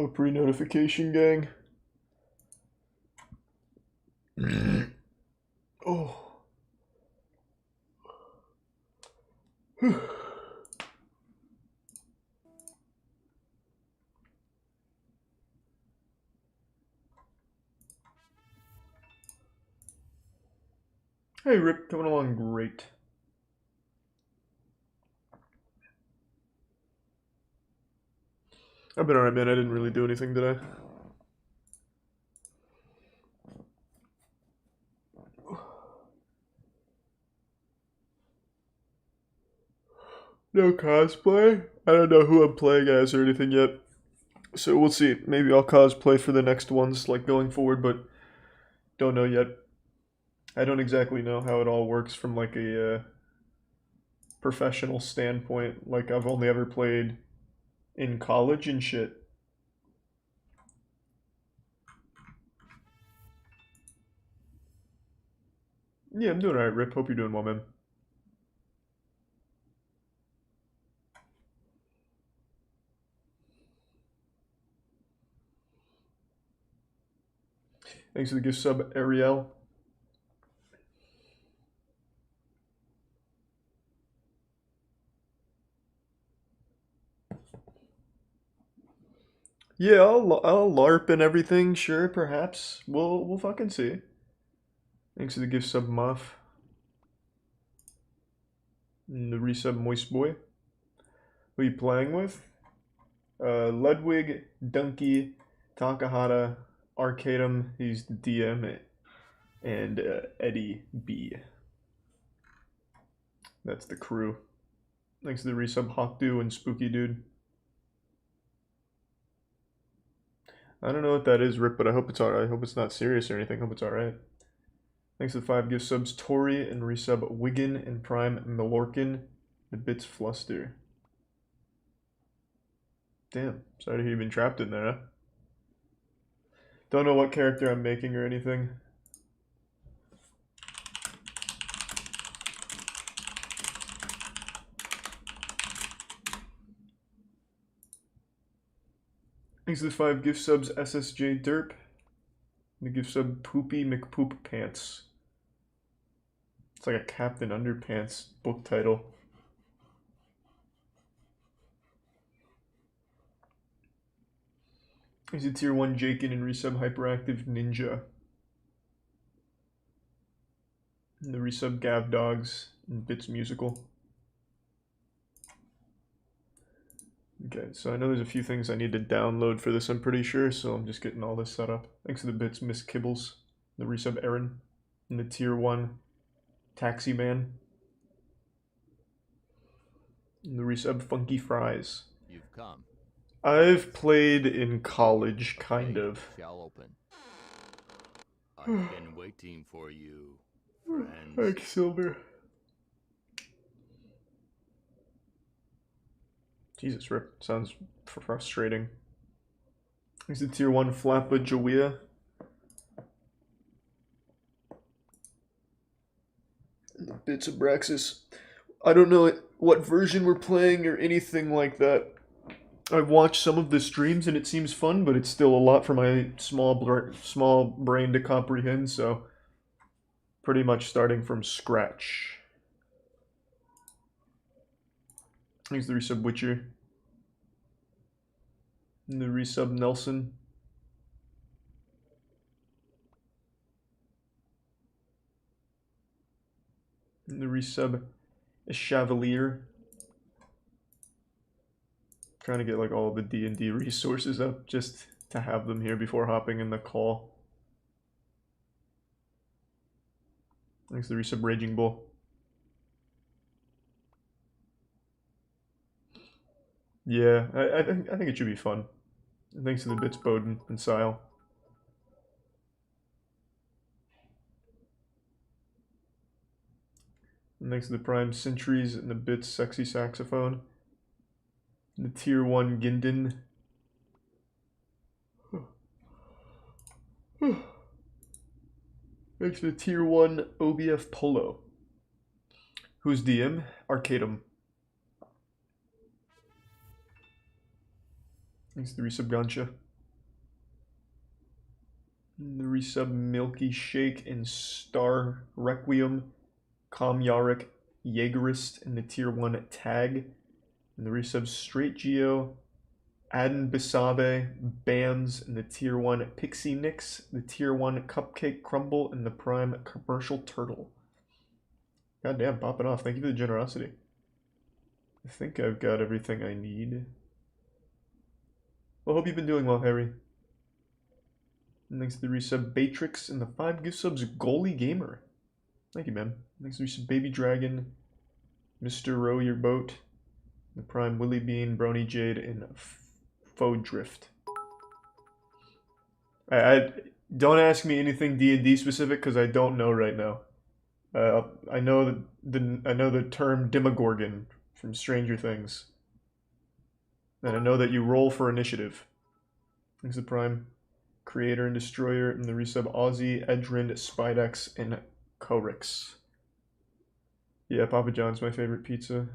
Oh, pre-notification gang. Oh. Hey, Rip, coming along great. I've been alright, man. I didn't really do anything today. No cosplay? I don't know who I'm playing as or anything yet. So we'll see. Maybe I'll cosplay for the next ones, like going forward, but don't know yet. I don't exactly know how it all works from like a professional standpoint. Like I've only ever played in college and shit. Yeah, I'm doing alright, Rip. Hope you're doing well, man. Thanks for the gift sub, Ariel. Yeah, I'll LARP and everything. Sure, perhaps. We'll fucking see. Thanks for the gift sub, Muff. And the resub, Moist Boy. Who are you playing with? Ludwig, Donkey, Takahata, Arcadum, he's the DM, and Eddie B. That's the crew. Thanks to the resub, Hawkdew and Spooky Dude. I don't know what that is, Rip, but I hope it's alright. I hope it's not serious or anything. I hope it's alright. Thanks to the 5 gift subs, Tori and resub, Wigan and Prime Milorkin, the Bits Fluster. Damn, sorry to hear you've been trapped in there, huh? Don't know what character I'm making or anything. Thanks to the 5 gift subs, SSJ Derp. The gift sub, Poopy McPoop Pants. It's like a Captain Underpants book title. Thanks to tier 1 Jakin and resub, Hyperactive Ninja. And the resub, Gav Dogs and Bits Musical. Okay, so I know there's a few things I need to download for this, I'm pretty sure, so I'm just getting all this set up. Thanks to the bits, Miss Kibbles, the resub Aaron, and the tier 1 Taxi Man, and the resub Funky Fries. You've come. I've played in college, kind of. Shall open. I've been waiting for you, friends. Thanks, Silver. Jesus, Rip, sounds frustrating. Here's the tier 1 Flappa Joia. And the bits of Braxis. I don't know what version we're playing or anything like that. I've watched some of the streams and it seems fun, but it's still a lot for my small brain to comprehend, so pretty much starting from scratch. Here's the resub Witcher. And the resub Nelson. And the resub Chevalier. Trying to get like all the D&D resources up just to have them here before hopping in the call. Thanks to the resub Raging Bull. Yeah, I think it should be fun. Thanks to the bits Bowden and Sile. And thanks to the Prime Sentries and the bits Sexy Saxophone. And the tier 1 Ginden. Thanks to the tier 1 OBF Polo. Who's DM? Arcadum. Thanks to the resub Gansha. And the resub Milky Shake and Star Requiem, Kamyarik Jaegerist in the tier 1 tag. And the resub Straight Geo, Adin Bisabe, Bams in the tier 1 Pixie Nix, the tier 1 Cupcake Crumble, and the Prime Commercial Turtle. Goddamn, popping off. Thank you for the generosity. I think I've got everything I need. Well, hope you've been doing well, Harry. And thanks to the resub Batrix and the 5 gift subs Goalie Gamer. Thank you, man. Thanks to the resub Baby Dragon, Mr. Row Your Boat, the Prime Willy Bean, Brony Jade, and Faux Drift. I don't ask me anything D&D specific because I don't know right now. I know the term Demogorgon from Stranger Things, and I know that you roll for initiative. Thanks to the Prime Creator and Destroyer, and the resub Aussie, Edrind, Spidex, and Korix. Yeah, Papa John's my favorite pizza.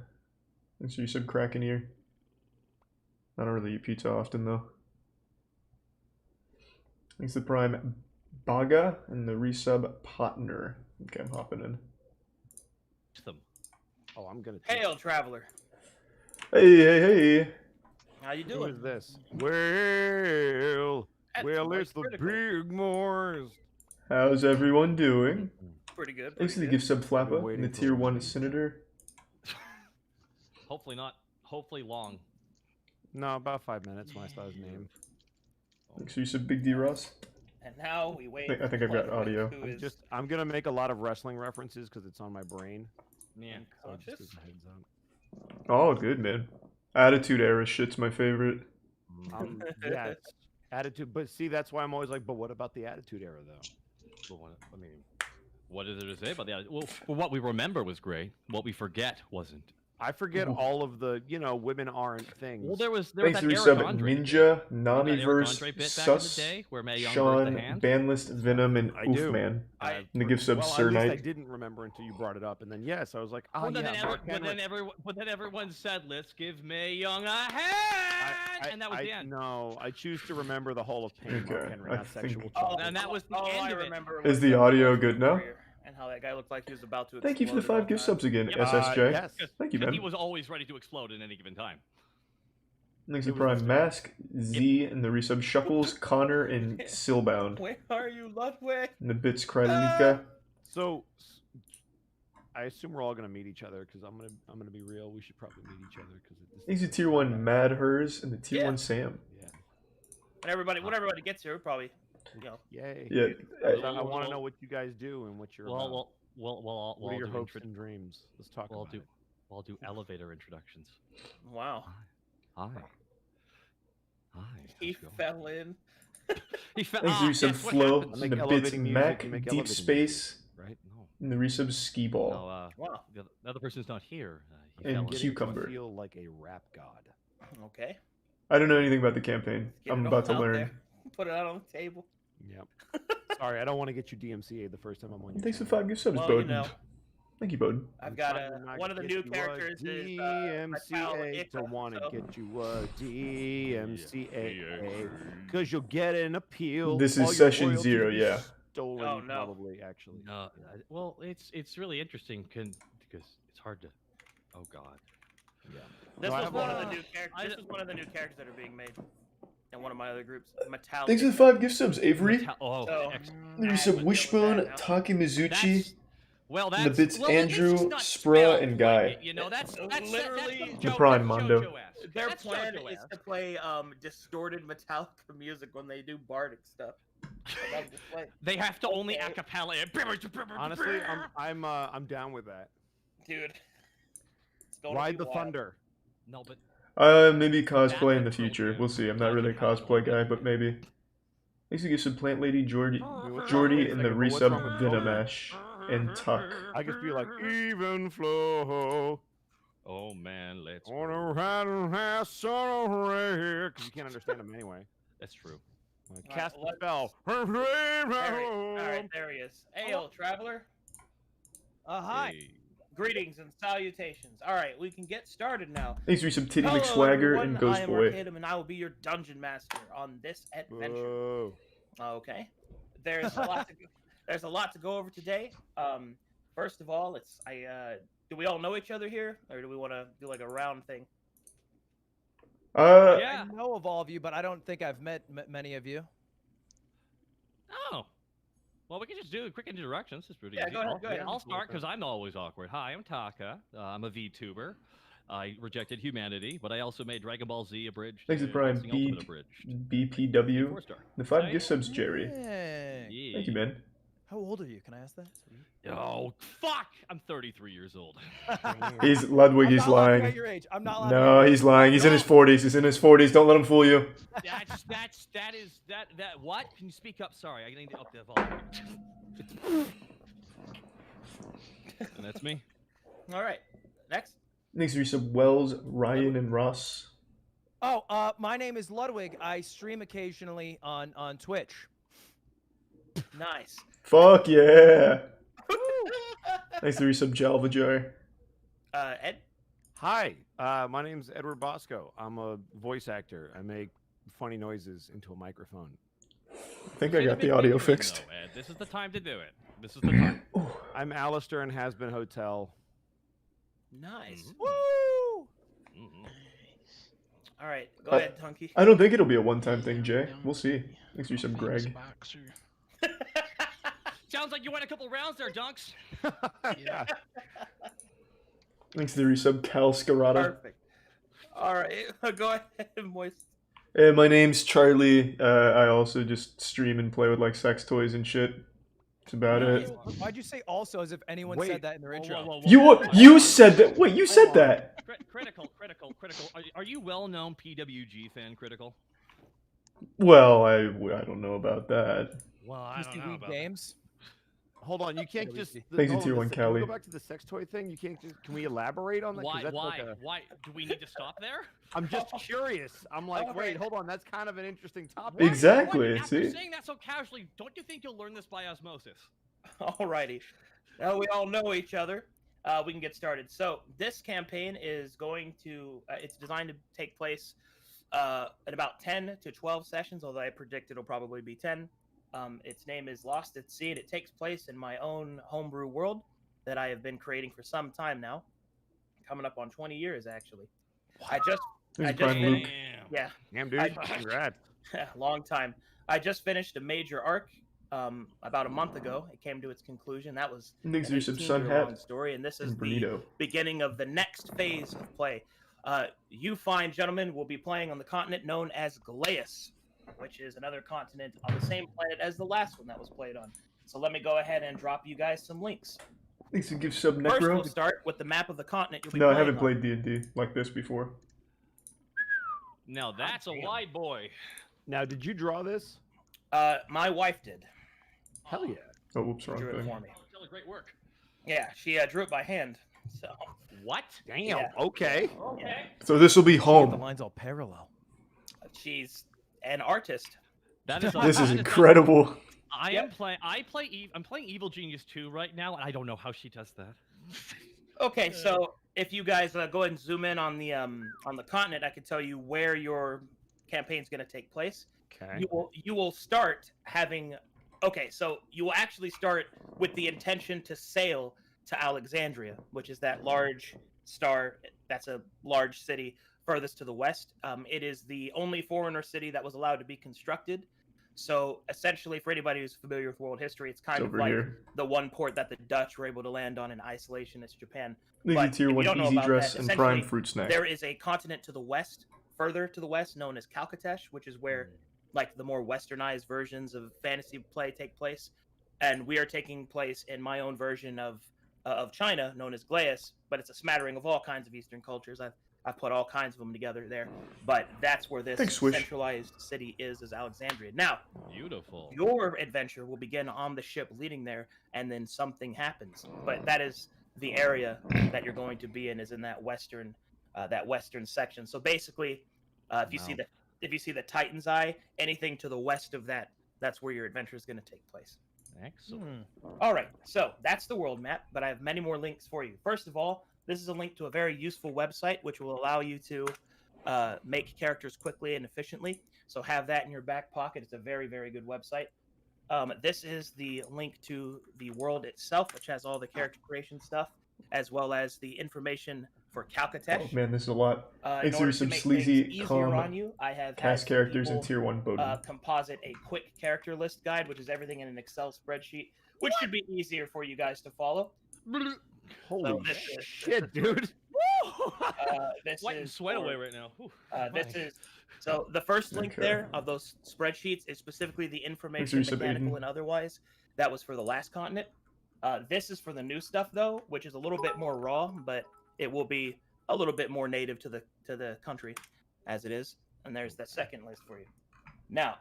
Thanks for your sub Kraken here. I don't really eat pizza often though. Thanks to the Prime Baga and the resub Potner. Okay, I'm hopping in. Oh, I'm gonna. Hail, traveler. Hey. How you Who doing? is this? Well, That's well, quite it's the critical. big Mars. How's everyone doing? Pretty good. Thanks to the Pretty gift sub Flappa and waiting the for tier it. 1 Senator. Hopefully not. Hopefully long. No, about 5 minutes when I saw his name. Thanks for your sub Big D Ross. good. And now we wait. I think I've got for audio. who is I'm gonna make a lot of wrestling references because it's on my brain. Yeah. So just unconscious. as a heads up. Oh, good, man. Attitude Era shit's my favorite. Yeah, it's attitude. But see, that's why I'm always like, but what about the attitude era though? Well, I mean, what is there to say about that? Well, what we remember was great. What we forget wasn't. I forget all of the, women aren't things. Well, there was Thanks that to Eric resub Andre bit. Ninja, Remember that Eric Namiverse, Andre bit back Sus, in the day where Mae Young Sean, burst the hand? Banlist, Venom, and I do. Oofman. I- And the gift sub well, Sir at least I Knight. didn't remember until you brought it up, and then yes, I was like, oh Well, yeah, Mark Henry. but then everyone said, "Let's give Mae Young a hand," and that was the end. No, I choose to remember the Hall of Pain, Mark Okay, Henry, I not think- sexual Oh, chocolate. And that was the all end I of it. remember Is was the audio Ultimate good now? Warrior And how that guy looked like he was about to. Thank you for the explode at 5 gift one subs again, Yeah, SSJ. Yes. Thank you, Because man. he was always ready to explode at any given time. Thanks It to was Prime just- Mask, Z, and the resub Shuckles, Connor, and time. Silbound. Where are you, Ludwig? And the bits Krylika. So, I assume we're all gonna meet each other because I'm gonna be real. We should probably meet each other because Thanks to tier 1 Mad Hers and the tier Yeah. 1 Sam. Yeah. When everybody gets here, we'll probably, Yay. Yeah, I want to know what you guys do and what you're about. What What are your hopes and dreams? Let's talk about it. We'll do elevator introductions. wow. Hi. Hi. He how's it going? fell in. He fell. Thanks to resub yes, what Flow happens? I and make the bits elevating music, Mac, you make Deep elevating Space, Right? No. and the resub Ski Ball. No. Wow. The other person's not here. He And fell in. Getting to Cucumber. feel like a rap god. Okay. I don't know anything about the campaign. Get I'm it about to all out learn. there. Put it out on the table. Yep. Sorry, I don't want to get you DMCA the first time I'm on your Thanks for channel. 5 gift subs, Well, Bowden. you know, Thank you, Bowden. I've I'm got trying to not one of the get new you a characters is DMCA. Don't want to so. get you a DMCA because you'll get an appeal. This is All your session royalties 0, will be yeah. Stolen, Oh, no. probably actually. No. Well, it's really interesting because it's hard to. Oh God. Yeah. This No, I was have one a- of the new characters. This was one of the new characters that are being made in one of my other groups. Metallic. Thanks for the 5 gift subs, Avery. Oh, So- excellent. The I resub would Wishbone, deal with that now. Taki Mizuchi, That's, well, and that's the bits well, this Andrew, is not Spra, spelled and like Guy. it, you know, that's Literally- that's The Prime Mondo. JoJo-esque. Their That's plan is JoJo-esque. to play distorted Metallica music when they do bardic stuff. And I'm just like, They have to only Okay. acapella it. Honestly, I'm down with that. dude. It's gonna Ride be the wild. thunder. No, but Maybe cosplay in the That future. approach, We'll see. I'm not really a Dodgy cosplay Power. guy, but maybe. Thanks to give some Plant Lady Jordy, What's Jordy wrong and the with- what's wrong resub with Dinamash and Tuck. I just be like even flow oh man, let's. on a riding house son of rain because you can't understand them anyway. That's true. Like, All right, cast the let's- spell. All right, there he is. Hail, traveler. Hi. Hey. Greetings and salutations. All right, we can get started now. Thanks to some Titty Hello, McSwagger everyone. and I Ghost am Boy. Arcadum, and I will be your dungeon master on this adventure. Whoa. Okay. there's a lot to go over today. First of all, do we all know each other here, or do we want to do like a round thing? Yeah. I know of all of you, but I don't think I've met many of you. Oh. Well, we can just do a quick introductions. It's pretty Yeah, easy. go ahead. I'll start because I'm always awkward. Hi, I'm Taka. I'm a VTuber. I rejected humanity, but I also made Dragon Ball Z abridged. Thanks for and Prime Wrestling Ultimate abridged. BPW. 4-star. The 5 Right? gift subs, Jerry. Dang. Yeah. Thank you, man. How old are you? Can I ask that? Oh, fuck! I'm 33 years old. He's Ludwig. I'm He's not allowed to lying. get your age. I'm not allowed. No, he's lying. He's in his 40s. He's in his 40s. Don't let him fool you. That what? Can you speak up? Sorry, I need to up the volume. And that's me. All right, next. Thanks for some Wells, Ryan, and Ross. Oh, my name is Ludwig. I stream occasionally on Twitch. Nice. Fuck yeah. Thanks for some Jalva Jar. Ed. Hi, my name's Edward Bosco. I'm a voice actor. I make funny noises into a microphone. I think I Should got have the been audio genuine, fixed. though, Ed. This is the time to do it. This is the time. I'm Alistair in Has-Been Hotel. Nice. Mhm. Woo! Mhm. All right, go ahead, Tunky. I don't think it'll be a one-time thing, Jay. We'll see. Thanks for some Greg. Sounds like you went a couple rounds there, Dunks. Yeah. Thanks to the resub Cal Scarata. Perfect. All right, go ahead, Moist. And my name's Charlie. I also just stream and play with like sex toys and shit. That's about it. Why'd you say also as if anyone Wait. said that in their intro? You said that. Wait, you said that. Critical. Are you well-known PWG fan, Critical? Well, I don't know about that. Well, I Mr. Weed Games. Hold on, you can't just. Thanks, hold Tier on, 1 can we Callie. go back to the sex toy thing? You can't just. Can we elaborate on that? 'Cause Why? that's Why? like a- Why? Do we need to stop there? I'm just curious. I'm like, All wait, right. hold on. That's kind of an interesting topic. Why- Exactly, why- After see? saying that so casually, don't you think you'll learn this by osmosis? Alrighty. Now we all know each other. We can get started. So this campaign is going to. It's designed to take place in about 10 to 12 sessions, although I predict it'll probably be 10. Its name is Lost at Sea, and it takes place in my own homebrew world that I have been creating for some time now, coming up on 20 years actually. I just Thanks, Prime Luke. Damn. yeah, Damn, dude. Congrats. long time. I just finished a major arc about a month ago. It came to its conclusion. That was Thanks an for some Sun 18-year-long Hat story, and this is and the Bonito. beginning of the next phase of play. You fine gentlemen will be playing on the continent known as Glaeus, which is another continent on the same planet as the last one that was played on. So let me go ahead and drop you guys some links. Thanks for give sub First, we'll Necro. start with the map of the continent you'll be No, I playing haven't on. played D&D like this before. Now that's a Damn. white boy. Now, did you draw this? My wife did. Hell yeah. Oh, whoops, She wrong drew it thing. for me. Tell her great work. Yeah, she drew it by hand. So What? Damn. Yeah. Okay. Okay. So this will be The home. lines all parallel. she's an artist. That is. This is that incredible. I Yep. am playing. I'm playing Evil Genius 2 right now, and I don't know how she does that. Okay, so if you guys go ahead and zoom in on the continent, I can tell you where your campaign's going to take place. Okay. You will start having. Okay, so you will actually start with the intention to sail to Alexandria, which is that large star. That's a large city furthest to the west. It is the only foreigner city that was allowed to be constructed. So essentially, for anybody who's familiar with world history, it's kind It's of over like here. the one port that the Dutch were able to land on in isolationist Japan. Thank you, But Tier if you 1 don't know Easy about Dress that, and Prime essentially, Fruit Snack. There is a continent to the west, further to the west, known as Calcatesh, which is where like the more westernized versions of fantasy play take place. And we are taking place in my own version of China, known as Glaeus, but it's a smattering of all kinds of Eastern cultures. I've put all kinds of them together there, but that's where this Thanks, Swish. centralized city is Alexandria. Now, Beautiful. your adventure will begin on the ship leading there, and then something happens. But that is the area that you're going to be in, is in that western section. So basically, if you see the Titan's Eye, anything to the west of that, that's where your adventure is going to take place. Excellent. All right, so that's the world map, but I have many more links for you. First of all, this is a link to a very useful website which will allow you to make characters quickly and efficiently. So have that in your back pocket. It's a very, very good website. This is the link to the world itself, which has all the character creation stuff, as well as the information for Calcatesh. Oh man, this is a lot. In Thanks order to some make sleazy things easier calm on you, I have cast had some characters in people, tier 1 Bowden. composite a quick character list guide, which is everything in an Excel spreadsheet, which should be easier for you guys to follow. Holy this is- shit, dude! This Sweating is sweat for- away right now. Whew. This My. is so the first link Okay. there of those spreadsheets is specifically the information, Resub mechanical Aiden. and otherwise. That was for the last continent. This is for the new stuff though, which is a little bit more raw, but it will be a little bit more native to the country as it is. And there's that second list for you. Now,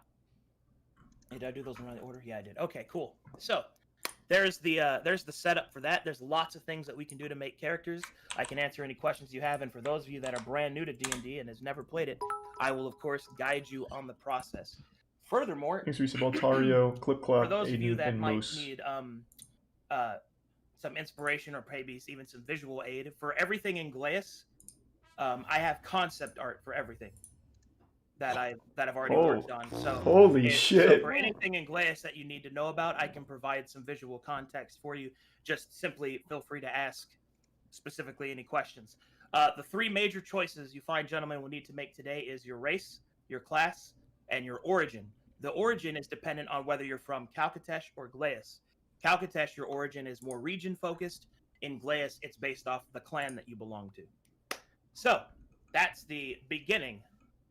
did I do those in the right order? Yeah, I did. Okay, cool. So there's the setup for that. There's lots of things that we can do to make characters. I can answer any questions you have, and for those of you that are brand new to D&D and has never played it, I will of course guide you on the process. Furthermore, Thanks to Resub Altario, for Clipclop, those of you Aiden, that and might Moose. need some inspiration or maybe even some visual aid for everything in Glaeus, I have concept art for everything that I've already worked on. So Holy so shit. for anything in Glaeus that you need to know about, I can provide some visual context for you. Just simply feel free to ask specifically any questions. The three major choices you fine gentlemen will need to make today is your race, your class, and your origin. The origin is dependent on whether you're from Calcatesh or Glaeus. Calcatesh, your origin is more region focused. In Glaeus, it's based off the clan that you belong to. So that's the beginning.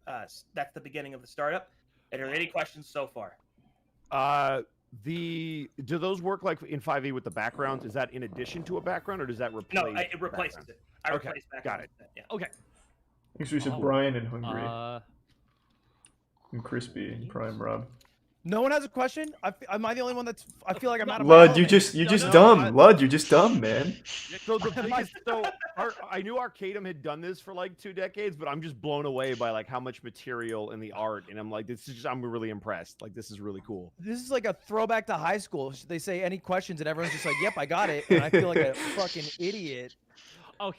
That's the beginning of the startup. Are there any questions so far? Do those work like in 5e with the backgrounds? Is that in addition to a background, or does that replace? No, it replaces background? it. I Okay, replace got background it. with Yeah. Okay. Thanks to Resub Oh. Brian and Hungry. Uh, And Crispy and Prime Rob. No one has a question. Am I the only one that's? I feel like I'm out of my Lud, you element. just no, dumb. I- Lud, you're just dumb, man. So the thing is, I knew Arcadum had done this for like 2 decades, but I'm just blown away by like how much material and the art, and I'm like, this is just, I'm really impressed. Like, this is really cool. This is like a throwback to high school. They say any questions, and everyone's just like, "Yep, I got it." And I feel like a fucking idiot. oh,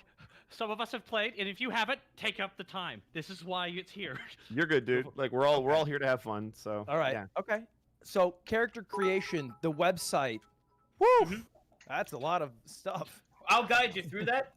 some of us have played, and if you haven't, take up the time. This is why it's here. You're good, dude. Like, we're all here to have fun. So All right. yeah. Okay. So character creation, the website. Woo! Mhm. That's a lot of stuff. I'll guide you through that.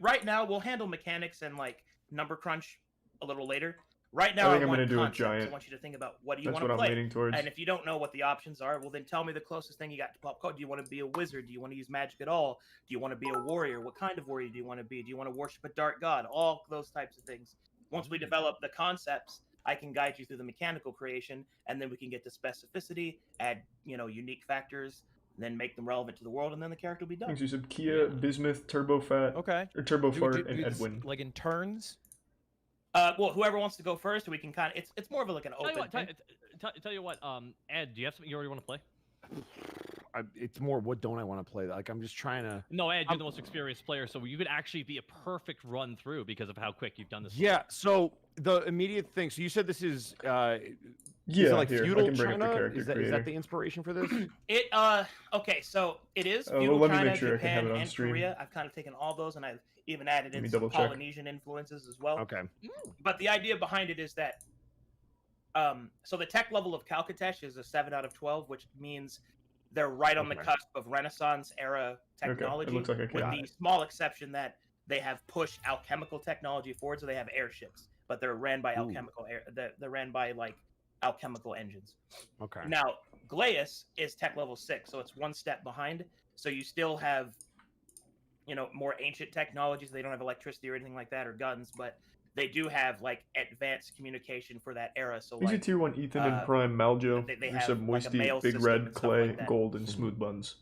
Right now we'll handle mechanics and like number crunch a little later. Right now, I think I'm want gonna do a concepts. giant. I want you to think about what do you That's want what to I'm play. leaning towards. And if you don't know what the options are, well, then tell me the closest thing you got to pop code. Do you want to be a wizard? Do you want to use magic at all? Do you want to be a warrior? What kind of warrior do you want to be? Do you want to worship a dark god? All those types of things. Once we develop the concepts, I can guide you through the mechanical creation, and then we can get to specificity, add unique factors, then make them relevant to the world, and then the character will be done. Thanks to Resub Kia, Bismuth, Turbofat, Okay. or Turbofart, and this, Edwin. like in turns. Well, whoever wants to go first, we can kind of. It's more of like an Tell you open what. thing. Tell you what. Ed, do you have something you already want to play? It's more, what don't I want to play? Like, I'm just trying to. No, Ed, you're the most experienced player, so you could actually be a perfect run through because of how quick you've done this. Yeah. So the immediate thing. So you said this is. Is Yeah, it like here, I feudal can bring up the China? character Is that creator. the inspiration for this? It okay, so it is well, feudal let me China, make sure I can have Japan, it on and stream. Korea. I've kind of taken all those, and I've even added Let me in some double check. Polynesian influences as well. Okay. But the idea behind it is that, so the tech level of Calcatesh is a 7 out of 12, which means they're right on the Okay. cusp of Renaissance era technology. looks like I with can. the small exception that they have pushed alchemical technology forward, so they have airships, but they're ran by they're ran by like alchemical engines. Okay. Now, Glaeus is tech level 6, so it's one step behind. So you still have, more ancient technologies. They don't have electricity or anything like that, or guns, but they do have like advanced communication for that era. So These are like, tier 1 Ethan and uh, Prime Maljo. they Resub have, like, a Moisty, mail Big system Red, and stuff Clay, like that. Gold, and Smooth Buns.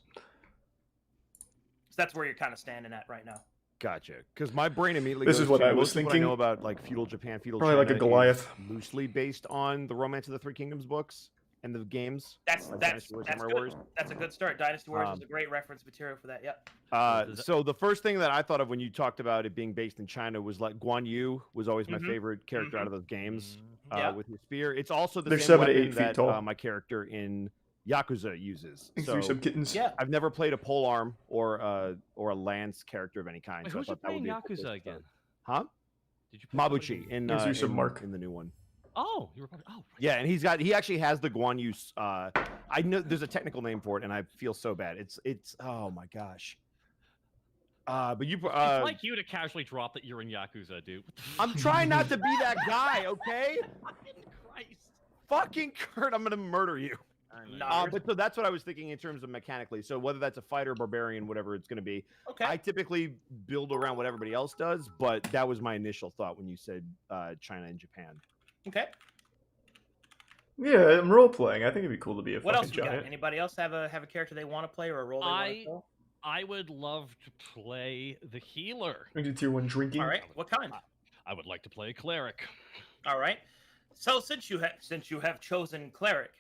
so that's where you're kind of standing at right now. Gotcha. Because my brain immediately. This goes is what to I was most of what thinking. I know about like feudal Japan, feudal Probably like a China is Goliath. loosely based on the Romance of the Three Kingdoms books and the games. That's like that's Dynasty Warriors, that's Samurai good. Warriors. That's a good start. Dynasty Warriors Um, is a great reference material for that. Yep. Does that- So the first thing that I thought of when you talked about it being based in China was like Guan Yu was always my Mhm. favorite character out of those games Yeah. with his spear. It's also the They're same 7 to 8 weapon feet that tall. my character in Yakuza uses. Thanks So to Resub Kittens. Yeah. I've never played a polearm or a lance character of any kind. Wait, so I who's you thought that would playing be a cool Yakuza place to again? start. Huh? Did you play somebody Mabuchi in- in, Thanks to Resub in Mark. in the new one. Oh, you were. Oh, right. Yeah, and he actually has the Guan Yu. I know there's a technical name for it, and I feel so bad. It's oh my gosh. But you. It's like you to casually drop that you're in Yakuza, dude. What the I'm trying not to be that guy, okay? fucking Christ. Fucking Kurt, I'm gonna murder you. Nah, But so that's what I was thinking in terms of mechanically. So whether that's a fighter, barbarian, whatever it's gonna be, okay. I typically build around what everybody else does. But that was my initial thought when you said China and Japan. Okay. Yeah, I'm role playing. I think it'd be cool to be a What fucking else we got? giant. Anybody else have a character they want to play or a role they want to play? I would love to play the healer. We do tier 1 drinking. All right. What kind? I would like to play a cleric. All right. So since you have chosen cleric,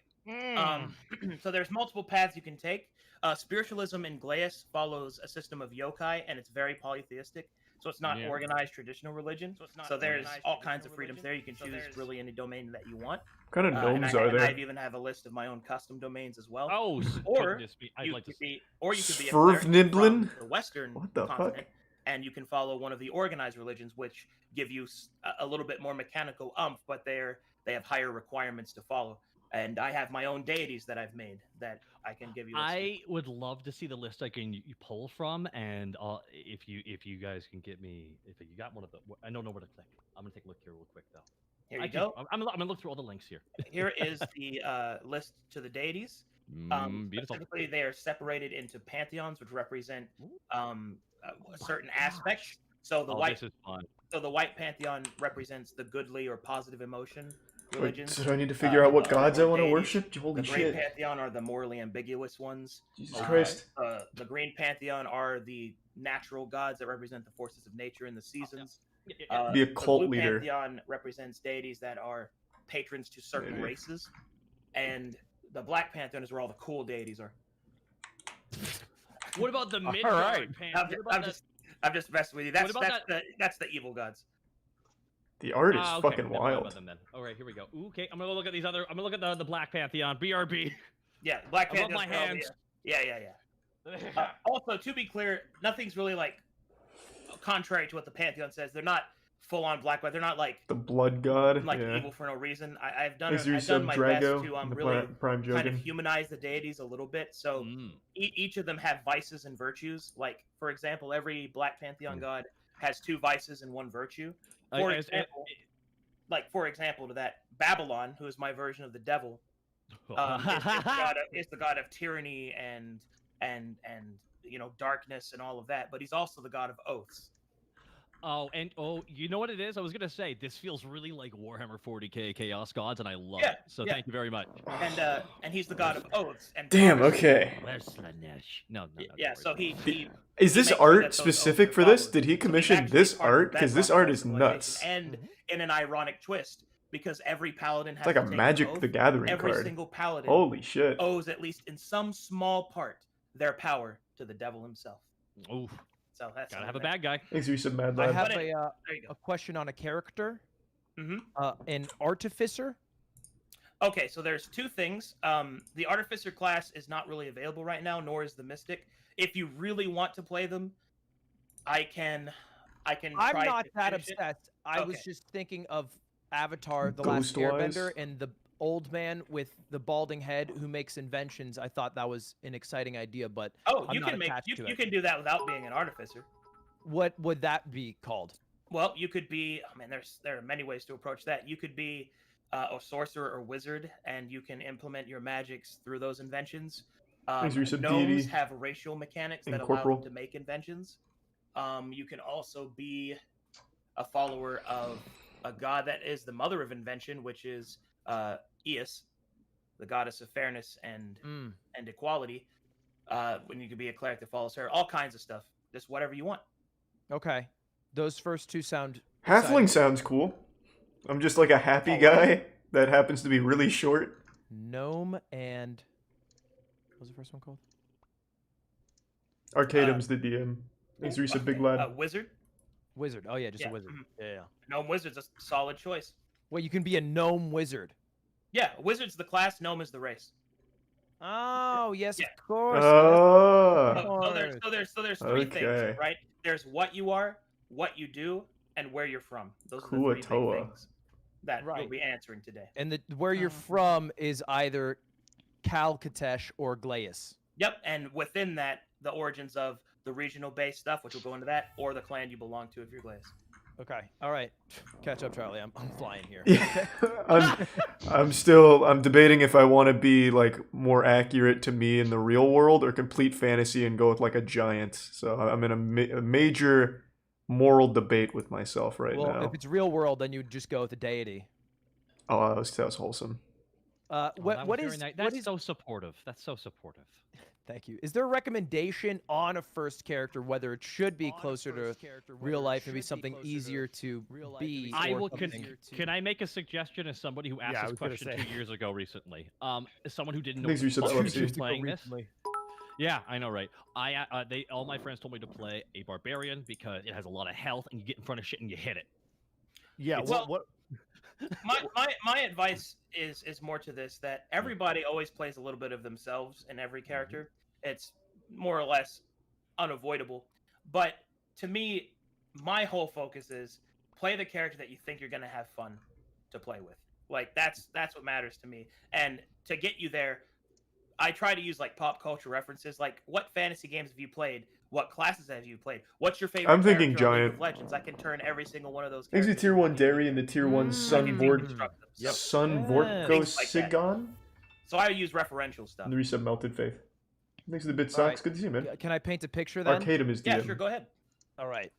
so there's multiple paths you can take. Spiritualism in Glaeus follows a system of yokai, and it's very polytheistic. So it's not Yeah. organized traditional religion. So there's all kinds of freedoms there. You can choose really any domain that you want. What kind of And gnomes I, are and I there? even have a list of my own custom domains as well. Oh, Or goodness me. I'd you like to could be, or you could be a Swerve cleric Niblin? from the Western What the fuck? continent, and you can follow one of the organized religions, which give you a little bit more mechanical umph, but they have higher requirements to follow. And I have my own deities that I've made that I can give you. I would love to see the list I can you pull from, and if you guys can get me, if you got one of the, I don't know where to click. I'm gonna take a look here real quick though. Here you go. I'm gonna look through all the links here. Here is the list to the deities. Beautiful. Specifically, they are separated into pantheons, which represent certain aspects. So the Oh, white, this is fun. so the white pantheon represents the goodly or positive emotion Wait, religions. so do I need to figure out what the gods I other want to deities, worship? Holy The green shit. pantheon are the morally ambiguous ones. Jesus Christ. The green pantheon are the natural gods that represent the forces of nature and the seasons. Be a cult the blue leader. pantheon represents deities that are patrons to certain Maybe. races, and the black pantheon is where all the cool deities are. What about the All Midgard right. pan? I'm, What just, about I'm the- just, I'm just messing with you. That's about that's the evil gods. The art is Ah, okay, fucking never mind about wild. them then. All right, here we go. Ooh, okay, I'm gonna look at these other. I'm gonna look at the Black Pantheon, BRB. Yeah, black Above pantheon. my hands. Yeah. Also, to be clear, nothing's really like contrary to what the pantheon says. They're not full on black, but they're not like The blood god. yeah. evil for no reason. I've done Is there I've done some my Drago? best to the really Prime kind of Jogan? humanize the deities a little bit. So each of them have vices and virtues. Like, for example, every black pantheon god has 2 vices and 1 virtue. For example, to that, Babylon, who is my version of the devil, is the god of tyranny and darkness and all of that. But he's also the god of oaths. You know what it is? I was gonna say this feels really like Warhammer 40k Chaos Gods, and I love Yeah, it. So yeah. thank you very much. And he's the god of oaths. And Damn, prophecy. okay. Where's Slanesh? No. Yeah, so he Is this makes sure that art those specific oaths for are this? followed. Did he So he's commission actually this part of the art? Because this bedrock art of is civilization. nuts. And in an ironic twist, because every paladin has It's like to a take an Magic oath, the Gathering every card. single paladin Holy shit. owes, at least in some small part, their power to the devil himself. Ooh, So that's gotta have a something bad guy. Thanks for some mad I lad. have But a there you go. a question on a character. Mhm. An artificer. Okay, so there's 2 things. The artificer class is not really available right now, nor is the mystic. If you really want to play them, I can. I'm try not to that finish it. obsessed. I was Okay. just thinking of Avatar: The Last Ghost-wise? Airbender and the old man with the balding head who makes inventions. I thought that was an exciting idea, but Oh, I'm you not can make attached you, to you it. can do that without being an artificer. what would that be called? Well, you could be. I mean, there are many ways to approach that. You could be a sorcerer or wizard, and you can implement your magics through those inventions. Thanks for some Gnomes deity. have racial mechanics that allow Incorporeal. them to make inventions. You can also be a follower of a god that is the mother of invention, which is Eos, the goddess of fairness and equality. When you could be a cleric that follows her, all kinds of stuff. Just whatever you want. Okay, those first 2 sound. Halfling exciting. sounds cool. I'm just like a happy Oh, guy that happens to be really short. Gnome and what was the first one called? Arcadum's the DM. Thanks for some big lad. Wizard. Wizard. Oh yeah, just Yeah, a wizard. mhm. Yeah. Gnome wizard's a solid choice. Wait, you can be a gnome wizard. Yeah, wizard's the class, gnome is the race. Oh yes, Yeah. of course. Oh. So there's 3 Okay. things, right? There's what you are, what you do, and where you're from. Those are the 3 big Kuatoa. things. that you'll Right. be answering today. And where you're from is either Cal Katesh or Glaeus. Yep, and within that, the origins of the regional based stuff, which will go into that, or the clan you belong to if you're Glaze. Okay. All right. Catch up, Charlie. I'm flying here. Yeah, I'm debating if I want to be like more accurate to me in the real world or complete fantasy and go with like a giant. So I'm in a major moral debate with myself right Well, now. if it's real world, then you'd just go with the deity. Oh, that was wholesome. Oh, What that what was is very nice. what That's is? so supportive. That's so supportive. Thank you. Is there a recommendation on a first character whether it should be closer to real life and be something easier to be? I or will. something- Can I make a suggestion as somebody who asked Yeah, I this was gonna question say. 2 years ago recently? As someone who didn't know Thanks for your what the fuck subs, was LFC. playing this. Recently. Yeah, I know, right? All my friends told me to play a barbarian because it has a lot of health and you get in front of shit and you hit it. Yeah. Well- What? My advice is more to this, that everybody always plays a little bit of themselves in every character. It's more or less unavoidable. But to me, my whole focus is play the character that you think you're gonna have fun to play with. Like that's what matters to me. And to get you there, I try to use like pop culture references. Like, what fantasy games have you played? What classes have you played? What's your favorite? I'm thinking character on League giant. of Legends. I can turn every single one of those. Thanks to characters tier into 1 a Dairy and the tier 1 I Sun can Vort deconstruct them. Yep. Sun Yes. Vortko Things like that. Sigon So I use referential stuff. and the resub Melted Faith. Thanks to the bit All socks. right. Good to see you, man. Can I paint a picture then? Arcadum is Yeah, DM. sure. Go ahead. All right.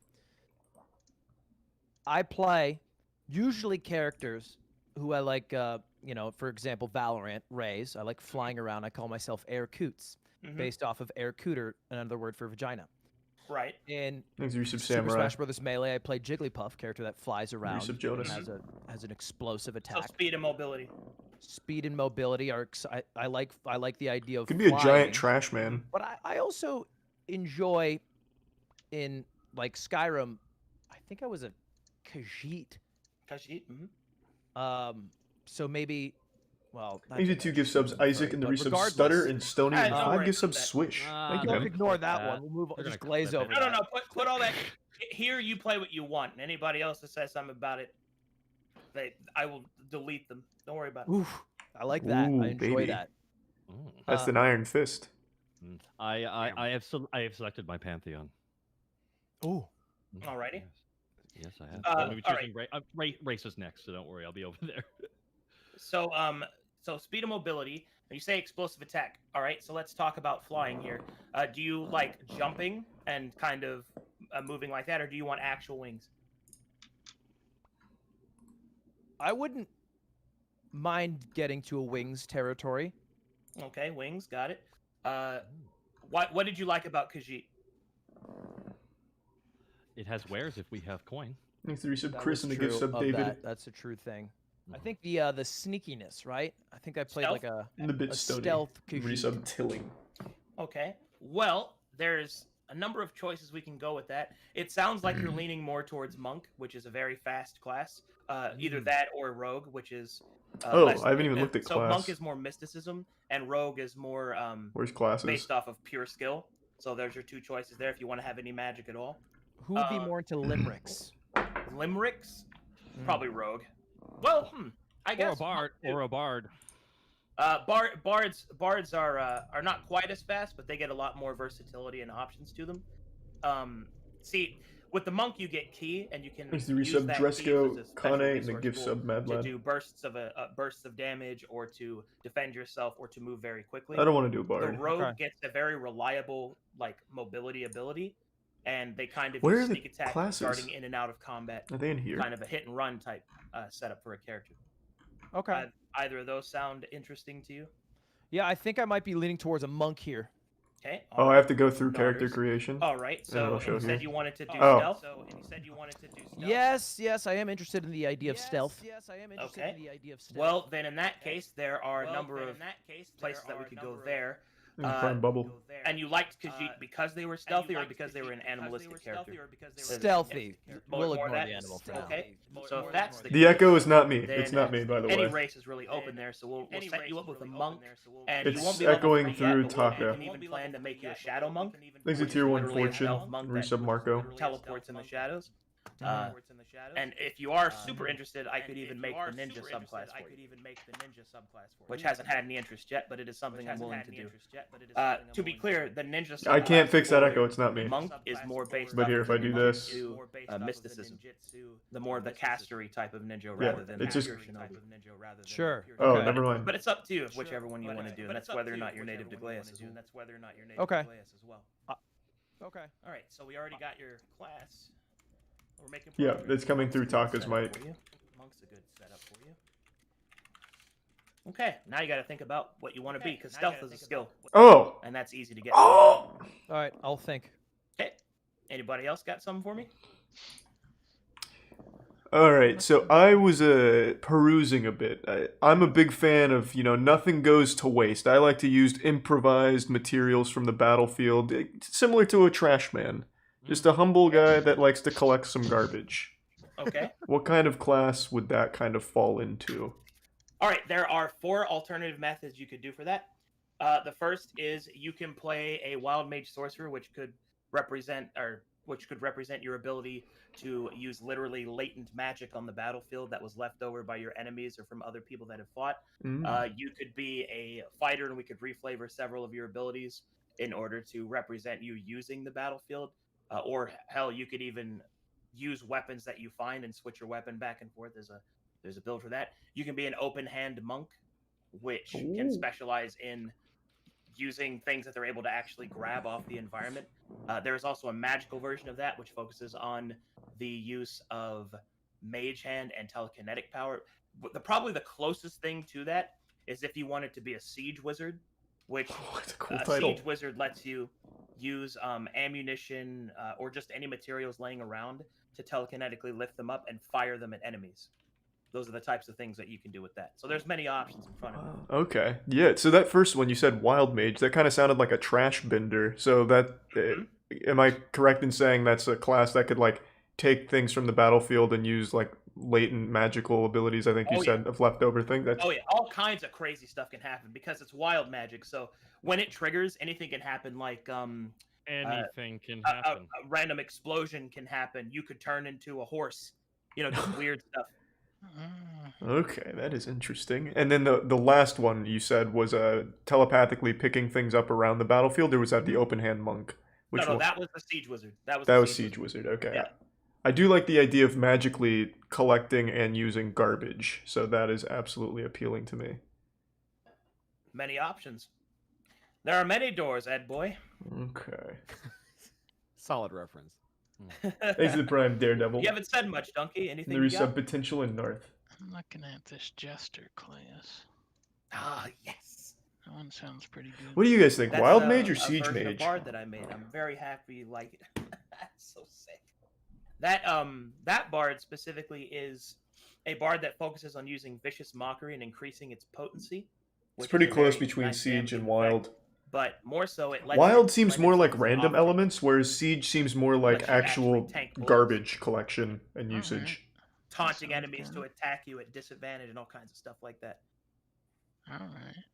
I play usually characters who I like, for example, Valorant, Rays. I like flying around. I call myself Air Coots, Mhm. based off of Air Cooter, another word for vagina. Right. In Thanks to resub Super Samurai. Smash Bros. Melee, I play Jigglypuff, character that flies around Resub and Jonas. has an explosive So attack. speed and mobility. Speed and mobility are. I like the idea of. Could be a flying, giant trash man. But I also enjoy in like Skyrim. I think I was a Khajiit. Khajiit. So maybe, well. not Thanks to to 2 mention gift subs Sorry, Isaac and the but resub Stutter regardless- and Stony and Don't 5 worry gift about subs that. Swish. Thank you, Don't man. ignore that that. one. We'll move on. They're Just gonna glaze clip over it. No, that. no, no. Put all that. Here, you play what you want, and anybody else that says something about it, I will delete them. Don't worry about it. Oof, I like that. Ooh, I enjoy baby. that. Mm. That's an Iron Fist. I have selected my pantheon. Ooh. Alrighty. Yes, I have. Uh, I'm gonna be all choosing Race is next, so don't worry, I'll be over there. So, so speed and mobility. When you say explosive attack, all right. So let's talk about flying here. Do you like jumping and kind of moving like that, or do you want actual wings? I wouldn't mind getting to a wings territory. Okay, wings. Got it. What did you like about Khajiit? It has wares if we have coin. Thanks to resub That Chris was and the gift true sub of David that. That's a true thing. I Mhm. think the sneakiness, right? I think I played Stealth? like a and the bit a Stony. stealth Khajiit. Resub Tilling. Okay. Well, there's a number of choices we can go with that. It sounds like you're leaning more towards monk, which is a very fast class. Either that or rogue, which is. Oh, less- I haven't even looked at So monk class. is more mysticism, and rogue is more Where's classes? based off of pure skill. So there's your two choices there if you want to have any magic at all. Who would be uh, more into limericks? Limericks, Mm. probably rogue. Well, I Or guess a bard. monk, Or a bard. bards are not quite as fast, but they get a lot more versatility and options to them. See, with the monk you get key, and you can Thanks to use resub that key Dresco, as a special Kane, and the resource gift pool sub Mad to Lad. do bursts of damage, or to defend yourself, or to move very quickly. I don't want to do a The bard. rogue Okay. gets a very reliable like mobility ability, and they kind of Where use are the sneak attack classes? starting in and out of combat, Are they in here? kind of a hit and run type setup for a character. Okay. Either of those sound interesting to you? Yeah, I think I might be leaning towards a monk here. Okay. Oh, I have to go through character Daughters. creation. All right. it'll So show you said here. you wanted to do Oh. stealth. Yes, I am interested in the idea of stealth. Yes, I am interested in the idea of stealth. Well, then in that case, there are a number of places that we could go there. In the prime bubble. And you liked Khajiit because they were stealthy, or because they were an animalistic character? Stealthy. More- We'll more ignore that? the animal for now. Okay. So if that's the The Echo is not me. It's then not me, by the any way. race is really open there, so we'll set you up with a monk, and It's you won't be level echoing 3 yet, through but we'll- Taka. We can even plan to make you a shadow monk. Thanks to which is tier 1 literally a Fortune, stealth monk that resub Marco. teleports in the shadows. And if you are super interested, I could even make the ninja subclass for you. Which hasn't had any interest yet, but it is something I'm willing to do. To be clear, the ninja subclass I can't fix that for echo. It's not me. Monk is more based But off here, of if I do this, mysticism, the more the castery type of ninja rather than it's just- pure shinobi. Sure. Oh, okay. never mind. But it's up to you, whichever one you want to do, and that's whether or not you're native to Glaeus as well. Okay. Okay. All right, so we already got your class. We're making Yeah, progress. it's coming through Monk's a good Taka's setup mic. for you. Monk's a good setup for you. Okay, now you got to think about what you want to be, because stealth is a skill, Oh! and that's easy to get. Oh! All right, I'll think. Okay. Anybody else got something for me? Alright, so I was perusing a bit. I'm a big fan of, nothing goes to waste. I like to use improvised materials from the battlefield, similar to a trash man. Just a humble guy that likes to collect some garbage. Okay. What kind of class would that kind of fall into? All right, there are 4 alternative methods you could do for that. The first is you can play a wild mage sorcerer, which could represent your ability to use literally latent magic on the battlefield that was left over by your enemies or from other people that have fought. Mm. You could be a fighter, and we could reflavor several of your abilities in order to represent you using the battlefield. Or hell, you could even use weapons that you find and switch your weapon back and forth. There's a build for that. You can be an open hand monk, which can Ooh. specialize in using things that they're able to actually grab off the environment. There is also a magical version of that, which focuses on the use of mage hand and telekinetic power. Probably the closest thing to that is if you wanted to be a siege wizard, which That's a cool a title. siege wizard lets you use ammunition or just any materials laying around to telekinetically lift them up and fire them at enemies. Those are the types of things that you can do with that. So there's many options in front of you. Okay. Yeah, so that first one you said wild mage, that kind of sounded like a trash bender. So that am I correct in saying that's a class that could like take things from the battlefield and use like latent magical abilities, I think you said, of leftover things? That's Oh yeah, all kinds of crazy stuff can happen because it's wild magic. So when it triggers, anything can happen. Like Anything can a happen. random explosion can happen. You could turn into a horse. Just weird stuff. Okay, that is interesting. And then the last one you said was telepathically picking things up around the battlefield, or was that the open hand monk? No, one? that was the siege wizard. That the was Siege Wizard. Okay. Yeah. I do like the idea of magically collecting and using garbage, so that is absolutely appealing to me. Many options. There are many doors, Ed boy. Okay. Solid reference. Thanks to the Prime Daredevil. You haven't said much, Donkey. Anything There you is got? some potential in North. I'm looking at this Jester class. Ah, yes. That one sounds pretty good. What do you guys think? That's Wild Mage or a Siege version of Mage? Bard that I made. I'm very happy you like it. That's so sick. That Bard specifically is a Bard that focuses on using Vicious Mockery and increasing its potency. It's which pretty is a close very between nice Siege damaging and effect, Wild. But more so, it lets Wild it seems lend more like itself random often elements, whereas Siege seems more like lets you actually actual tank bullets, garbage collection and Alright. usage. taunting Sounds enemies to good. attack you at disadvantage and all kinds of stuff like that. Alright.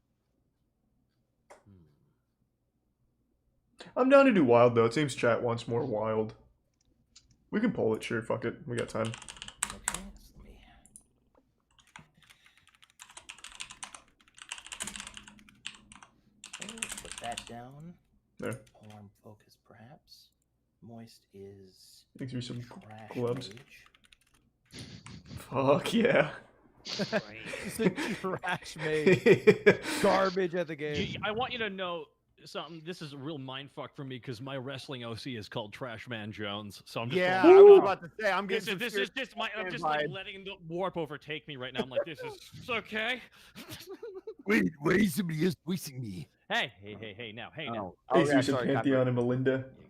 I'm down to do Wild though. It seems chat wants more Wild. We can pull it, sure. Fuck it. We got time. Okay, so let me. Okay, put that down. There. Alarm focus, perhaps. Moist is Thanks for some trash gloves. mage. Fuck yeah. It's a trash mage. Garbage at the game. I want you to know something. This is a real mindfuck for me because my wrestling OC is called Trash Man Jones. So I'm just Yeah, going, I was about to say I'm This getting is some this is serious just my. I'm fan just like vibes. letting the warp overtake me right now. I'm like, this is it's okay. Wait, somebody is voicing me. hey, now. Oh, Thanks yeah, for some sorry, Pantheon and Melinda. Yeah,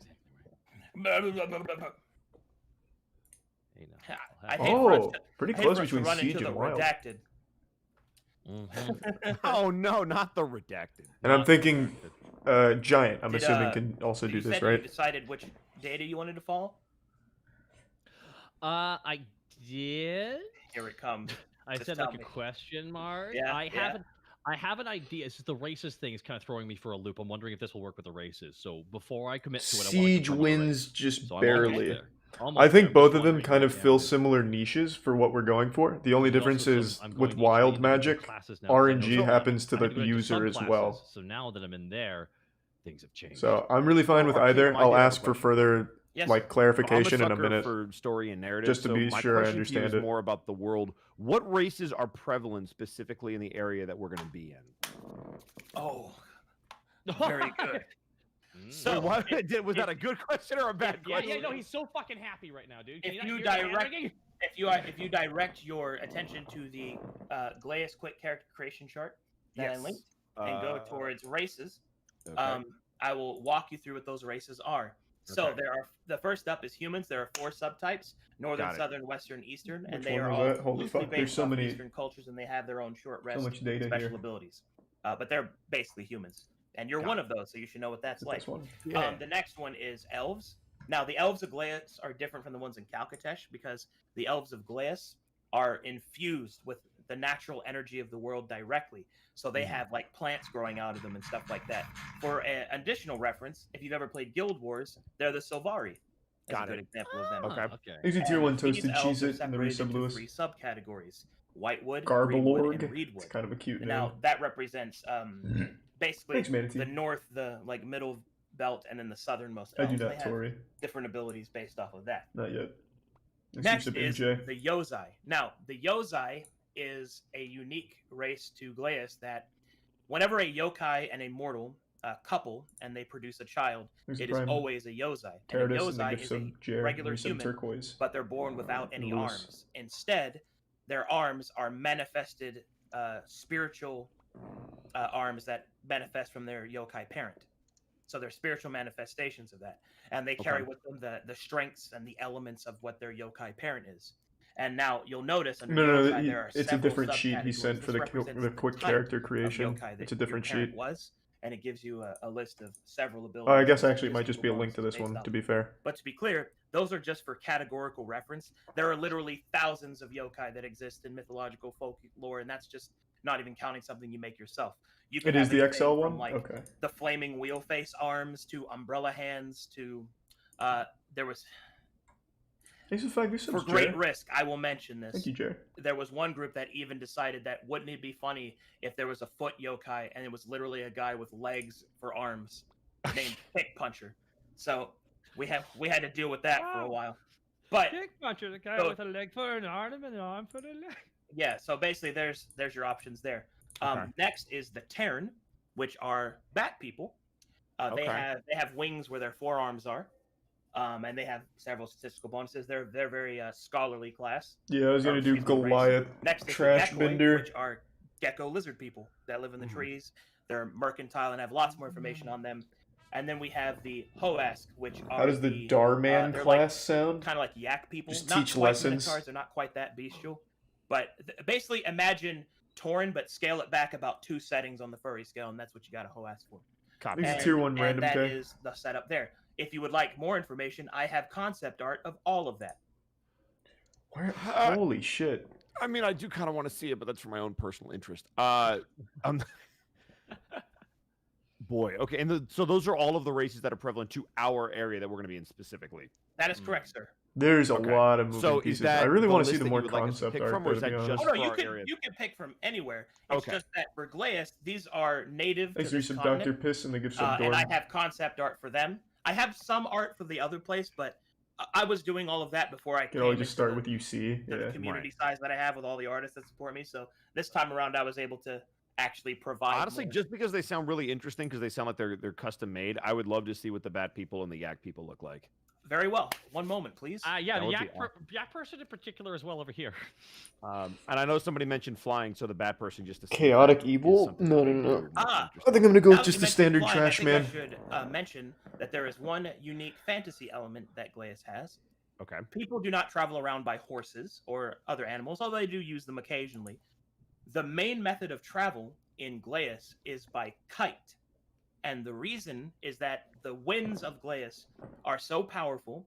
exactly right. Hey, now. I hate for us Oh, to- pretty I hate close for us to between run Siege into and the Wild. redacted. Mhm. Oh no, not the redacted. And I'm Not thinking Giant, I'm Did, assuming, can also do You this, said right? you decided which data you wanted to follow? I did. Here it comes. I Just said tell like a me. question mark. Yeah, I yeah. haven't. I have an idea. It's just the races thing is kind of throwing me for a loop. I'm wondering if this will work with the races. So before I commit to it, I want to Siege confirm the wins races. just So I'm almost barely. there. Almost I think there, both just of them wondering kind of right now, fill dude. similar niches for what we're going for. The only There's also difference some- is I'm with going each wild individual magic, classes now, 'cause I know RNG some- happens to I had the go into user as subclasses, well. So now that I'm in there, things have changed. So I'm really fine So, with Arcade, either. I I'll did have a ask for question. further Yes. like So I'm a clarification in a sucker minute. for story and narrative. just to so be my sure I question to you understand is it. more about the world. What races are prevalent specifically in the area that we're going to be in? Oh, very good. Mm. So- Wait, what? if- Was that a good question or a bad Yeah, question? yeah, no, he's so fucking happy right now, dude. Can If not you hear the hand direct- ringing? If you direct your attention to the Glaeus quick character creation chart that I Yes. linked and go Uh, towards races, okay. I will walk you through what those races are. So Okay. there are the first up is humans. There are 4 subtypes: northern, Got it. southern, western, eastern, and Which they one are was all that? Holy loosely fuck, there's based so off many- Eastern cultures, and they have their own short rest much data special here. abilities. But they're basically humans, and you're Got one it. of those, so you should know what that's Is it like. this one? Yeah. The next one is elves. Now, the elves of Glaeus are different from the ones in Calcatesh because the elves of Glaeus are infused with the natural energy of the world directly. So they have like plants growing out of them and stuff like that. For an additional reference, if you've ever played Guild Wars, they're the Silvari. That's Got a good it. example of them. Okay. Ah, okay. Easy tier And 1 these toasted elves cheese are it in the separated resub into Lewis. 3 subcategories: Whitewood, Greenwood, Garbalorg. and Reedwood. It's kind of a cute name. Now that represents basically Thanks, Manatee. the north, the like middle belt, and then the southernmost I elves. do They not, have Tori. different abilities based off of that. Not yet. Next Exclusive is MJ. the Yozai. Now, the Yozai is a unique race to Glaeus that whenever a yokai and a mortal couple and they produce a child, There's it Prime is always a Yozai. And a Teradus and the Yozai gifts is a of Jer. regular Resub human, turquoise. but they're born without any Lewis. arms. Instead, their arms are manifested spiritual arms that manifest from their yokai parent. So they're spiritual manifestations of that, and they carry with them the strengths and the elements of what their yokai parent is. And now you'll notice under No, Yozai, there are it's a several different sheet he subcategories. sent for This the represents the quick type character of creation. yokai that It's a your different parent sheet. was, and it gives you a list of several abilities. Oh, I guess and actually it might just be a link to this bonuses one, based to off be fair. but to be clear, those are just for categorical reference. There are literally thousands of yokai that exist in mythological folklore, and that's just not even counting something you make yourself. You can It is have the anything XL from, one? like Okay. the flaming wheel face arms to umbrella hands to there was Thanks for 5 for resubs, great Jer. risk. I will mention this. Thank you, Jer. There was one group that even decided that wouldn't it be funny if there was a foot yokai and it was literally a guy with legs for arms named Kick Puncher. So we had to deal with that for a while. But Kick puncher, the guy So- with a leg for an arm and an arm for the leg. yeah, so basically there's your options there. Okay. Next is the Terran, which are bat people. They Okay. have wings where their forearms are, and they have several statistical bonuses. They're very scholarly class. Yeah, I was gonna do excuse me, race. Goliath Next is the Trash Gekoi, Bender. which are gecko lizard people that live in the Mhm. trees. They're mercantile and have lots more information on them. And then we have the Hoask, which are How does the Darman they're class sound? kind of like yak people. Just Not teach quite lessons. Minotaurs, they're not quite that bestial. But basically imagine Tauren, but scale it back about 2 settings on the furry scale, and that's what you got a Hoask for. Copy. These are tier 1 random that guy. is the setup there. If you would like more information, I have concept art of all of that. Where? Holy shit. I mean, I do kind of want to see it, but that's for my own personal interest. Boy, okay, and so those are all of the races that are prevalent to our area that we're going to be in specifically. That is correct, sir. There's a Okay. lot of moving So is pieces. that I really the want to see list the that more you would like us to concept pick art, from, or though, is to be that honest. just Oh no, for you our can area? you can pick from anywhere. It's Okay. just that for Glaeus, these are native Thanks, to this Resub continent, Dr. Piss and the gifts of and I Dorn. have concept art for them. I have some art for the other place, but I was doing all of that before I Could always came just into start the- with UC. to the Yeah. community size that I have with all the artists that support me. So this time around, I was able to actually provide. Honestly, more. just because they sound really interesting, because they sound like they're custom made, I would love to see what the bat people and the yak people look like. very well. One moment, please. Yeah, That the would be yak person in particular as well over here. And I know somebody mentioned flying, so the bat person just assumed Chaotic that is evil? something No, that no, they no. do more Ah. interesting. I think I'm gonna go Now with that just you the mentioned standard flying, trash I man. think I should mention that there is one unique fantasy element that Glaeus has. Okay. People do not travel around by horses or other animals, although they do use them occasionally. The main method of travel in Glaeus is by kite. And the reason is that the winds of Glaeus are so powerful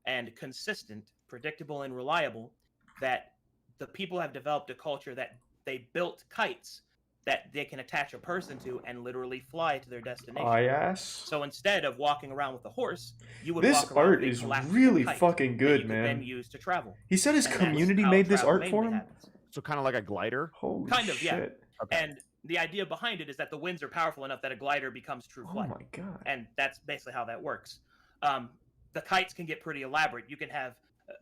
and consistent, predictable, and reliable that the people have developed a culture that they built kites that they can attach a person to and literally fly to their destination. Ass. So instead of walking around with a horse, you would This walk around art with a is galactic really kite fucking that good, you could then man. use to travel. He said his And that's community how made this travel art mainly for him? happens. So kind of like a glider. Holy Kind of, yeah. shit. And the idea behind it is that the winds are powerful enough that a glider becomes true Oh flight. my god. And that's basically how that works. The kites can get pretty elaborate. You can have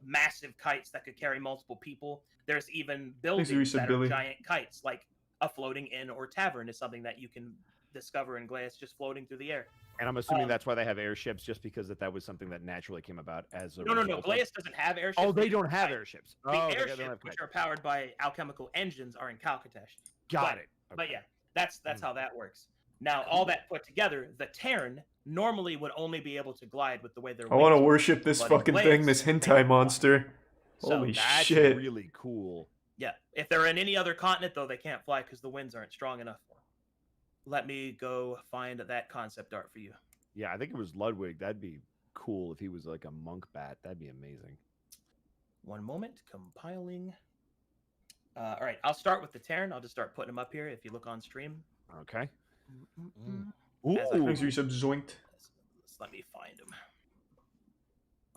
massive kites that could carry multiple people. There's even buildings Teresa that Billy. are giant kites, like a floating inn or tavern is something that you can discover in Glass just floating through the air. And I'm assuming that's why they have airships, just because that was something that naturally came about as a No. result of- Glass doesn't have airships. Oh, they just don't have kites. airships. The Oh, they don't airships, have which kites. are powered by alchemical engines, are in Calcatesh. Got it. But Okay. yeah, that's how that works. Now, all that put together, the Terran normally would only be able to glide with the way their I want to wings work. worship this But in fucking thing, this Glass, they hentai can fly. monster. So Holy That's shit. really cool. Yeah, if they're in any other continent, though, they can't fly because the winds aren't strong enough. Let me go find that concept art for you. Yeah, I think it was Ludwig. That'd be cool if he was like a monk bat. That'd be amazing. One moment, compiling. All right, I'll start with the Terran. I'll just start putting them up here if you look on stream. Okay. As I- Ooh. Thanks, resub zoinked. Let me find them.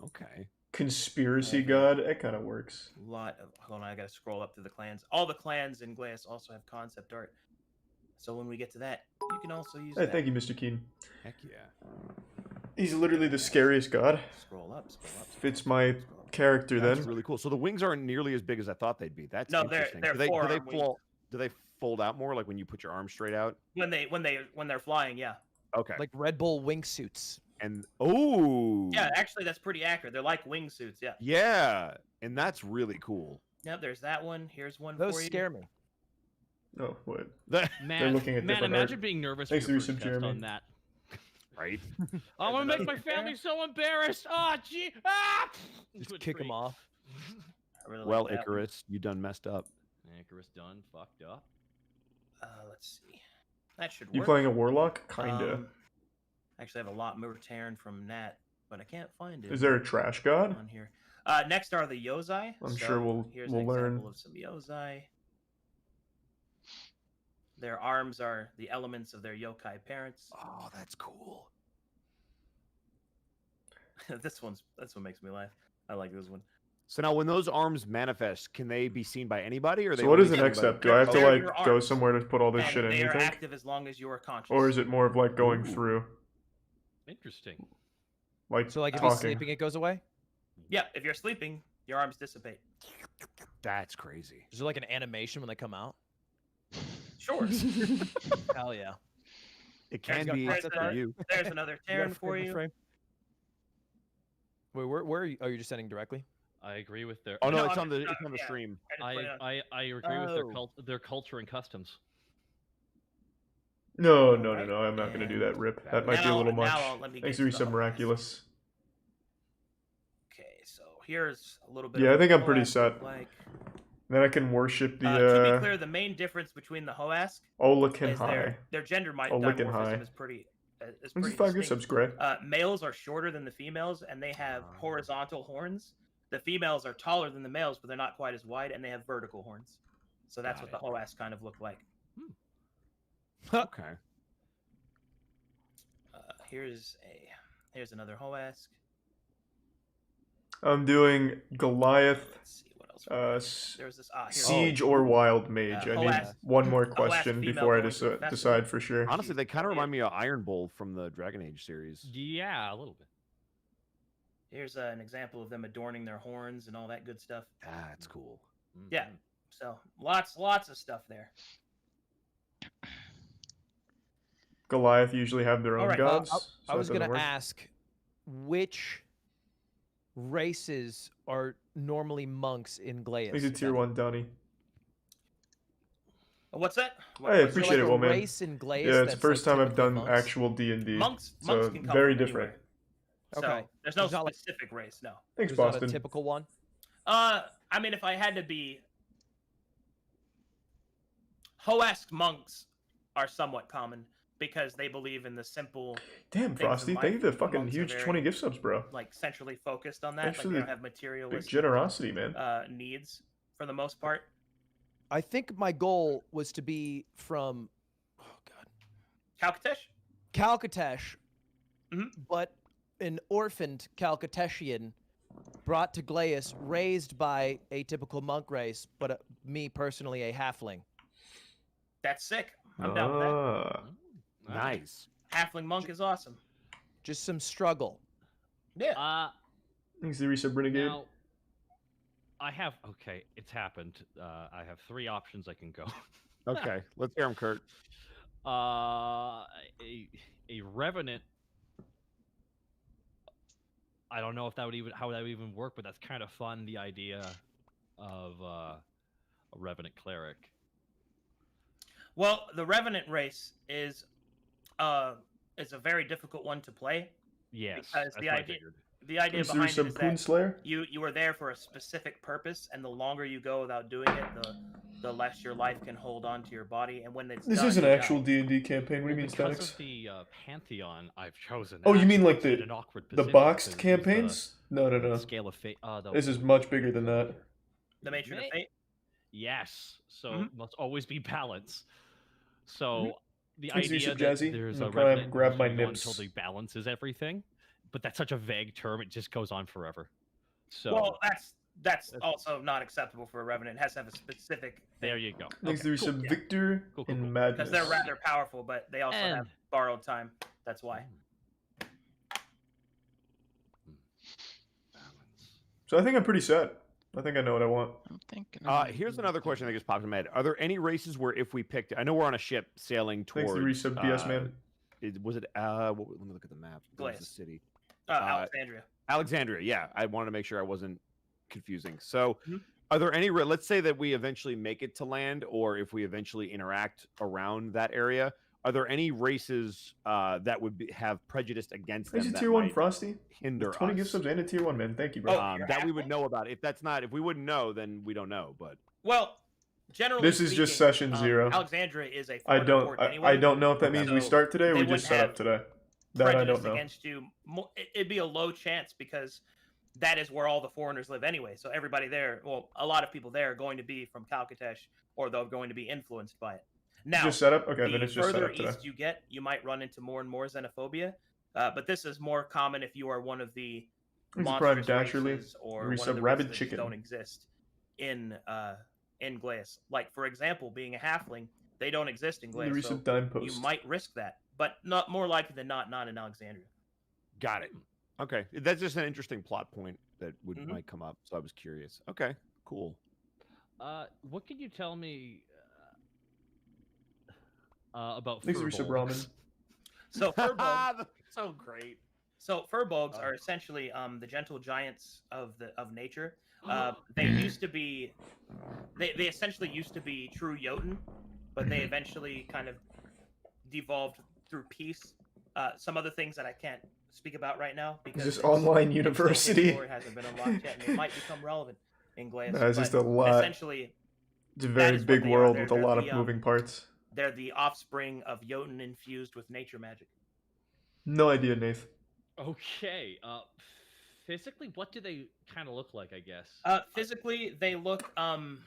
Okay. Conspiracy god. That kind of works. Lot of hold on, I gotta scroll up to the clans. All the clans in Glass also have concept art. So when we get to that, you can also use Hey, that. thank you, Mr. Keen. Heck yeah. He's literally the scariest god. Scroll up. Fits my character That's then. really cool. So the wings aren't nearly as big as I thought they'd be. That's No, they're- interesting. they're do they forearm wings. fold? Do they fold out more, like when you put your arms straight out? When they're flying, yeah. Okay. Like Red Bull wingsuits. And oh. Yeah, actually that's pretty accurate. They're like wingsuits, yeah. Yeah, and that's really cool. Yep, there's that one. Here's one Those for you. scare me. Oh, what? Man, looking at man, different imagine art. being nervous Thanks for your to first Resub test Jeremy. on that. Right. I want to make another my family there. so embarrassed. Oh, gee. Ah! Just Into a kick them tree. off. I really Well, like that one. Icarus, you done messed up. Icarus done, fucked up. Let's see. That should work. You playing a warlock? Kinda. Actually, I have a lot more Terran from Nat, but I can't find it. Is there a trash god? on here? Next are the Yozai. I'm So sure we'll here's we'll an learn. example of some Yozai. Their arms are the elements of their yokai parents. Oh, that's cool. This one makes me laugh. I like this one. So now, when those arms manifest, can they be seen by anybody, or are they So what is only the seen next by step? Do I have to They're like your go arms. somewhere to put all this And shit in? they You are think? active as long as you are conscious. Or is it more of like going Ooh. through, Interesting. like So like if you're talking? sleeping, it goes away. Yeah, if you're sleeping, your arms dissipate. That's crazy. Is there like an animation when they come out? Sure. Hell yeah. It There's can got be concept for art. you. There's another You got Terran a for frame by you. frame? Wait, where are you? Oh, you're just sending directly? I agree with their. Oh no, No, it's I'm on the just- it's on the yeah. stream. I just put it on. I agree with their Oh. their culture and customs. No, Alright, I'm not gonna do that. Rip. Now- That might be a little much. now let me Thanks get to to some the miraculous. Okay, so here's a little bit. Yeah, of I think what I'm pretty Hoask set. look Like. Then I can worship the To be clear, the main difference between the Hoask Olican is High. their gender Oh, licking dimorphism high. is pretty. Is Thanks pretty to 5 gift distinct. subs, Gray. Males are shorter than the females, and they have Ah. horizontal horns. The females are taller than the males, but they're not quite as wide, and they have vertical horns. So that's Got what the Hoask kind of look like. Okay. Here's another Hoask. I'm doing Goliath, Let's see what else. we got. There's this. Here. Siege, or Wild Mage. I need Hoask- one more Hoask question female before I going to a festival. decide for sure. Honestly, they kind of remind me of Iron Bull from the Dragon Age series. Yeah, a little bit. Here's an example of them adorning their horns and all that good stuff. That's cool. Yeah. Mhm. So lots of stuff there. Goliath usually have their own Alright, gods. I so was that doesn't gonna work. ask, which races are normally monks in Glaeus? Thanks to tier 1, Donnie. What's that? Hey, what's Is there, appreciate like, it, a well, man. race in Glaeus Yeah, it's the that's, first like, time I've typically done monks? actual D&D. Monks so can come very from different. anywhere. So Okay. there's no There's not, like- specific race, no. Thanks, There's not Boston. a typical one. I mean, if I had to be, Hoask monks are somewhat common because they believe in the simple, Damn, things Frosty. in Thank you for the life. fucking Monks are huge very- 20 gift subs, bro. like centrally focused on that. Thanks Like for they the don't have Big materialistic generosity, man. needs for the most part. I think my goal was to be from, oh god, Calcatesh? Calcatesh, Mhm. but an orphaned Calcateshian brought to Glaeus, raised by a typical monk race, but me personally a halfling. That's sick. I'm down with that. Ah. Nice. Halfling monk is awesome. Just some struggle. Yeah. Thanks to Resub Renegade. Now, I have it's happened. I have 3 options I can go. Okay, let's hear him, Kurt. A revenant. I don't know if that would even work, but that's kind of fun. The idea of a revenant cleric. Well, the Revenant race is a very difficult one to play. Yes, Because that's the what I idea- figured. The idea Thanks to behind it Resub is Poon that Slayer. you are there for a specific purpose, and the longer you go without doing it, the less your life can hold on to your body. And when it's This done, is an you actual die. D&D campaign. What do you mean, Because Stanix? of the pantheon I've chosen. Oh, you it mean like puts it in the an awkward the position boxed 'cause campaigns? No, no, the no. scale of fate. This is much bigger than that. The Matron of May- Fate. Yes, so Mhm. it must always be balance. So the Thanks to idea Yusuf that Jazzy. there's I'm a gonna try and revenant grab who's my gonna go nips. until the balance is everything, but that's such a vague term; it just goes on forever. So Well, that's also not acceptable for a Revenant. It has to have a specific there thing you go. Thanks Okay, to cool. Resub yeah. Victor Cool, cool, and cool. Madness. because they're rather powerful, but they also have And- borrowed time. That's why. Balance. So I think I'm pretty set. I think I know what I want. I'm thinking. I'm gonna Here's go another with question that the- just popped in my head. Are there any races where if we picked, I know we're on a ship sailing Thanks towards. to Resub BS Man. Was it? Let me look at the map. Where's the Glass. city? Alexandria. Alexandria. Yeah, I wanted to make sure I wasn't confusing. So, Mhm. are there any? Let's say that we eventually make it to land, or if we eventually interact around that area. Are there any races that would have prejudice against them Thanks to that Tier 1 might Frosty. hinder With 20 us? gift subs and a Tier 1, man. Thank you, bro. Oh, you're That we would halfling? know about. If we wouldn't know, then we don't know. But Well, generally, This is just speaking, session 0. Alexandria is a I foreign don't port I anyway. don't know if that means we So start today or they we just wouldn't set up have today. That I prejudice don't know. against you. It'd be a low chance because that is where all the foreigners live anyway. So everybody there, well, a lot of people there are going to be from Calcatesh, or they're going to be influenced by it. Now, Just set up? Okay, the then it's just set further up today. east you get, you might run into more and more xenophobia. But this is more common if you are one of the Thanks to Prime monstrous Dasherly. races or Resub one of the Rabid races that Chicken. don't exist in Glaeus. Like for example, being a halfling, they don't exist in The Glaeus. So Resub Dime Post. you might risk that, but not more likely than not in Alexandria. got it. Okay, that's just an interesting plot point that Mhm. might come up. So I was curious. Okay, cool. What can you tell me about Thanks to Resub furbolgs? Ramen. So furbolgs, That's so great. so furbolgs are essentially the gentle giants of nature. They used to be, they essentially used to be true Jotun, but they eventually kind of devolved through peace. Some other things that I can't speak about right now because this it's- online it's still university? hidden or it hasn't been unlocked yet, and it might become relevant in Glaeus. That's just but a lot. Essentially, It's a that very is what big they are. world They're- with a they're lot of the, moving parts. they're the offspring of Jotun infused with nature magic. No idea, Nath. Okay. Physically, what do they kind of look like? I guess. Physically, they look trying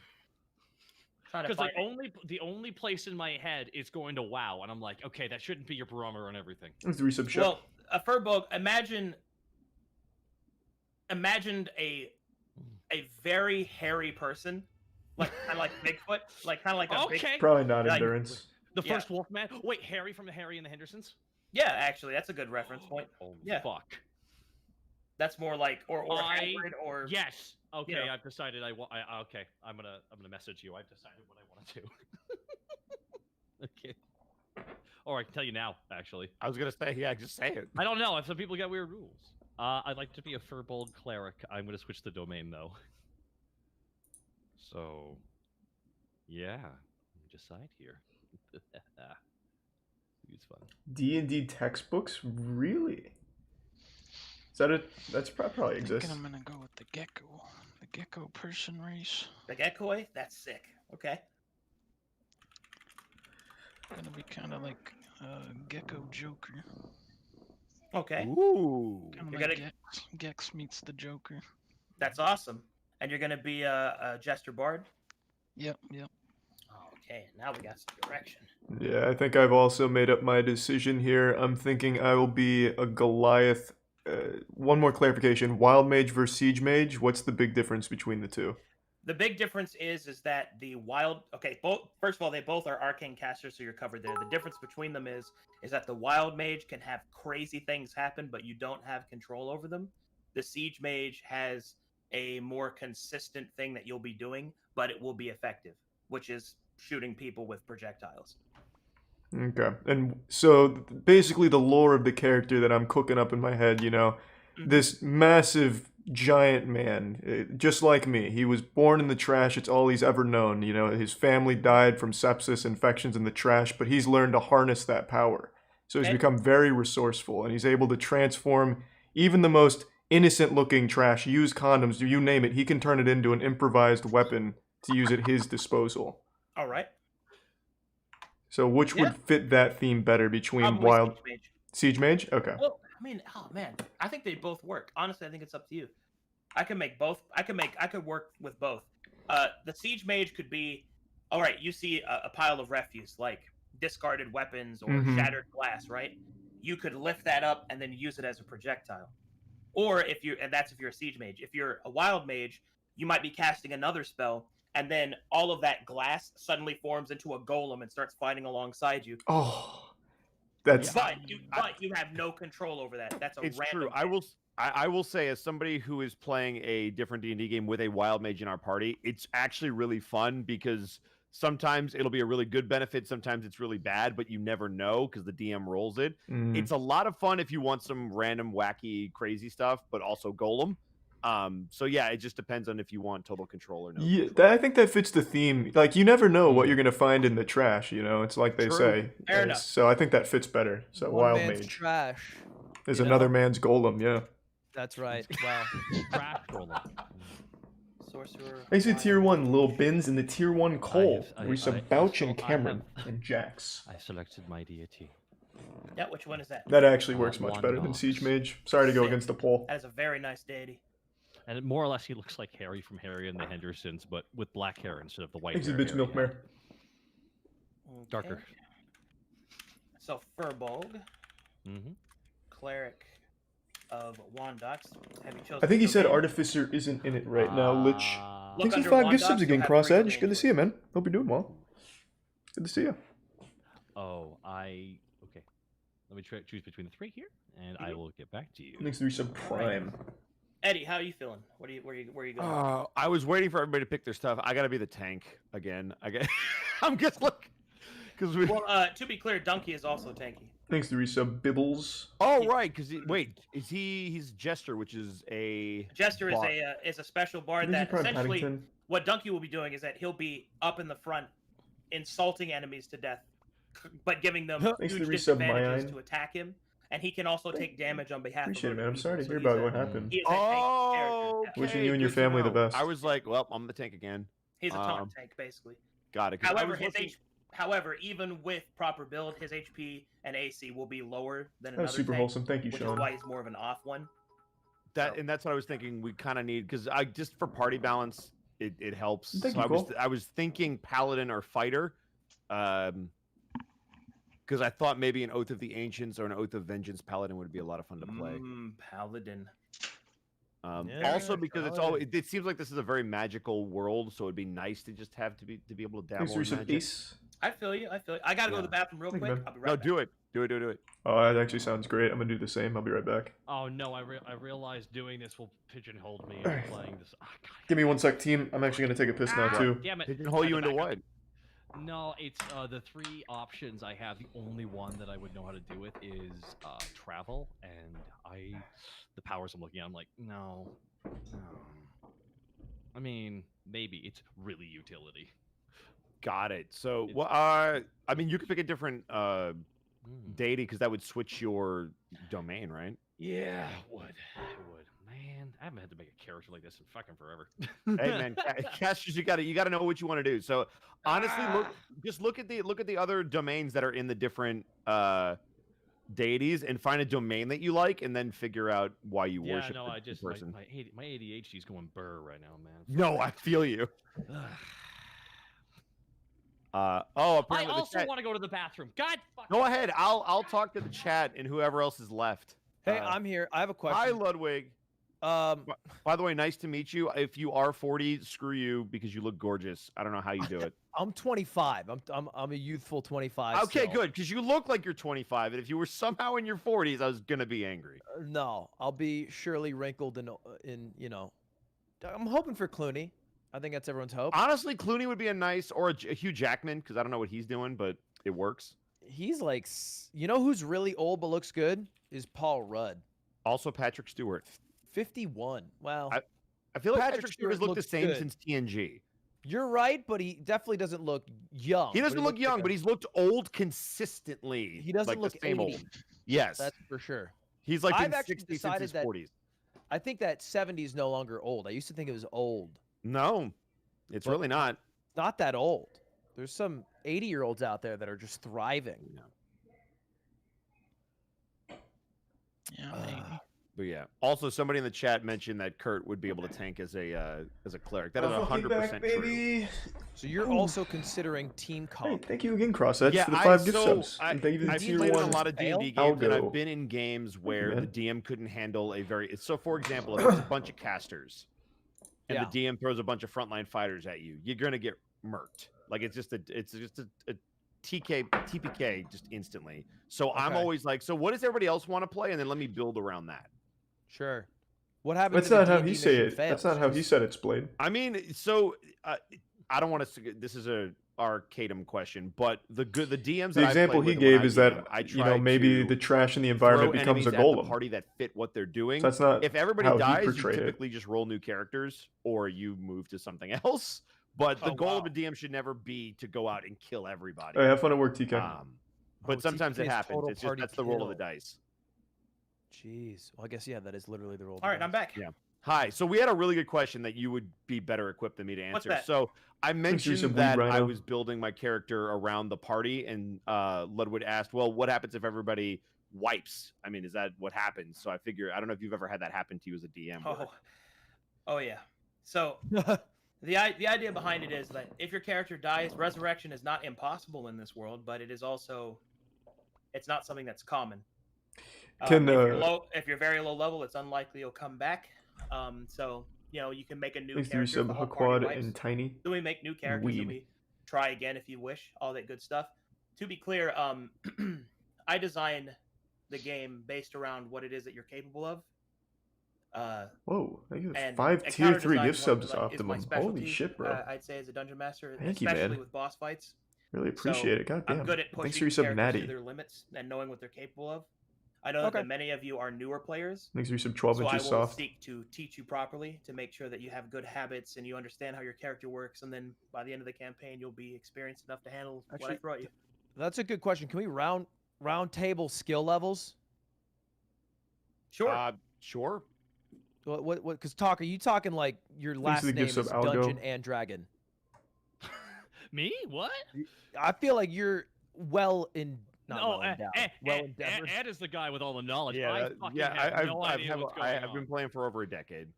to Because find the only place in my head is going to WoW, and I'm like, okay, that shouldn't be your barometer on everything. Thanks to Resub Shep. well, a furbog. Imagine a very hairy person, like kind of like Bigfoot, like kind of like a big. Okay. Probably not like- endurance. The Yeah. first Wolfman. Wait, Harry from the Harry and the Hendersons. Yeah, actually, that's a good reference point. Oh Yeah. fuck. That's more like or I- Hagrid or Yes. Okay, know. I've decided. Okay, I'm gonna message you. I've decided what I want to do. Okay. Or I can tell you now. Actually, I was gonna say, yeah, just say it. I don't know. If some people got weird rules. I'd like to be a furbolg cleric. I'm gonna switch the domain though. So, yeah, decide here. It's fun. D&D textbooks? Really? Is that it? That's probably I think exists. I'm gonna go with the gecko. The gecko person race. the Gekoi. That's sick. Okay. Gonna be kind of like Gecko Joker. Okay. Ooh. Kind You're of like gonna- Gex meets the Joker. That's awesome. And you're gonna be a Jester Bard. Yep, yep. Okay, now we got some direction. Yeah, I think I've also made up my decision here. I'm thinking I will be a Goliath. One more clarification: Wild Mage versus Siege Mage. What's the big difference between the two? The big difference is that the wild. Okay, both. First of all, they both are arcane casters, so you're covered there. The difference between them is that the wild mage can have crazy things happen, but you don't have control over them. The siege mage has a more consistent thing that you'll be doing, but it will be effective, which is shooting people with projectiles. Okay, and so basically the lore of the character that I'm cooking up in my head, this massive giant man, just like me. He was born in the trash. It's all he's ever known. His family died from sepsis, infections in the trash, but he's learned to harness that power. So he's Okay. become very resourceful, and he's able to transform even the most innocent-looking trash, use condoms, you name it. He can turn it into an improvised weapon to use at his disposal. All right. So which Yeah. would fit that theme better between Probably Wild siege mage. Siege Mage? Okay. Well, I mean, oh man, I think they both work. Honestly, I think it's up to you. I could make both. I could work with both. The siege mage could be, all right. You see a pile of refuse like discarded weapons or Mhm. shattered glass, right? You could lift that up and then use it as a projectile. Or that's if you're a siege mage. If you're a wild mage, you might be casting another spell, and then all of that glass suddenly forms into a golem and starts fighting alongside you. Oh, that's But you have no control over that. That's a It's random. true. I will say, as somebody who is playing a different D&D game with a wild mage in our party, it's actually really fun because sometimes it'll be a really good benefit, sometimes it's really bad, but you never know because the DM rolls it. mm. It's a lot of fun if you want some random, wacky, crazy stuff, but also golem. So yeah, it just depends on if you want total control or no. Yeah, control. I think that fits the theme. Like, you never know what you're gonna find in the trash. It's like they True. say. Fair enough. So I think that fits better. So One Wild man's Mage trash. is you another know? man's golem. Yeah. That's right. Wow. Trash golem. Sorcerer. Basically, wild. tier 1 Lil Bins and the tier 1 Cole. I- We some I- Bouch so and I Cameron have- and Jax. I selected my deity. Yeah, which one is that? That actually works much One better than Nox. Siege Mage. Sorry to go Sick. against the poll. That is a very nice deity. And more or less, he looks like Harry from Harry and the Hendersons, but with black hair instead of the white Thanks, hair. bitch, Harry Milk had. Mare. Darker. Okay. So Furbolg, Mm-hmm. cleric of Wandox. Have you chosen? I think he said domain? Artificer isn't in it right now. Lich. Look Thanks for under 5 gift Wandox, subs you'll again, have Cross free Edge. domain Good to for see it. you, man. Hope you're doing well. Good to see you. Oh, okay. Let me choose between the three here, and I will get back to you. Thanks to resub Prime. Eddie, how are you feeling? Where are you going? I was waiting for everybody to pick their stuff. I gotta be the tank again. I'm just looking because we. Well, to be clear, Donkey is also tanky. Thanks to resub Bibbles. Oh right, because he's Jester, which is a Jester is bard. a special bard Thanks that to Prime essentially Paddington. what Donkey will be doing is that he'll be up in the front, insulting enemies to death, but giving them Thanks to huge resub disadvantages Mine. to attack him, and he can also take damage on behalf Appreciate it, of man. other I'm sorry to people. hear So about he's what a- happened. He is a tank Oh, character. Wishing you and your family the best. I was like, well, I'm the tank again. He's a taunt Um, tank, basically. Got it. 'cause I However, was looking- however, even with proper build, his HP and AC will be lower than That another was super tank, wholesome. Thank you, which is Sean. why he's more of an off one. and that's what I was thinking. We kind of need because I just for party balance, it helps. Thank so you, Cole. I was thinking paladin or fighter, because I thought maybe an Oath of the Ancients or an Oath of Vengeance paladin would be a lot of fun to play. Paladin. Yeah, Also because it's all paladin. it seems like this is a very magical world, so it'd be nice to just have to be able to dabble Thanks to in resub magic. Ace. I feel you. I gotta go to the Yeah. bathroom real Thank you, quick. man. I'll be No, right back. do it. Oh, that actually sounds great. I'm gonna do the same. I'll be right back. Oh no, I realized doing this will pigeonhole me Alright. into playing this. Oh, God. Give me 1 sec, team. I'm actually gonna take a piss now Ah, too. Damn it! Pigeonhole you Time to into back up. what? No, it's the three options I have. The only one that I would know how to do it is travel, and the powers I'm looking at, I'm like, no. I mean, maybe it's really utility. Got it. So, It's- well, I mean, you could pick a different deity because that would switch your domain, right? Yeah, it would. It would. Man, I haven't had to make a character like this in fucking forever. Hey man, casters, you gotta know what you want to do. So honestly, look at the other domains that are in the different deities and find a domain that you like, and then figure out why you Yeah, worship no, the I just person. my ADHD is going burr right now, man. No, I feel you. I Apparently the also chat. want to go to the bathroom. God fuck. Go ahead. I'll talk to the chat and whoever else is left. Hey, I'm here. I have a Hi, question. Ludwig. By the way, nice to meet you. If you are 40, screw you because you look gorgeous. I don't know how you do it. I'm 25. I'm a youthful 25. Okay, still. good, because you look like you're 25, and if you were somehow in your 40s, I was gonna be angry. No, I'll be surely wrinkled in I'm hoping for Clooney. I think that's everyone's hope. Honestly, Clooney would be a nice, or a Hugh Jackman, because I don't know what he's doing, but it works. He's like, you know who's really old but looks good is Paul Rudd. Also, Patrick Stewart. 51. Well, I feel like Patrick Patrick Stewart has Stewart looked the looks same good. since TNG. you're right, but he definitely doesn't look young. He doesn't but look looks young, like but he's looked old consistently. He doesn't like look the same 80. old. Yes, that's for sure. he's like I've been actually 60 since decided his that- 40s. I think that 70 is no longer old. I used to think it was old. No, it's Well, really not. Not that old. There's some 80-year-olds out there that are just thriving. Yeah, maybe. But yeah. Also, somebody in the chat mentioned that Kurt would be able to tank as a cleric. That is 100% true. So you're also considering team Hey, comp. thank you again, Crossheads, Yeah, for the 5 gift so subs. I, And thank you to the I've tier played in 1. a lot of D&D I'll games, and go. I've been in games where the man. DM couldn't handle a very. So, for example, if it's a bunch of casters, and Yeah. the DM throws a bunch of frontline fighters at you, you're gonna get murked. Like it's just a TPK just instantly. So I'm Okay. always like, so what does everybody else want to play, and then let me build around that. Sure. What happens That's if not the how D&D he say mission it. fails? That's not how he said it's played. I mean, so I don't want to. This is a arcadum question, but the DMs. The that I've example played he with when gave I is DM, that, I you know, try maybe to the trash in the throw environment becomes enemies a at the golem. party that fit what they're doing. So that's not If everybody how he dies, you portrayed it. typically just roll new characters or you move to something else. But the Oh, goal wow. of a DM should never be to go out and kill everybody. All right, have fun at work, TK. But Oh, sometimes it TK 's happens. total It's just party that's the roll of the kill. dice. Jeez. Well, I guess yeah, that is literally the role. All right, I'm back. Yeah. Hi. So we had a really good question that you would be better equipped than me to What's answer. that? So I some mentioned weed that I rhino. was building my character around the party, and Ludwig asked, "Well, what happens if everybody wipes? I mean, is that what happens?" So I figure I don't know if you've ever had that happen to you as a DM. where- Oh yeah. So the idea behind it is that if your character dies, resurrection is not impossible in this world, but it is also it's not something that's common. Can, If you're very low level, it's unlikely you'll come back. So you can make a new Thanks to character. if sub the whole party Haquad wipes. and Tiny. Then we make new characters Weed. and we try again if you wish, all that good stuff. To be clear, I designed the game based around what it is that you're capable of. Whoa, thank you. And 5 encounter tier 3 design gift is one of subs the, like, is my optimum. Holy specialty, shit, bro. I'd say as a dungeon master, Thank you, especially man. with boss fights. Really appreciate it. God damn. I'm good at Thanks pushing for your sub, characters Natty. to their limits and knowing what they're capable of. I know Okay. that many of you are newer players, Thanks for your sub 12 so I will inches soft. seek to teach you properly to make sure that you have good habits and you understand how your character works. And then by the end of the campaign, you'll be experienced enough to handle what I Actually, brought you. That's a good question. Can we round table skill levels? Sure. Sure. What? Because are you talking like your last for the name gift is sub, Algo. Dungeon and Dragon? Me? What? I feel like you're well in. Not No, well endowed. Well endeavored. Ed is the guy with all the knowledge. Yeah. I fucking Yeah. have no idea what's going I've on. been playing for over a decade.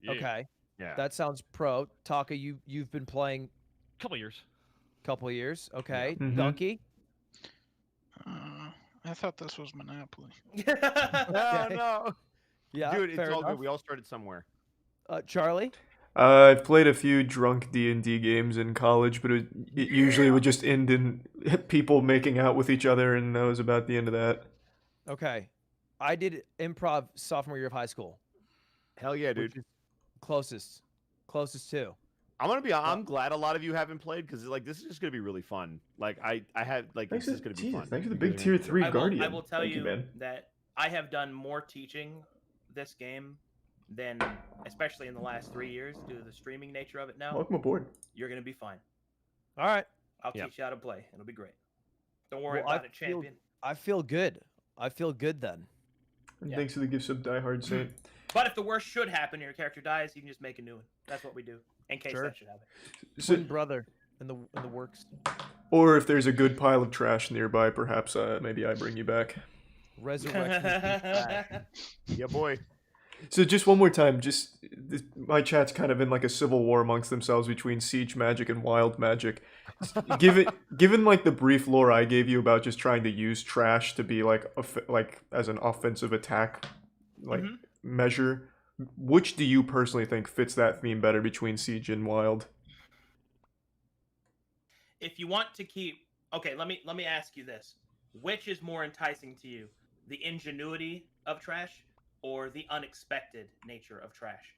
Yeah, Okay, Yeah. that sounds pro. Taka, you've been playing couple years. a couple of years. Okay, Mhm. Donkey. I thought this was Monopoly. Oh, no. Yeah, Dude, it's fair all enough. good. We all started somewhere. Charlie. I've played a few drunk D&D games in college, but it usually would just end in people making out with each other, and that was about the end of that. Okay, I did improv sophomore year of high school. Hell yeah, dude. Which is closest too. I'm glad a lot of you haven't played because like this is just gonna be really fun. Like I had like Thanks this is for, gonna be Jesus, fun. thanks for the You big guys are tier gonna 3 enjoy it. Guardian. I will tell Thank you man. that I have done more teaching this game than, especially in the last 3 years, due to the streaming nature of it now. Welcome aboard. You're going to be fine. All right, I'll Yep. teach you how to play. It'll be great. Don't worry Well, I about it, feel- champion. I feel good. I feel good then. And Yeah. thanks for the gift sub, Die Hard Saint. But if the worst should happen and your character dies, you can just make a new one. That's what we do, in case Sure. that should happen. So, Twin brother in the works. or if there's a good pile of trash nearby, perhaps maybe I bring you back. Resurrection. is back. Yeah, boy. So just one more time, my chat's kind of in like a civil war amongst themselves between siege magic and wild magic. given like the brief lore I gave you about just trying to use trash to be like like as an offensive attack like Mhm. measure, which do you personally think fits that theme better between Siege and Wild? If you want to keep, okay, let me ask you this: which is more enticing to you, the ingenuity of trash or the unexpected nature of trash?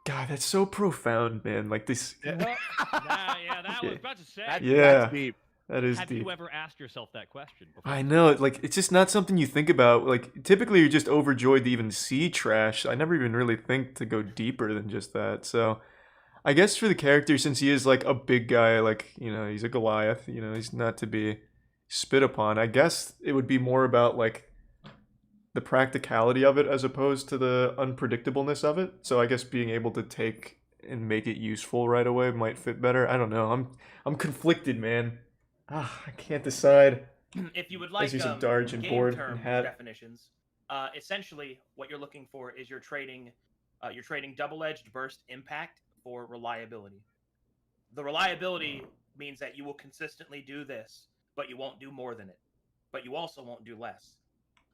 God, that's so profound, man. Like this. Yeah, that I was about to say. Yeah. That's deep. That is Have deep. you ever asked yourself that question before? I know, like it's just not something you think about. Like typically, you're just overjoyed to even see trash. I never even really think to go deeper than just that. So, I guess for the character, since he is like a big guy, like he's a Goliath. He's not to be spit upon. I guess it would be more about like the practicality of it as opposed to the unpredictableness of it. So I guess being able to take and make it useful right away might fit better. I don't know. I'm conflicted, man. I can't decide. If you would like see some Darge and game board and term hat. definitions, essentially what you're looking for is you're trading double-edged burst impact for reliability. The reliability means that you will consistently do this, but you won't do more than it. But you also won't do less.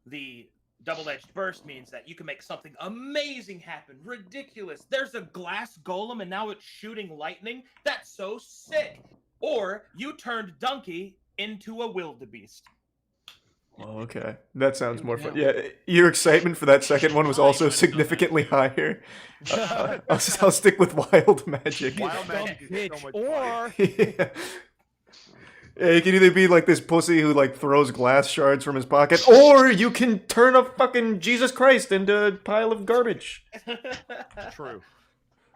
The double-edged burst means that you can make something amazing happen, ridiculous. There's a glass golem and now it's shooting lightning. That's so sick. Or you turned Donkey into a wildebeest. Oh, okay. That sounds more fun. Yeah, your excitement for that second one was also significantly higher. I'll stick with Wild Magic. Wild Magic is so much fun. Or Yeah. Yeah, you can either be like this pussy who like throws glass shards from his pocket, or you can turn a fucking Jesus Christ into a pile of garbage. True.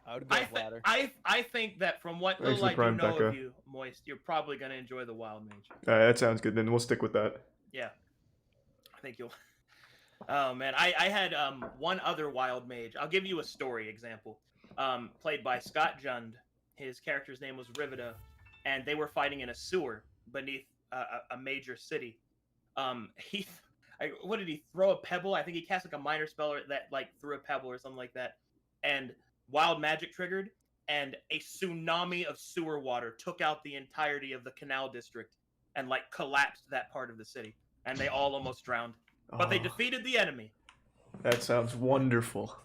I would go I, with th- ladder. I think that from what Thanks little for I the do prime, know Becca. of you, Moist, you're probably going to enjoy the Wild Mage. Alright, that sounds good. Then we'll stick with that. Yeah. I think you'll... Oh, man. I had one other Wild Mage. I'll give you a story example. Played by Scott Jund. His character's name was Rivida, and they were fighting in a sewer beneath a major city. What did he throw a pebble? I think he cast like a minor spell that like threw a pebble or something like that, and Wild Magic triggered, and a tsunami of sewer water took out the entirety of the canal district and like collapsed that part of the city, and they all almost drowned. But they Oh, defeated the enemy. that sounds wonderful.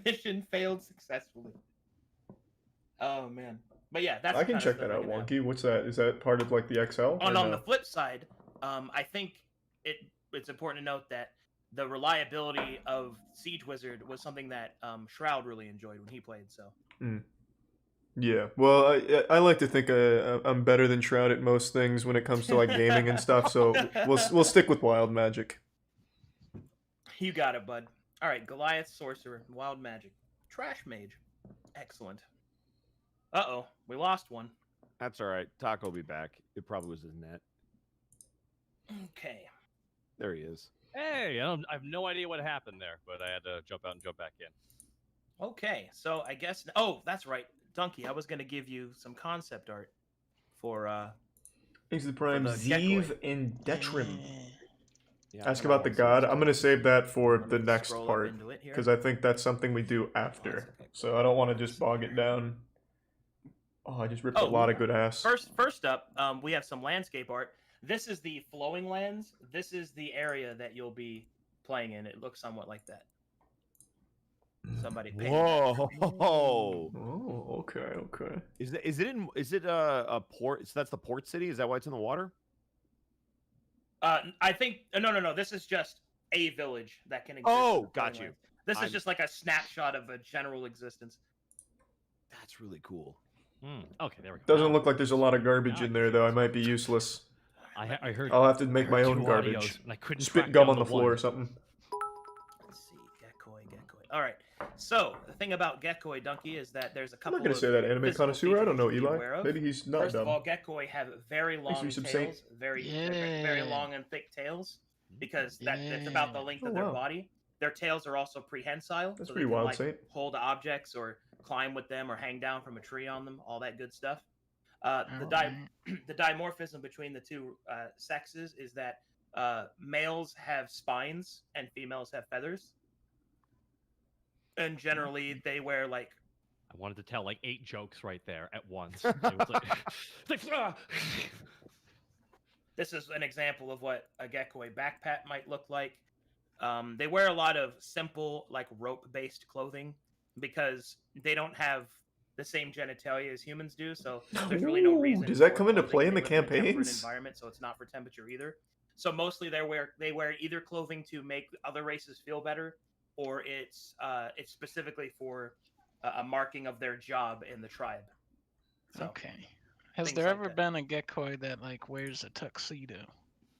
Mission failed successfully. Oh man. But yeah, that's I the can kind of check stuff that I out, can have. Wonky. What's that? Is that part of like the XL? or On no? the flip side, I think it's important to note that the reliability of Siege Wizard was something that Shroud really enjoyed when he played. So Yeah, well, I like to think I'm better than Shroud at most things when it comes to like gaming and stuff. So we'll stick with Wild Magic. you got it, bud. All right, Goliath Sorcerer, Wild Magic, Trash Mage, excellent. Uh-oh, we lost one. That's all right. Taco will be back. It probably was his net. Okay. There he is. Hey, I have no idea what happened there, but I had to jump out and jump back in. Okay, so I guess... Oh, that's right. Donkey, I was going to give you some concept art for... Thanks to the Prime, the Zeev and Detrim. Yeah, Ask I don't about the know. god. I'm gonna save that for Let the me next scroll up part into it here. because I think that's something we do after. So I don't want to just bog it down. Oh, I just ripped a Oh, lot of good ass. First up, we have some landscape art. This is the flowing lands. This is the area that you'll be playing in. It looks somewhat like that. Somebody painted that. Whoa! Oh, okay. Is it a port? So that's the port city. Is that why it's in the water? I think no. This is just a village that can exist. Oh, in the got flowing you. lands. This is I'm- just like a snapshot of a general existence. That's really cool. Okay, there we go. Doesn't Now- look like there's a lot of garbage now in I there can though. I see might be useless. I heard. I'll have to make I my heard own two garbage. audios, and I couldn't Spit track gum down on the floor one. or something. Let's see, Gekoi. All right. So the thing about Gekoi, Donkey, is that there's a I'm couple. not gonna of say that anime physical connoisseur. I don't know features to be Eli. aware of. Maybe he's not First dumb. of all, Gekoi have very long for some tails, saint. very Yeah. long and thick tails, because it's about the length Oh, of their wow. body. Their tails are also prehensile, That's so pretty they can wild, like Saint. hold objects or climb with them or hang down from a tree on them, all that good stuff. The dimorphism between the two sexes is that males have spines and females have feathers, and generally they wear like I wanted to tell like 8 jokes right there at once. It was like, it's like, "Ah!" This is an example of what a Gekoi backpack might look like. They wear a lot of simple, like rope-based clothing because they don't have the same genitalia as humans do. So there's really no Ooh, reason. does that for come into clothing. play in They the live in a temperate campaigns? environment, so it's not for temperature either. So mostly they wear either clothing to make other races feel better, or it's specifically for a marking of their job in the tribe. So Okay. Has things there like ever that. been a Gekoi that like wears a tuxedo?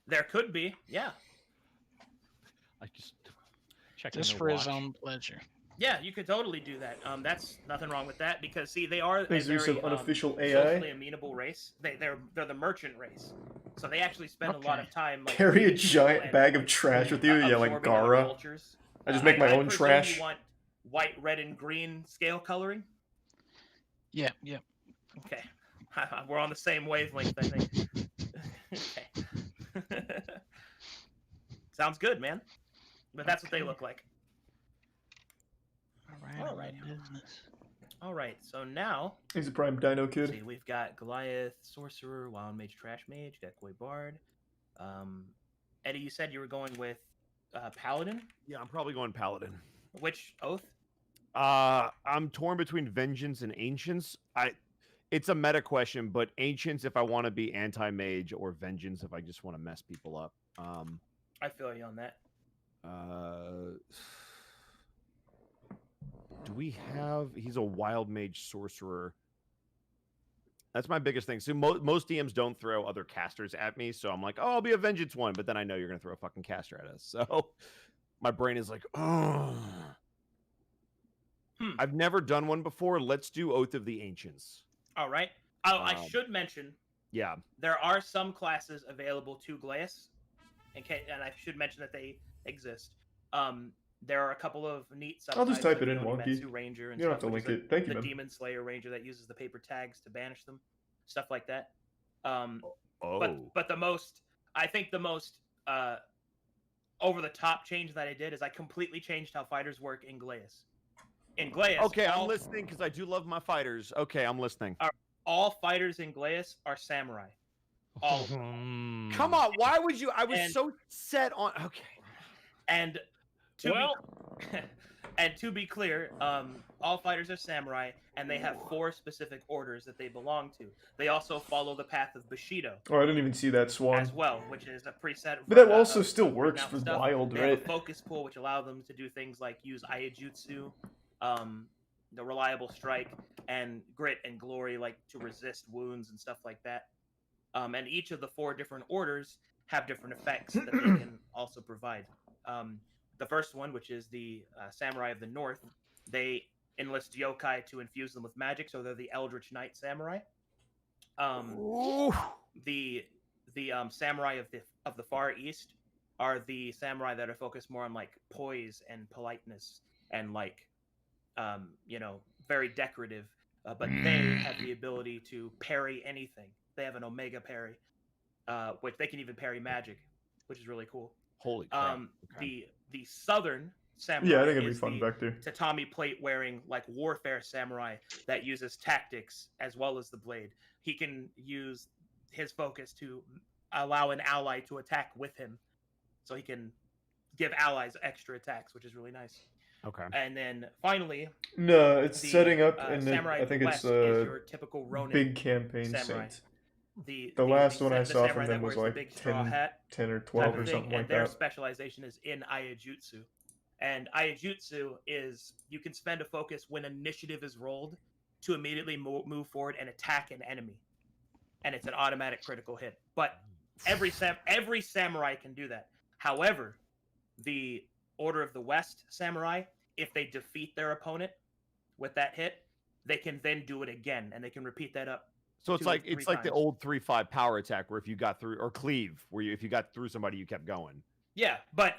there could be, yeah. I just checked Just their for his watch. own pleasure. Yeah, you could totally do that. That's nothing wrong with that because see, they are a Makes use very of unofficial socially AI. amenable race. They're the merchant race, so they actually spend a lot Okay. of time like Carry a meeting people giant and, bag of trash with you, yeah, like absorbing other Gara. cultures. I just make my own presume trash. You want white, red, and green scale coloring? Yeah, yeah. Okay, we're on the same wavelength, I think. Okay. Sounds good, man. But that's what they Okay. look like. All All right. right. Business. All right, so now He's a prime dino let's kid. see, we've got Goliath, Sorcerer, Wild Mage, Trash Mage, Gekoi Bard. Eddie, you said you were going with Paladin. Yeah, I'm probably going Paladin. Which oath? I'm torn between Vengeance and Ancients. It's a meta question, but Ancients if I want to be anti-mage, or Vengeance if I just want to mess people up. I feel you on that. Do we have? He's a Wild Mage Sorcerer. That's my biggest thing. So most DMs don't throw other casters at me, so I'm like, oh, I'll be a Vengeance one, but then I know you're gonna throw a fucking caster at us. So my brain is like, oh. I've never done one before. Let's do Oath of the Ancients. All right. Oh, I Um, should mention Yeah. there are some classes available to Glass, and I should mention that they exist. There are a couple of neat subtypes. I'll just type like it in, the Wonky. Onimetsu Ranger and You don't have stuff, to which link is it. Thank you, the man. Demon Slayer Ranger that uses the paper tags to banish them, stuff like that. Oh. But the most, I think the most over the top change that I did is I completely changed how fighters work in Glass. In Glass, Okay, I'm listening because I do love my fighters. Okay, I'm listening. all fighters in Glass are samurai. All of them. Come on, why would you? I was And- so set on. Okay. And to be clear, all fighters are samurai, and they have 4 specific orders that they belong to. They also follow the path of Bushido Oh, I didn't even see that swan. as well, which is a preset. But that for, also of still written works out for stuff. wild, They right? have a focus pool, which allow them to do things like use Ayajutsu, the reliable strike, and grit and glory, like to resist wounds and stuff like that. And each of the 4 different orders have different effects that they can also provide. The first one, which is the Samurai of the North, they enlist yokai to infuse them with magic, so they're the Eldritch Knight Samurai. The Samurai of the Far East are the samurai that are focused more on like poise and politeness and like very decorative, but they have the ability to parry anything. They have an Omega parry, which they can even parry magic, which is really cool. Holy crap. Okay. The Southern Samurai Yeah, I think it'd be is fun the back there. tatami plate wearing like warfare samurai that uses tactics as well as the blade. He can use his focus to allow an ally to attack with him, so he can give allies extra attacks, which is really nice. Okay. And then finally, No, it's the setting up, and then Samurai I of the think it's West is your typical Ronin big campaign samurai. Saint. The last one I the saw samurai from that them was wears like the big straw 10 hat 10 or type 12 of or thing, something and like their that. specialization is in Ayajutsu. And Ayajutsu is you can spend a focus when initiative is rolled to immediately move forward and attack an enemy, and it's an automatic critical hit. But every samurai can do that. However, the Order of the West samurai, if they defeat their opponent with that hit, they can then do it again, and they can repeat that up. So it's 2 or like 3 it's like the times. old 3-5 power attack where if you got through, or cleave, where if you got through somebody, you kept going. Yeah, but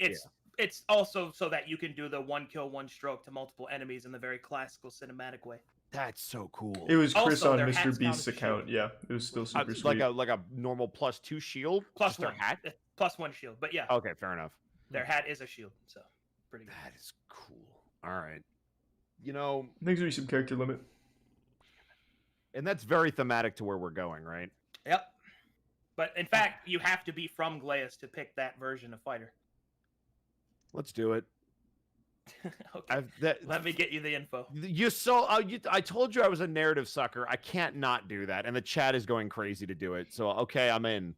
it's also so that you can do the 1 kill 1 stroke to multiple enemies in the very classical cinematic way. That's so cool. It was Chris Also, on their Mr. hats count Beast's as a account. shield. Yeah, it was still super It's sweet. like a normal +2 shield. Plus just their 1 hat. plus 1 shield. But yeah, Okay, fair enough. their hat is a shield, so pretty good. That is cool. All right. You know, Thanks for some character limit. And that's very thematic to where we're going, right? Yep. But in fact, you have to be from Glaeus to pick that version of fighter. Let's do it. Okay. Let me get you the info. I told you I was a narrative sucker. I can't not do that, and the chat is going crazy to do it. So okay, I'm in.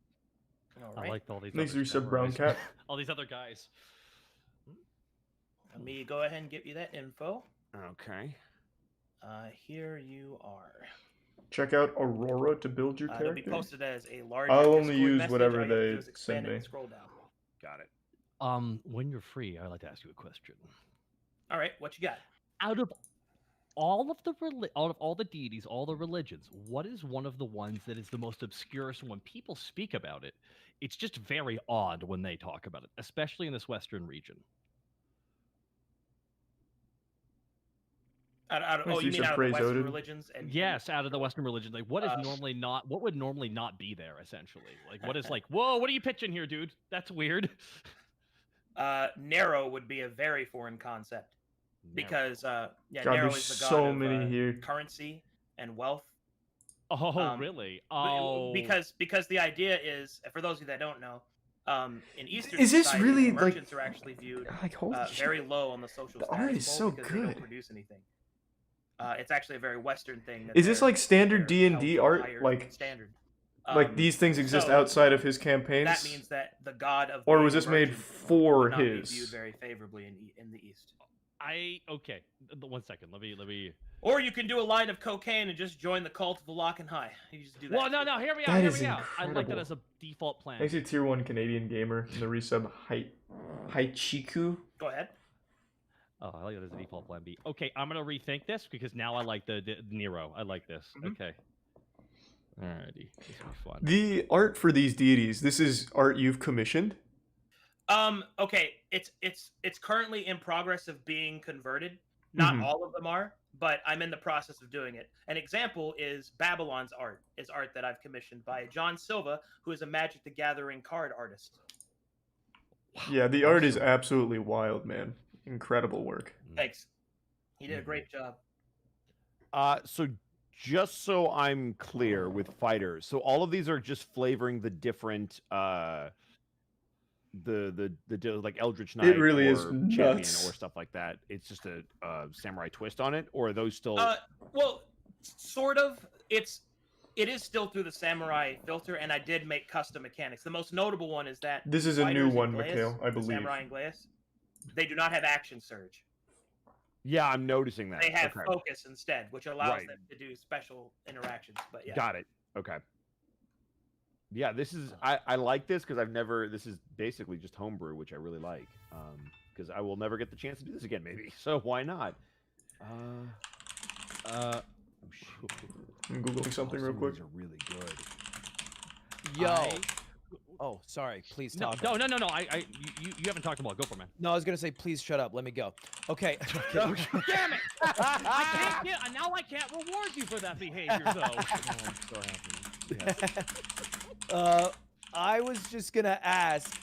All I right. like all these. Thanks other for your sub, Brown samurais. Cat. All these other guys. Let me go ahead and give you that info. Okay. Here you are. Check out Aurora to build your It'll be character. posted as a large. I'll only Discord use message. whatever All you have to they do is expand send it and me. Scroll down. Got it. When you're free, I'd like to ask you a question. All right, what you got? Out of all of the deities, all the religions, what is one of the ones that is the most obscure? So when people speak about it, it's just very odd when they talk about it, especially in this Western region. Oh, you you mean said out of the praise Western Odin? religions? And Yes, out of the Western religions, like what would normally not be there, essentially? Like what is like, whoa, what are you pitching here, dude? That's weird. Nero would be a very foreign concept because God, Nero there's is the god so of many here. currency and wealth. Oh, really? Oh, Because the idea is, for those of you that don't know, in Eastern Is this society, really, like- merchants are actually viewed Like, holy shit. very low on the social The status art is pole so because they don't good. produce anything. It's actually a very Western thing. That Is this they're- like standard they're D&D held to a art? higher Like- standard. Like these things exist so outside of his campaigns? That means that the god of Or being was a this made merchant for would not be his? viewed very favorably in the East. okay. 1 second. Let me. Or you can do a line of cocaine and just join the cult of the Lock and High. You just do that. Well, no. Hear me out. That Hear is me out. I like that incredible. as a default plan. Thanks to Tier 1 Canadian Gamer in the resub Haichiku. Go ahead. Oh, I like that as a default plan B. Okay, I'm gonna rethink this because now I like the Nero. I like this. Mhm. Okay. Alrighty, this will be fun. The art for these deities, this is art you've commissioned? Okay, it's currently in progress of being converted. Not Mhm. all of them are, but I'm in the process of doing it. An example is Babylon's art. Is art that I've commissioned by John Silva, who is a Magic the Gathering card artist. Yeah, the art is absolutely wild, man. Incredible work. Thanks. He did a great job. So just so I'm clear with fighters, so all of these are just flavoring the different like Eldritch Knight really or is Champion nuts. or stuff like that. It's just a samurai twist on it, or are those still Well, sort of. It is still through the samurai filter, and I did make custom mechanics. The most notable one is that This is a new fighters in one, Glaeus, Mikhail, I the believe. Samurai and Glaeus, they do not have action surge. Yeah, I'm noticing that. They have Okay. focus instead, which allows Right. them to do special interactions. But yeah, Got it. Okay. Yeah, this is I like this because this is basically just homebrew, which I really like. Because I will never get the chance to do this again, maybe. So why not? Oh, shoot. I'm Googling something Some real of quick. these are really good. Yo. Oh, sorry. Please No, talk. no. You haven't talked about it. Go for it, man. No, I was gonna say, please shut up. Let me go. Okay. Damn it! Now I can't reward you for that behavior, though. Oh, I'm so happy. Yeah. I was just gonna ask.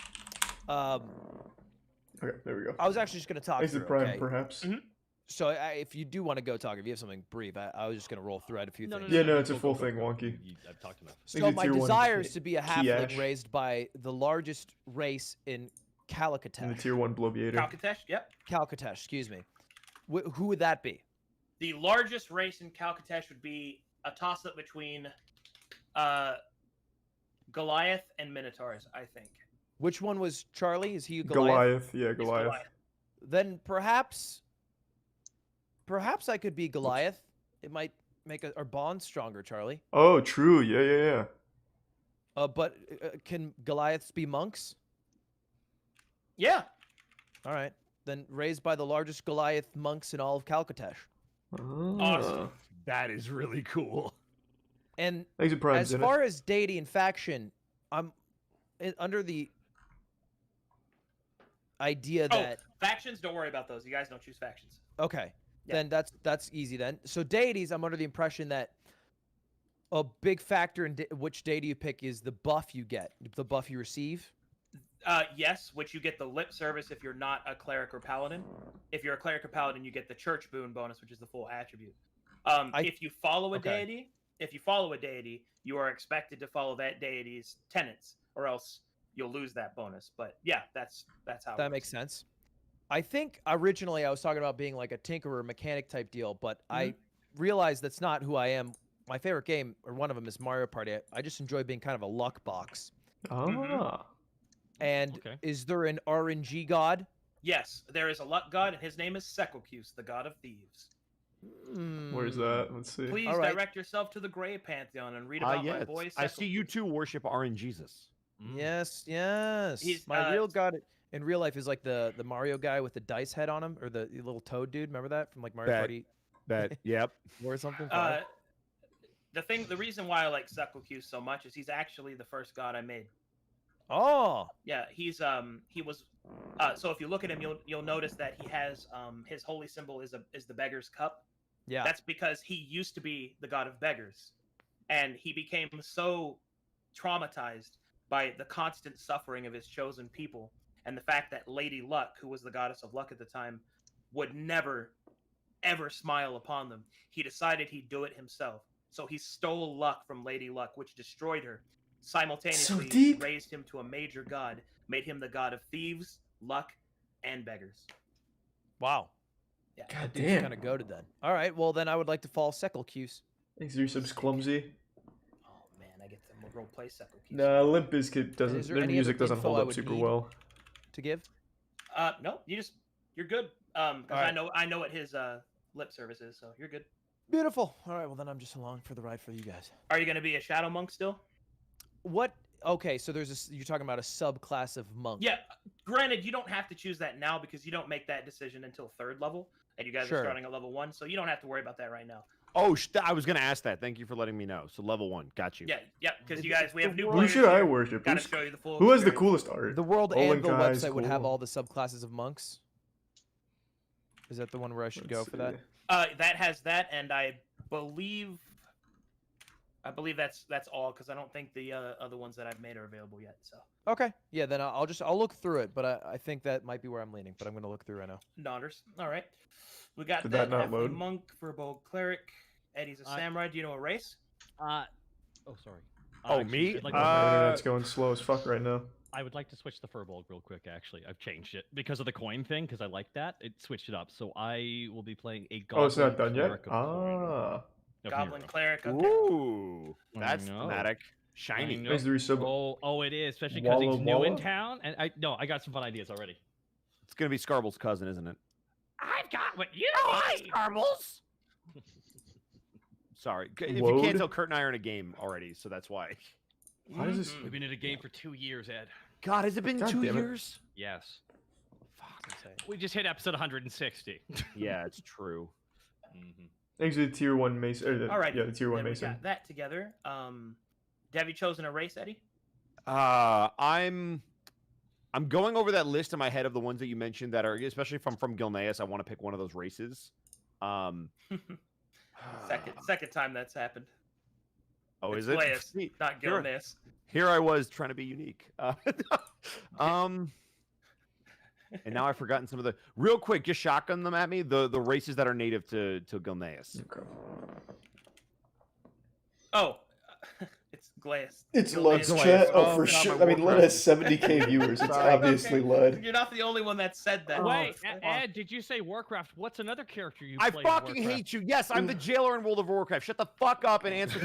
Okay, there we go. I was actually just gonna talk. Thanks to through, Prime, okay? perhaps. Mhm. So if you do want to go talk, if you have something brief, I was just gonna roll through. I had a few things. Yeah, no, it's a full thing, Wonky. I've talked enough. So Thanks to my Tier 1 desire is to be a halfling Kiash. raised by the largest race in And the Calicatesh. Tier 1 Bloviator. Calcatesh. Yep. Calcatesh, excuse me. Who would that be? The largest race in Calcatesh would be a toss-up between Goliath and Minotaurs, I think. Which one was Charlie? Is he a Goliath. Yeah, It's Goliath. Then perhaps I could be Goliath. It might make our bond stronger, Charlie. Oh, true. Yeah. But can Goliaths be monks? Yeah. All right. Then raised by the largest Goliath monks in all of Calcatesh. Awesome. That is really cool. And Thanks to Prime, as Zenith. far as deity and faction, I'm under the idea that Factions, don't worry about those. You guys don't choose factions. okay, Yeah. then that's easy then. So deities, I'm under the impression that a big factor in which deity you pick is the buff you get, the buff you receive. Yes, which you get the lip service if you're not a cleric or paladin. If you're a cleric or paladin, you get the church boon bonus, which is the full attribute. If you follow a okay. deity, if you follow a deity, you are expected to follow that deity's tenets, or else you'll lose that bonus. But yeah, that's how. That makes sense. I think originally I was talking about being like a tinkerer mechanic type deal, but I realized that's not who I am. My favorite game, or one of them, is Mario Party. I just enjoy being kind of a luck box. Ah. And Okay. is there an RNG god? Yes, there is a luck god, and his name is Sekelcuse, the god of thieves. Where's that? Let's see. Please All right. direct yourself to the Grey Pantheon and read about yeah, my boy. I see you Sekelcuse. two worship RNGesus. Yes, yes. He's, My real god in real life is like the Mario guy with the dice head on him, or the little toad dude. Remember that from like Mario Bet. Party That yep. or something? The reason why I like Sekelcuse so much is he's actually the first god I made. Oh, Yeah, he was. So if you look at him, you'll notice that he has his holy symbol is the beggar's cup. yeah. That's because he used to be the god of beggars, and he became so traumatized by the constant suffering of his chosen people, and the fact that Lady Luck, who was the goddess of luck at the time, would never, ever smile upon them. He decided he'd do it himself. So he stole luck from Lady Luck, which destroyed her. Simultaneously deep. raised him to a major god, made him the god of thieves, luck, and beggars. Wow. Yeah. God Dude's damn. kind of goaded then. All right, well then I would like to follow Sekelcuse. Thanks, Resub's clumsy. Oh man, I get to role play Sekelcuse. Nah, Limp Bizkit Is doesn't. there Their any music other doesn't info hold I up would super need? well. To give? No, you're good. Because Alright. I know what his lip service is, so you're good. Beautiful. All right, well then I'm just along for the ride for you guys. Are you gonna be a shadow monk still? What? Okay, so you're talking about a subclass of monk. Yeah. Granted, you don't have to choose that now because you don't make that decision until 3rd level, and you guys Sure. are starting at level 1, so you don't have to worry about that right now. Oh, I was gonna ask that. Thank you for letting me know. So level 1, got you. Yeah, because you guys, we have new Who players should I here. worship? Gotta show you the full. Who has the experience. coolest art? The World Olin Anvil Kai's website would have cool. all the subclasses of monks. Is that the one where I should go Let's for that? see. That has that, and I believe that's all because I don't think the other ones that I've made are available yet. So Okay, yeah, then I'll look through it, but I think that might be where I'm leaning. But I'm gonna look through right now. Nonders. All right. We got Did the that not halfling load? monk for bold cleric. Eddie's a samurai. Do you know a race? Oh, sorry. Oh, Actually, me? I'd like Oh, to- my internet's going slow as fuck right now. I would like to switch the Furbolg real quick, actually. I've changed it because of the coin thing, because I like that. It switched it up. So I will be playing a Goblin Oh, it's not done yet? Cleric of Coin. Ah. of Goblin Nero. cleric. Okay. Ooh, that's know. thematic. I Shiny. know. Thanks, the resub. Oh, it is, especially because he's Walla new in Walla? town. And I got some fun ideas already. It's gonna be Scarble's cousin, isn't it? I've got what you need. Scarbles. Sorry, if you Load? can't tell, Kurt and I are in a game already, so that's why. Why is this? Mhm. We've been in a game for 2 years, Ed. God, has it been God 2 damn it. years? Yes. Fuck. We just hit episode 160. Yeah, it's true. Thanks to the tier 1 mason. Or the, All right. Yeah, the tier 1 then we mason. got that together. Have you chosen a race, Eddie? I'm going over that list in my head of the ones that you mentioned that are, especially if I'm from Gilneas, I want to pick one of those races. Second time that's happened. Oh, It's is it? Gaius, Sweet. not Sure. Gilneas. Here I was trying to be unique. And now I've forgotten some of the. Real quick, just shotgun them at me. The races that are native to Gilneas. Okay. Oh, it's Gaius. It's Gilneas. Lud's chat. Oh, Oh, for God, sure. my I mean, Lud Warcraft. has 70k viewers. It's Sorry. obviously Okay. Lud. You're not the only one that said that. Wait, Oh, Ed, did you say Warcraft? What's another character you I play in fucking Warcraft? hate you. Yes, I'm the jailer in World of Warcraft. Shut the fuck up and answer.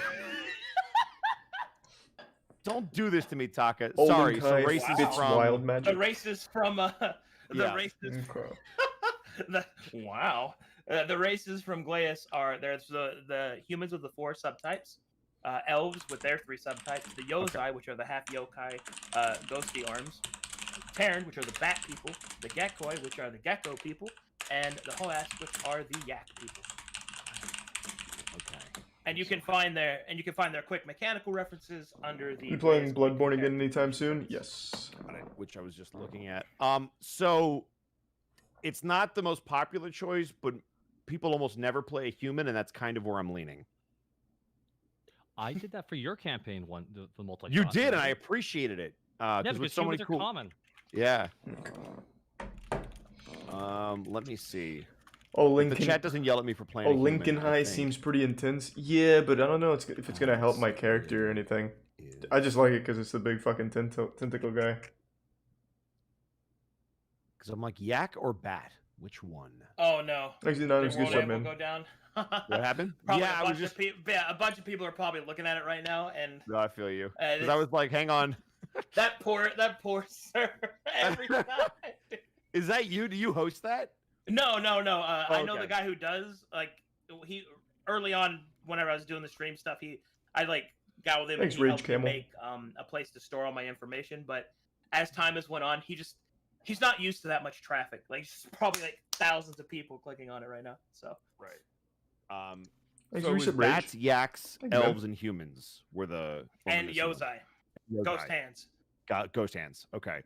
Don't do this to me, Taka. Sorry. So Olin Kai races fits from. wild The magic. races from the Yeah. races. Okay. Wow. The races from Gaius are there's the humans with the 4 subtypes, elves with their 3 subtypes, the Yozai, which are the half yokai, ghosty arms, Terran, which are the bat people, the Gekoi, which are the gecko people, and the Hoas, which are the yak people. Okay. And you can find their quick mechanical references under the. You playing various Bloodborne again character anytime soon? references. Yes. Got it, which I was just looking at. So it's not the most popular choice, but people almost never play a human, and that's kind of where I'm leaning. I did that for your campaign the multi. You did, and I appreciated it. Yeah, Because with because so many humans are cool. common. Yeah. Let me see. Oh, The Lincoln. chat doesn't yell at me for playing. Oh, a human, Lincoln I High think. seems pretty intense. Yeah, but I don't know if it's gonna help my character or anything. I just like it because it's the big fucking tentacle guy. Because I'm like yak or bat. Which one? Oh no. Actually, not The as good world sub, end will man. go down. What happened? Probably Yeah, a I was bunch just. of people. Yeah, a bunch of people are probably looking at it right now, and No, I feel you. Because this- I was like, hang on. that poor sir. Every time. Is that you? Do you host that? No. I know Okay. the guy who does. Like he early on, whenever I was doing the stream stuff, I like got with him. Thanks, and he Rage helped me Camel. make a place to store all my information. But as time has went on, he's not used to that much traffic. Like it's probably like thousands of people clicking on it right now. So Right. Thanks, So it Reset was Rage. bats, yaks, Thanks, man. elves, and humans were the. and form of this Yozai, one. Ghost Yozai. Hands. Got ghost hands. Okay.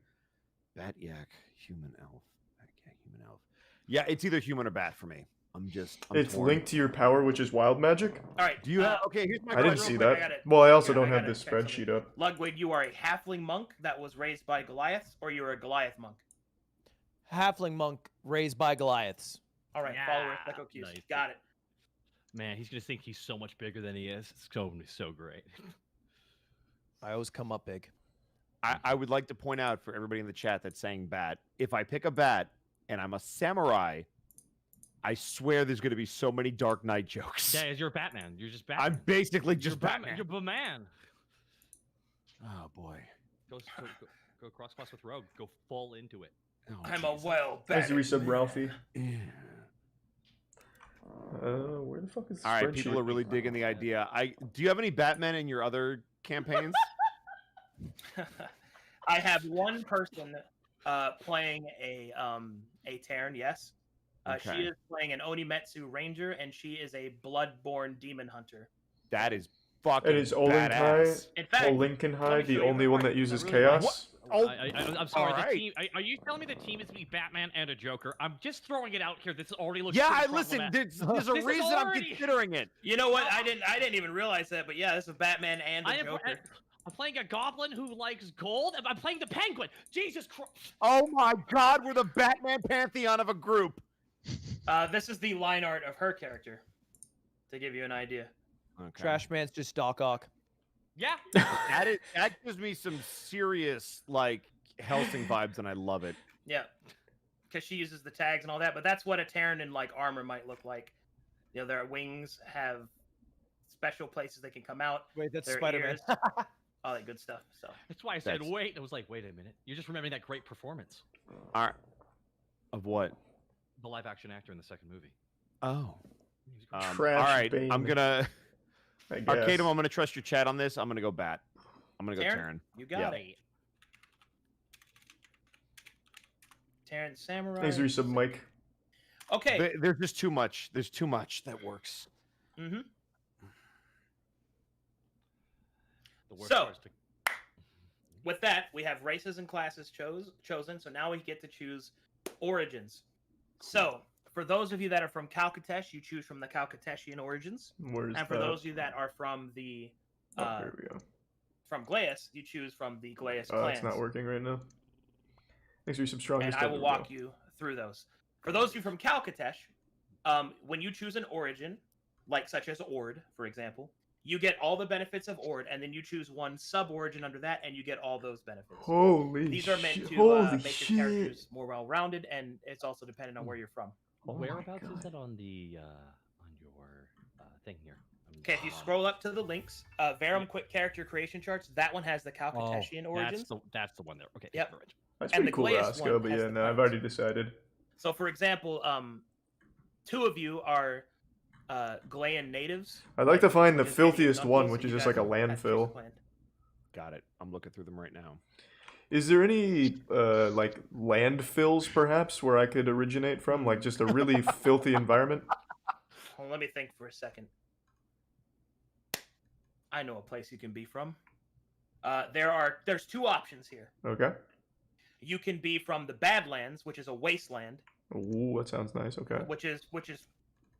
Bat, yak, human, elf. Bat, yak, human, elf. Yeah, it's either human or bat for me. I'm It's torn. linked to your power, which is wild magic. All right. Do you have? Okay, here's my I didn't question. see real quick, I that. gotta- Well, I also yeah, I don't have gotta this check something. spreadsheet up. Ludwig, you are a halfling monk that was raised by Goliaths, or you're a Goliath monk? Halfling monk raised by Goliaths. All right, follower Echo Q's. Nice. Got it. Man, he's gonna think he's so much bigger than he is. It's gonna be so great. I always come up big. I would like to point out for everybody in the chat that's saying bat, if I pick a bat and I'm a samurai, I swear there's going to be so many Dark Knight jokes. Yeah, you're Batman. You're just Batman. I'm basically You're just Batman. You're Batman. Oh boy. Go cross class with Rogue. Go full into it. Oh, I'm a jeez. well. Thanks, resub Ralphie. Yeah. Where the fuck is the All right, spreadsheet? people are really digging the idea. Do you have any Batman in your other campaigns? I have one person playing a Terran. Yes, she Okay. is playing an Onimetsu Ranger, and she is a Bloodborne Demon Hunter. That is fucking And is Olinkai- badass. In fact, Oh, Lincoln High, me show the you only real one quick. that uses really like- chaos. Oh, I'm sorry. all The right. team. Are you telling me the team is to be Batman and a Joker? I'm just throwing it out here. This already looks. Yeah, pretty I listen. problematic. There's a This is reason I'm already- considering it. you know what? I didn't even realize that, but yeah, this is Batman and I a am. Joker. I'm playing a goblin who likes gold. And I'm playing the Penguin. Jesus Christ! Oh my God, we're the Batman pantheon of a group. This is the line art of her character, to give you an idea. Okay. Trash man's just Doc Ock. Yeah. That gives me some serious like Helsing vibes, and I love it. Yeah, because she uses the tags and all that. But that's what a Terran in like armor might look like. You know, their wings have special places they can come out. Wait, that's Their Spider-Man. ears, all that good stuff. So That's why I said That's- wait. I was like, wait a minute. You're just remembering that great performance. All right. Of what? The live action actor in the second movie. Oh. He was great. All Trash right. Bane. I'm gonna I guess. Arcadum. I'm gonna trust your chat on this. I'm gonna go bat. I'm gonna go Terran? Terran. you got Yeah. it. Terran Samurai. Thanks, resub Mike. Okay. There's just too much. There's too much that works. Mm-hmm. The worst So- part is to With that, we have races and classes chosen. So now we get to choose origins. So for those of you that are from Calcatesh, you choose from the Calcateshian origins, Where's and for that? those of you that are from the Oh, there we go. from Glaeus, you choose from the Glaeus Oh, clans. it's not working right now. Thanks, resub strongest. And I will walk you through those. For those of you from Calcatesh, when you choose an origin, like such as Ord, for example, you get all the benefits of Ord, and then you choose one sub-origin under that, and you get all those benefits. Holy These are meant shit. to Holy make shit. your characters more well-rounded, and it's also dependent on where you're from. Oh my Whereabouts is God. that on the on your thing here? Okay, if you scroll up to the links, Verum Quick Character Creation Charts, that one has the Calcateshian origins. That's the one there. Okay. Yep. Right. That's and pretty the cool, Glaeus Roscoe, one but has yeah, the no, I've clans. already decided. So, for example, two of you are Glean natives. I'd like to find the which is Indian filthiest one, uncles, which so is you just like a guys have to choose landfill. clan. Got it. I'm looking through them right now. Is there any like landfills perhaps where I could originate from, like just a really filthy environment? Well, let me think for a second. I know a place you can be from. There's two options here. Okay. You can be from the Badlands, which is a wasteland, Ooh, that sounds nice. Okay. which is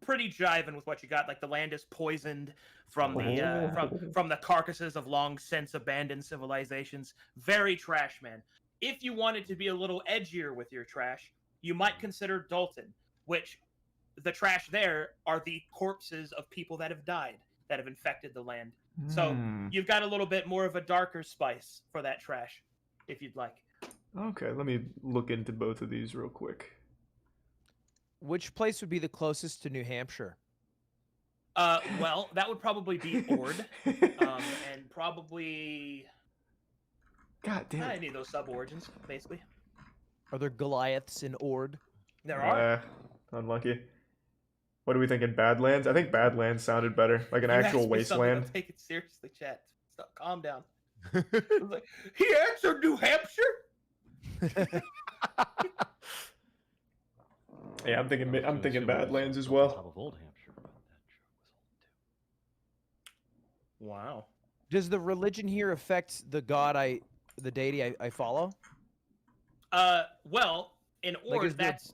pretty jiving with what you got. Like the land is poisoned from the Oh. from the carcasses of long since abandoned civilizations. Very trash, man. If you wanted to be a little edgier with your trash, you might consider Dalton, which the trash there are the corpses of people that have died, that have infected the land. So you've got a little bit more of a darker spice for that trash, if you'd like. Okay, let me look into both of these real quick. Which place would be the closest to New Hampshire? Well, that would probably be Ord, and probably God damn it. any of those sub-origins, basically. Are there Goliaths in Ord? There are. Unlucky. What are we thinking? Badlands? I think Badlands sounded better. Like an You actual asked me something, wasteland. I'll take it seriously, chat. Stop, calm down. I was like, he answered New Hampshire. Yeah, I'm thinking So assuming Badlands it's as on well. top of Old Hampshire, but that joke was old too. Wow. Does the religion here affect the the deity I follow? Well, in Like, Ord, is there- that's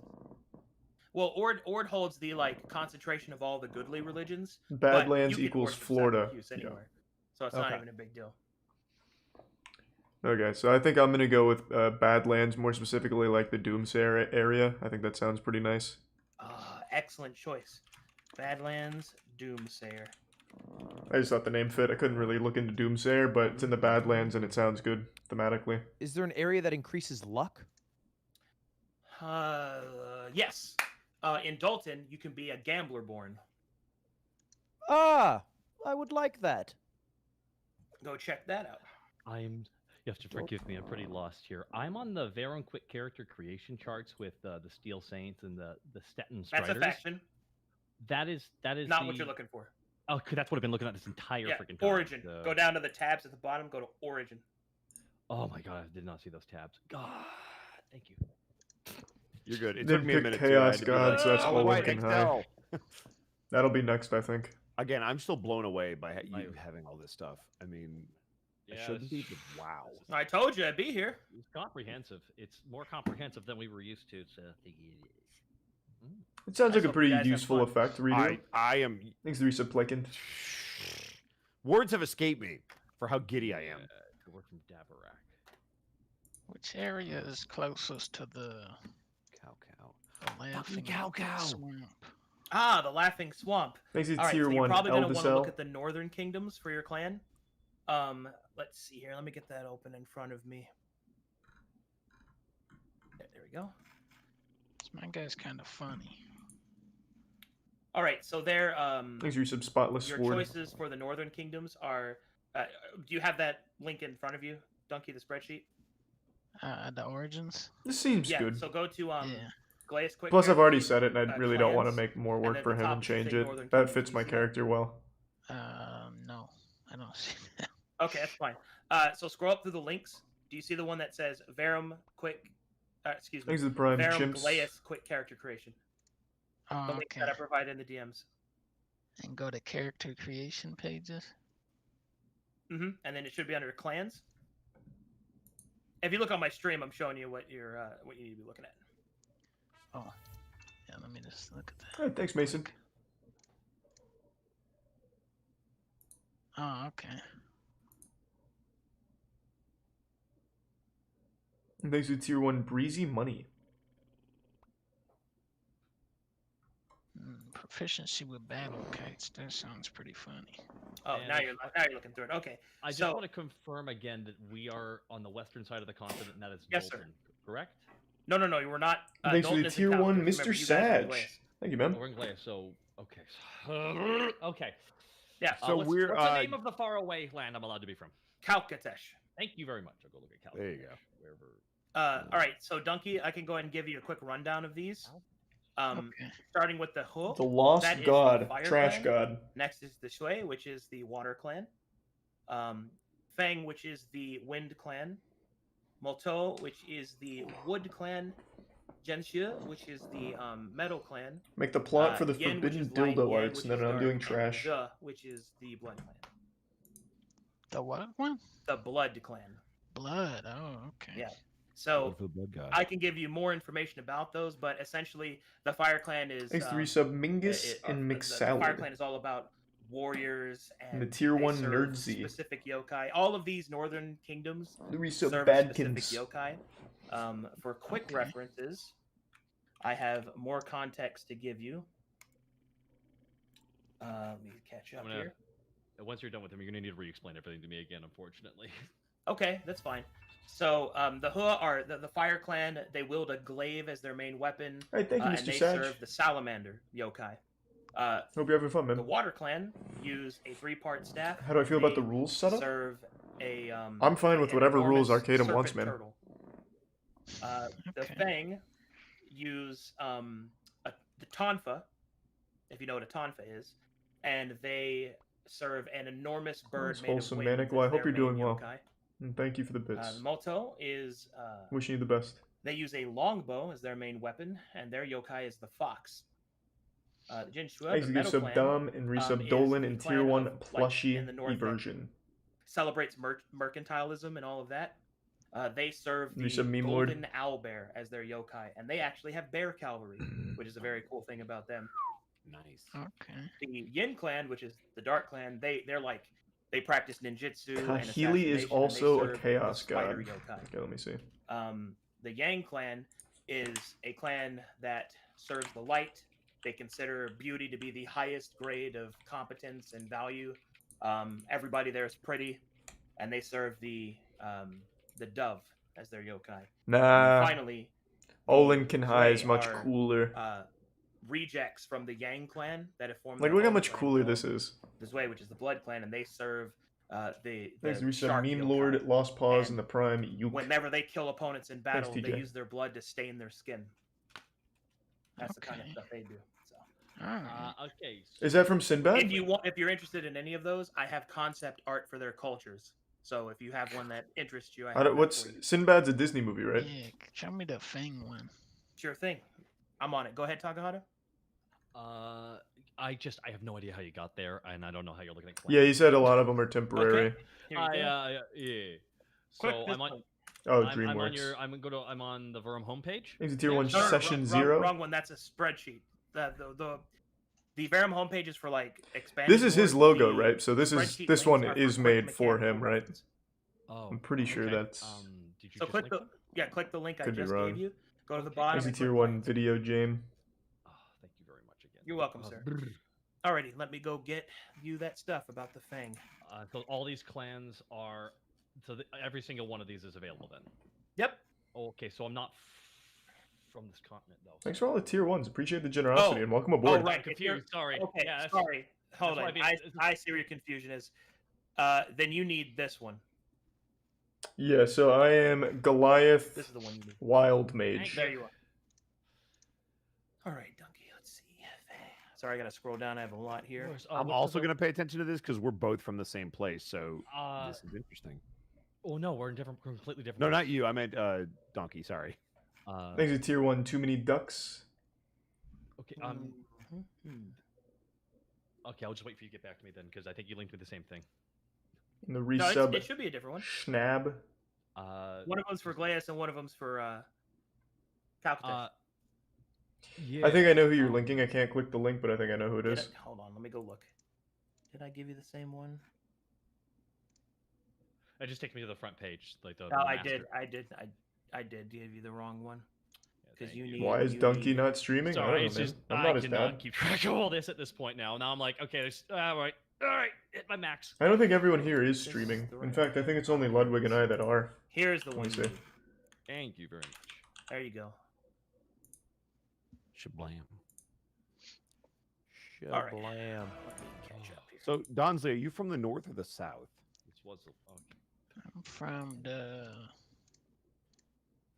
well, Ord holds the like concentration of all the goodly religions. but Badlands you can equals Ord Florida. yourself use anywhere, so it's not Okay. even a big deal. Okay, so I think I'm gonna go with Badlands, more specifically like the Doomsayer area. I think that sounds pretty nice. Excellent choice. Badlands, Doomsayer. I just thought the name fit. I couldn't really look into Doomsayer, but it's in the Badlands and it sounds good thematically. Is there an area that increases luck? Yes. In Dalton, you can be a gambler born. Ah, I would like that. Go check that out. You have to forgive me. I'm pretty lost here. I'm on the Veron Quick character creation charts with the Steel Saints and the Stetton Striders. That's a faction. That is Not what you're looking for. Oh, that's what I've been looking at this entire Yeah, freaking time. Origin. Go down to the tabs at the bottom. Go to Origin. Oh my god, I did not see those tabs. God, thank you. You're good. It Then took me a pick minute. Chaos too. I had to be God, like, so that's "Oh, all right, looking high." Excel." That'll be next, I think. Again, I'm still blown away by you Like- having all this stuff. I mean, I Yeah, shouldn't be, it's- but wow. I told you I'd be here. It's comprehensive. It's more comprehensive than we were used to. So I think it is. It sounds I like a hope you pretty guys have useful fun. effect, redo. I am. Thanks, Risa Plickend. Words have escaped me for how giddy I am. Good work from Davarak. Which area is closest to the Cow. laughing cow. swamp? Ah, the Laughing Swamp. Thanks to All right, Tier so you're 1 probably going to want to Eldacell. look at the northern kingdoms for your clan. Let's see here. Let me get that open in front of me. There we go. This my guy's kind of funny. All right, so there. Thanks for your sub Spotless Your Sword. choices for the northern kingdoms are. Do you have that link in front of you, Donkey? The spreadsheet. The origins. This seems Yeah. good. So go to Yeah. Glass Quick. Plus, I've Character already sheet. said it, and I really don't want to clans, make more and work at for the him top and it should change say it. Northern That Kingdom. fits Do my you see that? character well. No, I don't see that. Okay, that's fine. So scroll up through the links. Do you see the one that says Verum Quick? Excuse me. Thanks to the Prime Verum Chimps. Glaeus Quick Character Creation. The Oh, link okay. that I provided in the DMs. And go to character creation pages. And then it should be under clans. If you look on my stream, I'm showing you what you need to be looking at. Oh, yeah. Let me just look at that. Alright, thanks, Mason. Oh, okay. And thanks to Tier 1 Breezy Money. Proficiency with battle kites. That sounds pretty funny. Oh, And now if- you're looking through it. Okay. I just So- want to confirm again that we are on the western side of the continent, and that is Yes, sir. Dalton, correct? No, you were not. Thanks to Dalton the is in Tier town, 1 because Mr. remember, you guys are in Sag. Glaeus. Thank you, man. Oh, we're in Glaeus, so okay. Okay. Yeah. So what's, we're, what's the name of the faraway land I'm allowed to be from? Kalkatesh. Thank you very much. I'll go look at Cal. There you go. Wherever. All right. So Donkey, I can go ahead and give you a quick rundown of these. Okay. Starting with the Hu. The Lost that is the God. Fire Trash Clan. God. Next is the Shui, which is the Water Clan. Fang, which is the Wind Clan. Molto, which is the Wood Clan. Genshu, which is the Metal Clan. Make the plot for the Yin, which forbidden is Light dildo Yang, arts, which and then is I'm dark, doing and trash. Zhe, which is the Blood Clan. The what one? The Blood Clan. Blood. Oh, okay. Yeah. So For the blood god. I can give you more information about those, but essentially the Fire Clan is Thanks to resub Mingus and the Fire McSalad. Clan is all about warriors and The Tier they 1 serve Nerdsy. specific yokai. All of these northern kingdoms The resub serve Badkins. specific yokai. For quick Okay. references, I have more context to give you. Let me catch up I'm gonna- here. Once you're done with them, you're gonna need to re-explain everything to me again, unfortunately. Okay, that's fine. So the Hua are the Fire Clan. They wield a glaive as their main weapon, Hey, thank you, and Mr. they Sag. serve the Salamander yokai. Hope you're having fun, The man. Water Clan use a 3-part staff. How do I feel about the They rules setup? Serve a. I'm fine with an whatever rules enormous Arcadum wants, serpent man. turtle. The Okay. Fang use the Tonfa, if you know what a Tonfa is, and they serve an enormous bird Nice, made of wholesome wings. manic. Well, I as hope their you're main doing well. yokai. And thank you for the bits. Moto is Wishing you the best. they use a longbow as their main weapon, and their yokai is the fox. Jinshua, Thanks the to Meadow sub Clan, Dom and resub is Dolan the and clan tier 1 of, like, plushie in the north that version. celebrates mercantilism and all of that. They serve the Resub Meme Lord. golden owlbear as their yokai, and they actually have bear cavalry, which is a very cool thing about them. Nice. Okay. The Yin clan, which is the dark clan, they're like they practice ninjutsu and Kahili is assassination, and they also a serve the chaos spider god. yokai. Okay, let me see. The Yang clan is a clan that serves the light. They consider beauty to be the highest grade of competence and value. Everybody there is pretty, and they serve the dove as their yokai. And Nah, finally, the Olin Kanhai is Kuei much are, cooler. rejects from the Yang clan that have formed. Like, their look how own much clan cooler called this is. the Zwei, which is the Blood Clan, and they serve the Thanks to resub shark Meme yokai. Lord, Lost Paws, And and the Prime Yuke. Whenever they kill opponents in battle, they TJ. use their blood to stain their skin. That's the kind of Okay. stuff they do. So, Alright. Okay. Is that from Sinbad? if you're interested in any of those, I have concept art for their cultures. So if you have one that interests you, I have that What's for you. Sinbad's a Disney movie, right? Yeah, show me the Fang one. Sure thing. I'm on it. Go ahead, Takahata. I have no idea how you got there, and I don't know how you're looking at. Yeah, he said a lot of them are temporary. Here you go. Yeah. Click So this I'm on. link. Oh, I'm on DreamWorks. your. I'm on the Verum homepage. Thanks to tier 1 No, no, session wrong, 0. Wrong one. That's a spreadsheet. The Verum homepage is for like expanding. This is his boards. logo, The right? So this spreadsheet one links are is quick made for mechanical him, right? reference. Oh, I'm pretty sure okay. that's- Did you So just click link the them? click the link I Could be just wrong. gave you. Go to the Okay. bottom. Thanks to and tier click 1 links. video, Jame. Oh, thank you very much again. You're welcome, sir. Alrighty, let me go get you that stuff about the Fang. So all these clans are. So every single one of these is available then. Yep. Okay, so I'm not from this continent though. Thanks for all the tier 1s. Appreciate the generosity and welcome aboard. right. I'm if you're- confused. Sorry. Okay, Yeah, that's- sorry. Hold why on. I mean, I see where your confusion is. Then you need this one. Yeah, so I am Goliath This is the one you need. Wild Mage. There you are. All right, Donkey. Let's see. Sorry, I gotta scroll down. I have a lot here. I'm also going to pay attention to this because we're both from the same place, so this is interesting. Oh no, we're in completely different. No, not you. I meant Donkey. Sorry. Thanks to tier 1 Too Many Ducks. Okay. Mhm. Okay, I'll just wait for you to get back to me then, because I think you linked me the same thing. And the No, resub it should be a different one. Schnab. One of them's for Glaeus and one of them's for Calcatus. Yeah. I think I know who you're linking. I can't click the link, but I think I know who it is. Hold on, let me go look. Did I give you the same one? It just takes me to the front page, like the. No, I master. did. I did give you the wrong one. Yeah, Because thank you you. need. Why is you Donkey need- not streaming? I Sorry, don't know, it's man. just I'm I not as cannot bad. keep track of all this at this point now. Now I'm like, okay, there's all right, hit my max. I don't think everyone here is This is streaming. the In right fact, I think it's only Ludwig and I that are. Here's the Let one. me You see. need. Thank you very much. There you go. Shablam. All right. Shablam. Let me catch up here. So, Donsley, are you from the north or the south? This was okay. I'm from the.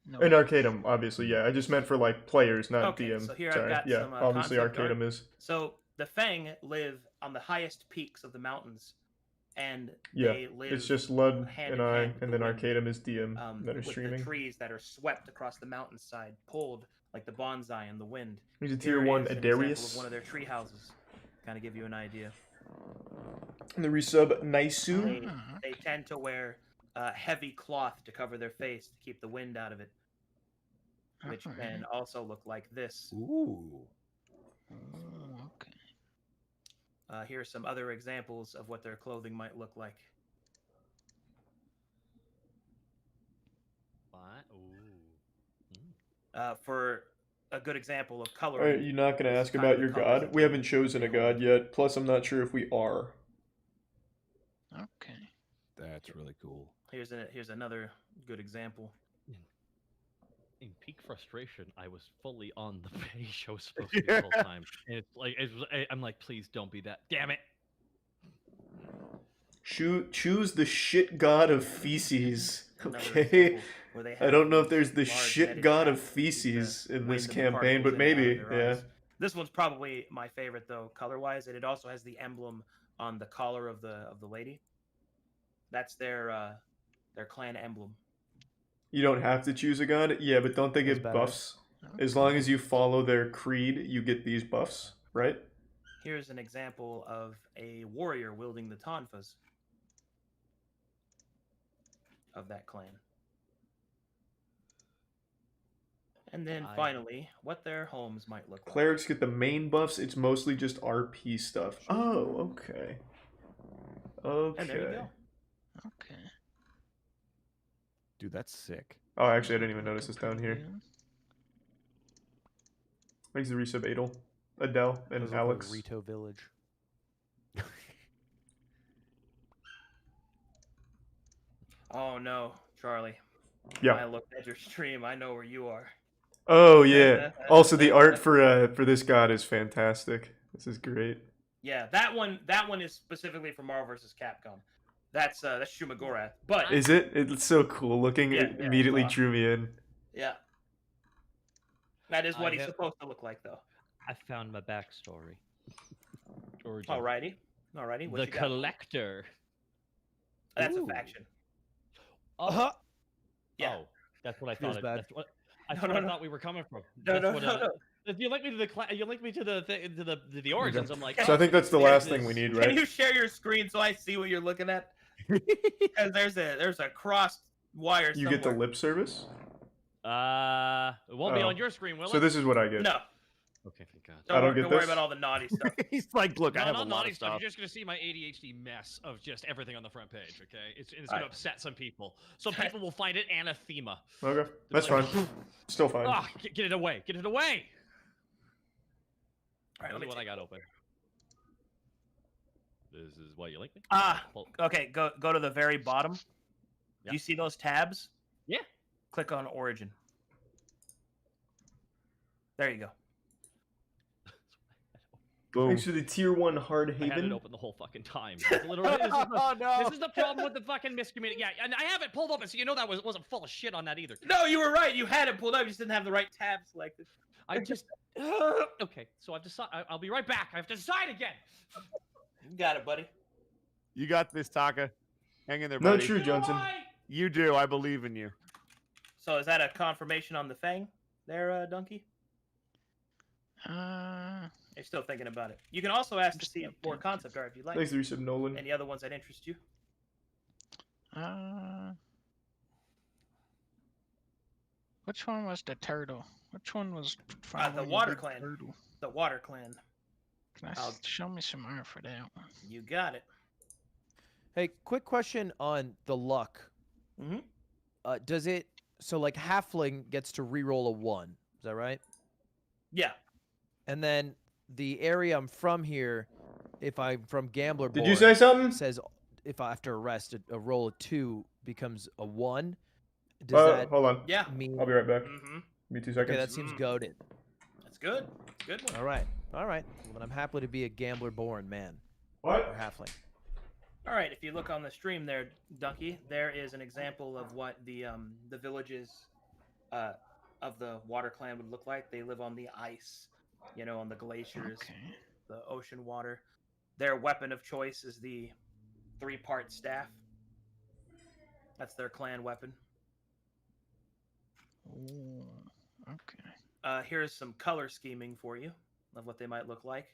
No. And Arcadum, obviously, yeah. I just meant for like players, not Okay, DM. so here I've Sorry. got Yeah, some, obviously concept art. Arcadum is. So the Fang live on the highest peaks of the mountains, and Yeah, they live. It's just Lud hand and in I, hand with and the then wind. Arcadum is DM that are with streaming. the trees that are swept across the mountainside, pulled like the bonsai in the wind. Here's a Here tier 1 is an example of Adarius. one of their tree houses. Kind of give you an idea. And the resub Naisu. They, Ah, they tend to wear heavy cloth to cover their face to keep the wind out of it, which alright. can also look like this. Ooh. Oh, okay. Here are some other examples of what their clothing might look like. What? Ooh. For a good example of Are coloring. you not gonna This is ask kind about of the your colors god? that We they- haven't chosen a they god hold. yet. Plus, I'm not sure if we are. Okay. That's really cool. Here's another good example. In peak frustration, I was fully on the page I was supposed to be the whole time. And it's like I'm like, please don't be that. Damn it! Choose the shit god of feces. Another Okay. example where they I have don't know if these there's the large shit netted god of traps to keep the feces in this wind and the campaign, particles but in and out of maybe, their yeah. eyes. This one's probably my favorite though, color-wise, and it also has the emblem on the collar of the lady. That's their clan emblem. You don't have to choose a god. Yeah, but don't they That's give badass. buffs? As long as you follow their creed, you get these buffs, right? Here's an example of a warrior wielding the tonfas of that clan. And then I- finally, what their homes might look like. Clerics get the main buffs. It's mostly just RP stuff. Oh, okay. Okay. And there you go. Okay. Dude, that's sick. Oh, actually, I didn't even notice this down here. Yeah. Thanks to resub Adel, Adele, and Those look Alex. like Rito Village. Oh no, Charlie. Yeah. I looked at your stream. I know where you are. Oh yeah. Also, the art for this god is fantastic. This is great. Yeah, that one is specifically for Marvel vs. Capcom. That's Shumagorath. But Is it? It's so cool looking. Yeah, It yeah, immediately wow. drew me in. yeah. That is what I he's have- supposed to look like though. I found my backstory. Origin. Alrighty. What The you got? collector. That's Ooh. a faction. Oh, Uh-huh. Yeah. oh, that's what I Feels thought. bad. That's what I No, thought. no, I no. thought we were coming from. No, That's no, what, no, no. If you link me to the you link me to the origins. I'm like, So I think that's the Yeah, last this- thing we need, Can right? you share your screen so I see what you're looking at? Because there's a crossed wire You somewhere. get the lip service. it won't be Oh. on your screen, will So it? this is what I get. No, Okay, thank God. I don't get don't worry this? about all the naughty stuff. He's like, look, I No, have a not lot naughty of stuff. stuff. You're just gonna see my ADHD mess of just everything on the front page. Okay, it's gonna Alright. upset some people. Some people will find it anathema. Okay, that's fine. Still fine. Ah, get it away! Get it away! All right, let me what I take- got open. This is what you like me? Ah, Well, okay. Go to the very bottom. Yeah. You see those tabs? Yeah. Click on Origin. There you go. Thanks for the tier 1 Hard I had it Haven. open the whole fucking time. It's literally, this, is the, Oh no! this is the problem with the fucking miscommunication. Yeah, and I have it pulled open, so you know that wasn't full of shit on that either. No, you were right. You had it pulled up. You just didn't have the right tab selected. I just okay. So I've decided. I'll be right back. I have to decide again. You got it, buddy. You got this, Taka. Hang in there, No, buddy. true, Johnson. You do. I believe in you. So is that a confirmation on the Fang there, Donkey? You're still thinking about it. You can also ask to see more concept art if you'd like. Thanks to resub Nolan. Any other ones that interest you? Which one was the turtle? Which one was the following Water big Clan. turtle? The Water Clan. Can I I'll- show me some art for that one? You got it. Hey, quick question on the luck. Mhm. Does it so like halfling gets to reroll a 1? Is that right? Yeah. And then the area I'm from here, if I'm from Gambler Did you say something? says if after a rest a roll of 2 becomes a 1. Does that Hold on. Yeah. mean? I'll be right back. Mm-hmm. Give me 2 seconds. Okay, that seems goaded. That's good. It's a good one. All right. Well, then I'm happy to be a gambler born man What? or halfling. All right. If you look on the stream there, Donkey, there is an example of what the villages of the Water Clan would look like. They live on the ice, on the glaciers, Okay. the ocean water. Their weapon of choice is the 3-part staff. That's their clan weapon. Ooh, okay. Here's some color scheming for you of what they might look like.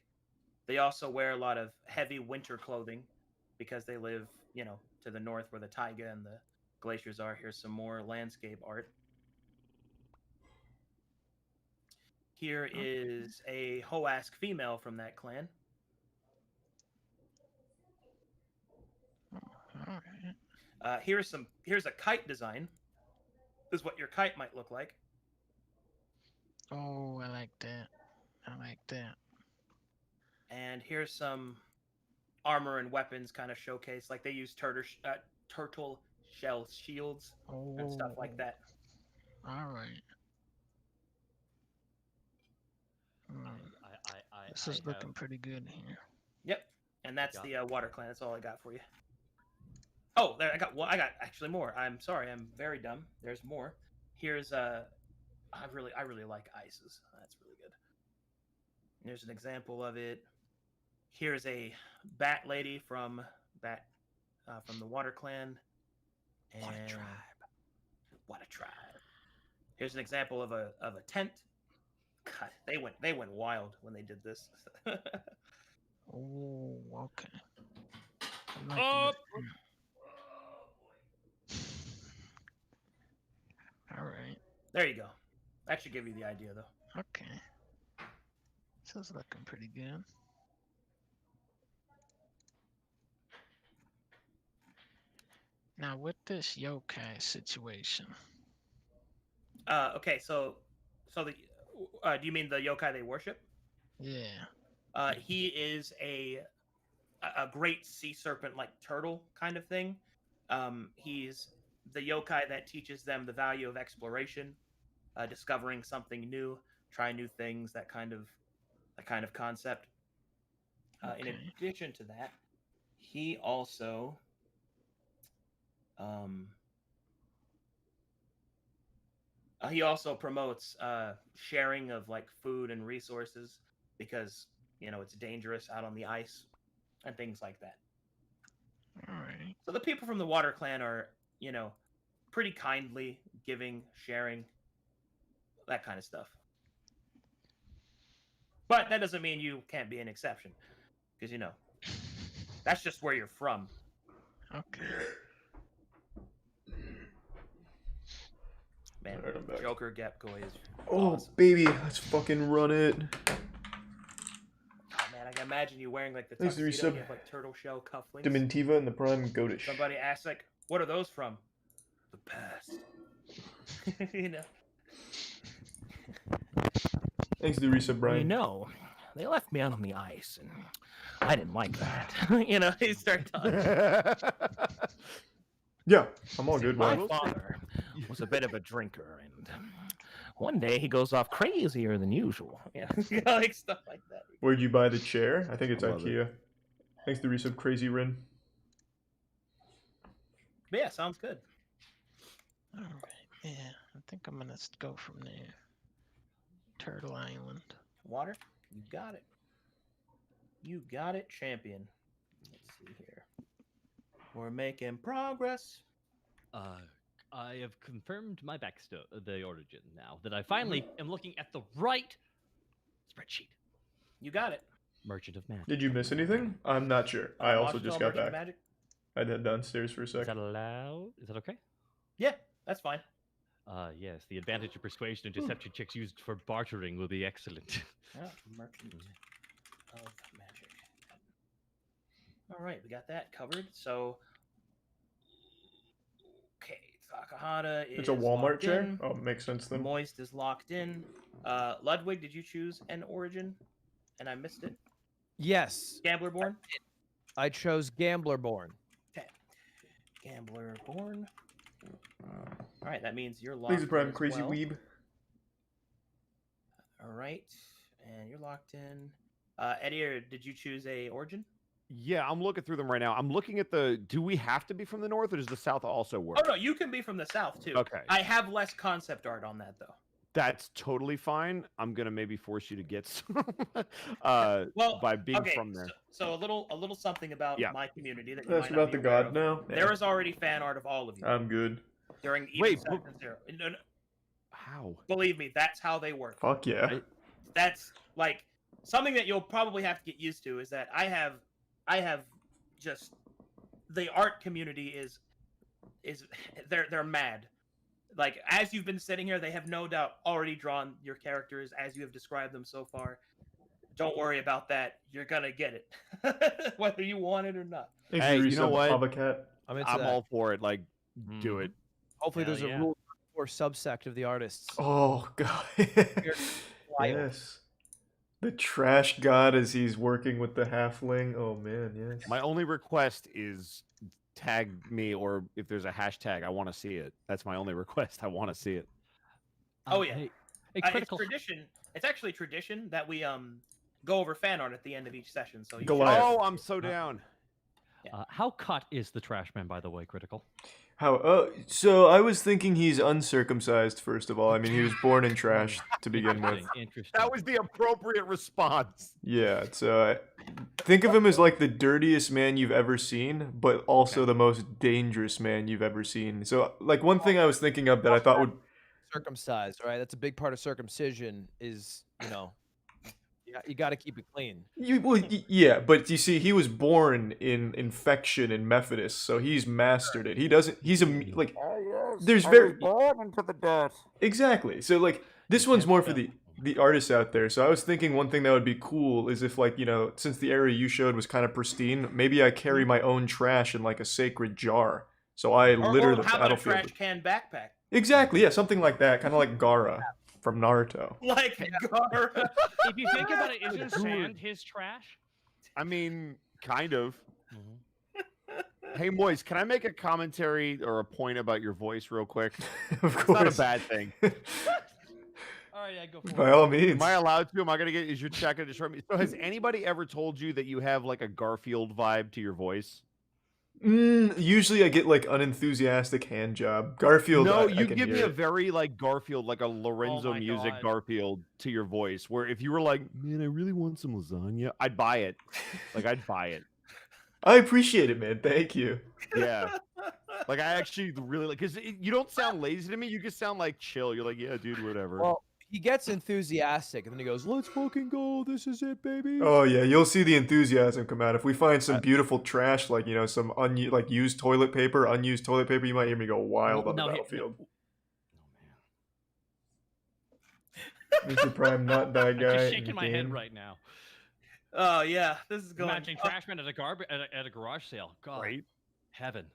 They also wear a lot of heavy winter clothing because they live, to the north where the taiga and the glaciers are. Here's some more landscape art. Here is a Hoask female from that clan. All right. Here's a kite design. This is what your kite might look like. Oh, I like that. I like that. And here's some armor and weapons kind of showcase. Like they use turtle shell shields Oh, and stuff like that. All right. Hmm, this is looking pretty good here. Yep. And that's Got the Water Clan. That's all I got for you. Oh, there I got actually more. I'm sorry, I'm very dumb. There's more. Here's I really like ices. That's really good. Here's an example of it. Here's a bat lady from the Water Clan. And What a tribe. Here's an example of a tent. God, they went wild when they did this. Oh, okay. I'm liking Oh, it. All right. There you go. That should give you the idea, though. Okay. This is looking pretty good. Now, with this yokai situation, Okay, so the do you mean the yokai they worship? yeah. He is a great sea serpent like turtle kind of thing. He's the yokai that teaches them the value of exploration, discovering something new, trying new things, that kind of concept. In Okay. addition to that, he also promotes sharing of like food and resources because it's dangerous out on the ice and things like that. All right. So the people from the Water Clan are pretty kindly, giving, sharing, that kind of stuff. But that doesn't mean you can't be an exception, because that's just where you're from. Okay. Man, Alright, I'm back. Joker Gepkoi is Oh, awesome. baby, let's fucking run it. Oh man, I can imagine you wearing like the Thanks, tuxedo, Resub. you have like turtle shell cufflinks. Dementiva and the Prime Goatish. Somebody asks like, "What are those from?" The past. Thanks to the resub, Brian. They left me out on the ice, and I didn't like that. He started talking. Yeah, I'm all good, My man. father was a bit of a drinker, and one day he goes off crazier than usual. Yeah, like stuff like that. Where'd you buy the chair? I think it's I love IKEA. Thanks to the resub, Crazy Rin. But yeah, sounds good. All right. Yeah, I think I'm gonna go from there. Turtle Island. Water, you got it. You got it, champion. Let's see here. We're making progress. I have confirmed my the origin now that I finally am looking at the right spreadsheet. You got it. Merchant of Magic. Did you miss anything? I'm not sure. I also Washington just got Merchant of back. Magic? I'd head downstairs for a Is sec. that allowed? Is that okay? Yeah, that's fine. Yes, the advantage of persuasion and deception checks used for bartering will be excellent. Yeah, Merchant of Magic. All right, we got that covered. So, okay, Takahata is It's a Walmart locked chair? in. Oh, makes sense then. Moist is locked in. Ludwig, did you choose an origin? And I missed it. Yes, Gamblerborn? I chose Gamblerborn. Okay. Gamblerborn. All right, that means you're locked Thanks to in Prime as Crazy well. Weeb. All right, and you're locked in. Eddie, did you choose a origin? Yeah, I'm looking through them right now. I'm looking at do we have to be from the north, or does the south also work? Oh no, you can be from the south too. Okay. I have less concept art on that though. That's totally fine. I'm gonna maybe force you to get some Well, by being okay, from there. So a little something about Yeah. my community that you That's might not about be the aware god of. now. There is already fan art of all of you I'm good. during even Wait, Second Zero. No, How? believe me, that's how they work. Fuck yeah. That's like something that you'll probably have to get used to is that I have just the art community is they're mad. Like as you've been sitting here, they have no doubt already drawn your characters as you have described them so far. Don't worry about that. You're gonna get it, whether you want it or not. Thanks Hey, to you know resub, what? Avacat. I'm into I'm that. all for it. Like, do Mhm. it. Hopefully, Hell there's a yeah. rule hardcore subsect of the artists. Oh god. Wild. Yes. The trash god as he's working with the halfling. Oh man, yes. My only request is tag me, or if there's a hashtag, I want to see it. That's my only request. I want to see it. Oh, yeah. Hey, It's critical. tradition. It's actually tradition that we go over fan art at the end of each session. So you Goliath. Oh, I'm so down. How cut is the trash man, by the way, critical? How? So I was thinking he's uncircumcised. First of all, I mean he was born in trash to begin with. Interesting. That was the appropriate response. Yeah, it's think of him as like the dirtiest man you've ever seen, but also the most dangerous man you've ever seen. So like one thing I was thinking of that I thought would Circumcised, right? That's a big part of circumcision. Is you got to keep it clean. yeah, but you see, he was born in infection in Methodist, so he's mastered it. He doesn't. He's a like. There's very born into the dirt. exactly. So like this one's more for the artists out there. So I was thinking one thing that would be cool is if like since the area you showed was kind of pristine, maybe I carry my own trash in like a sacred jar. So I litter or the how about a battlefield. trash can backpack? Exactly. Yeah, something like that. Kind of like Gaara from Naruto. Like Gar. If you think about it, isn't sand his trash? I mean, kind of. Hey, Moise, can I make a commentary or a point about your voice real quick? Of It's course. not a bad thing. All right, yeah, go for By it. all means. Am I allowed to? Am I gonna get? Is your chat gonna destroy me? So, has anybody ever told you that you have like a Garfield vibe to your voice? Usually I get like unenthusiastic hand job. Garfield. No, I you can give me hear a it. very like Garfield, like a Lorenzo my music God. Garfield to your voice. Where if you were like, man, I really want some lasagna, I'd buy it. Like I'd buy it. I appreciate it, man. Thank you. Yeah. Like I actually really like because you don't sound lazy to me. You just sound like chill. You're like, yeah, dude, whatever. Well, he gets enthusiastic and then he goes, "Let's fucking go! This is it, baby!" Oh yeah, you'll see the enthusiasm come out. If we find some beautiful trash, like some like used toilet paper, unused toilet paper, you might hear me go wild on the battlefield. Mr. Prime, not that I'm guy. just in shaking the my head game. right now. Oh yeah, this is going. Imagining trash man at a garage sale. God, Right. heaven.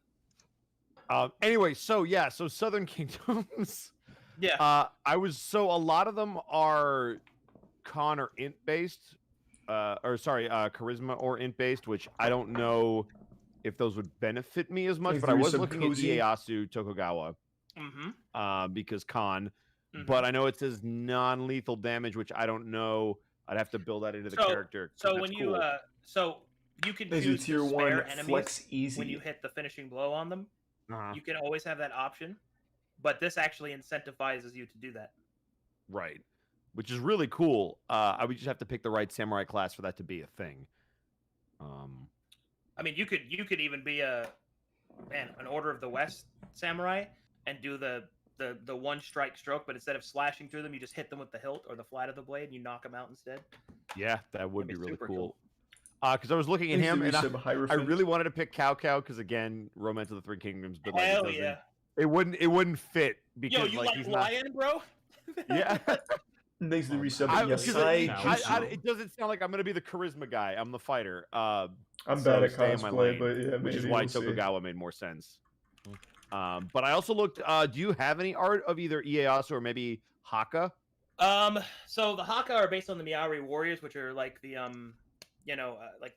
Anyway, so Southern Kingdoms. Yeah. A lot of them are con or int based, charisma or int based, which I don't know if those would benefit me as much. Like But I through was some looking cozy- at Ieyasu Tokugawa, Mm-hmm. because con, Mhm. but I know it says non-lethal damage, which I don't know. I'd have to build that into the character. 'cause So that's when you cool. so you can Is it choose tier to spare 1 enemies flex easy? when you hit the finishing blow on them. Uh-huh. You can always have that option, but this actually incentivizes you to do that. Right. Which is really cool. I would just have to pick the right samurai class for that to be a thing. I mean, you could even be an Order of the West samurai and do the one strike stroke, but instead of slashing through them, you just hit them with the hilt or the flat of the blade, and you knock them out instead. Yeah, that would be That'd be really super cool. Because I was looking at Thanks to him, and I resub Hierophant. really wanted to pick Cao Cao because again, Romance of the Three Kingdoms, but like, Hell it, yeah! it wouldn't fit because Yo, you like he's not. lion, bro? Yeah, Thanks to the resub. because Yasai Jutsu. it doesn't sound like I'm gonna be the charisma guy. I'm the fighter. I'm so bad at stay in my cosplay, lane, but yeah, which is maybe why we'll see. Tokugawa made more sense. But I also looked. Do you have any art of either Ieyasu or maybe Haka? So the Haka are based on the Maori warriors, which are like the like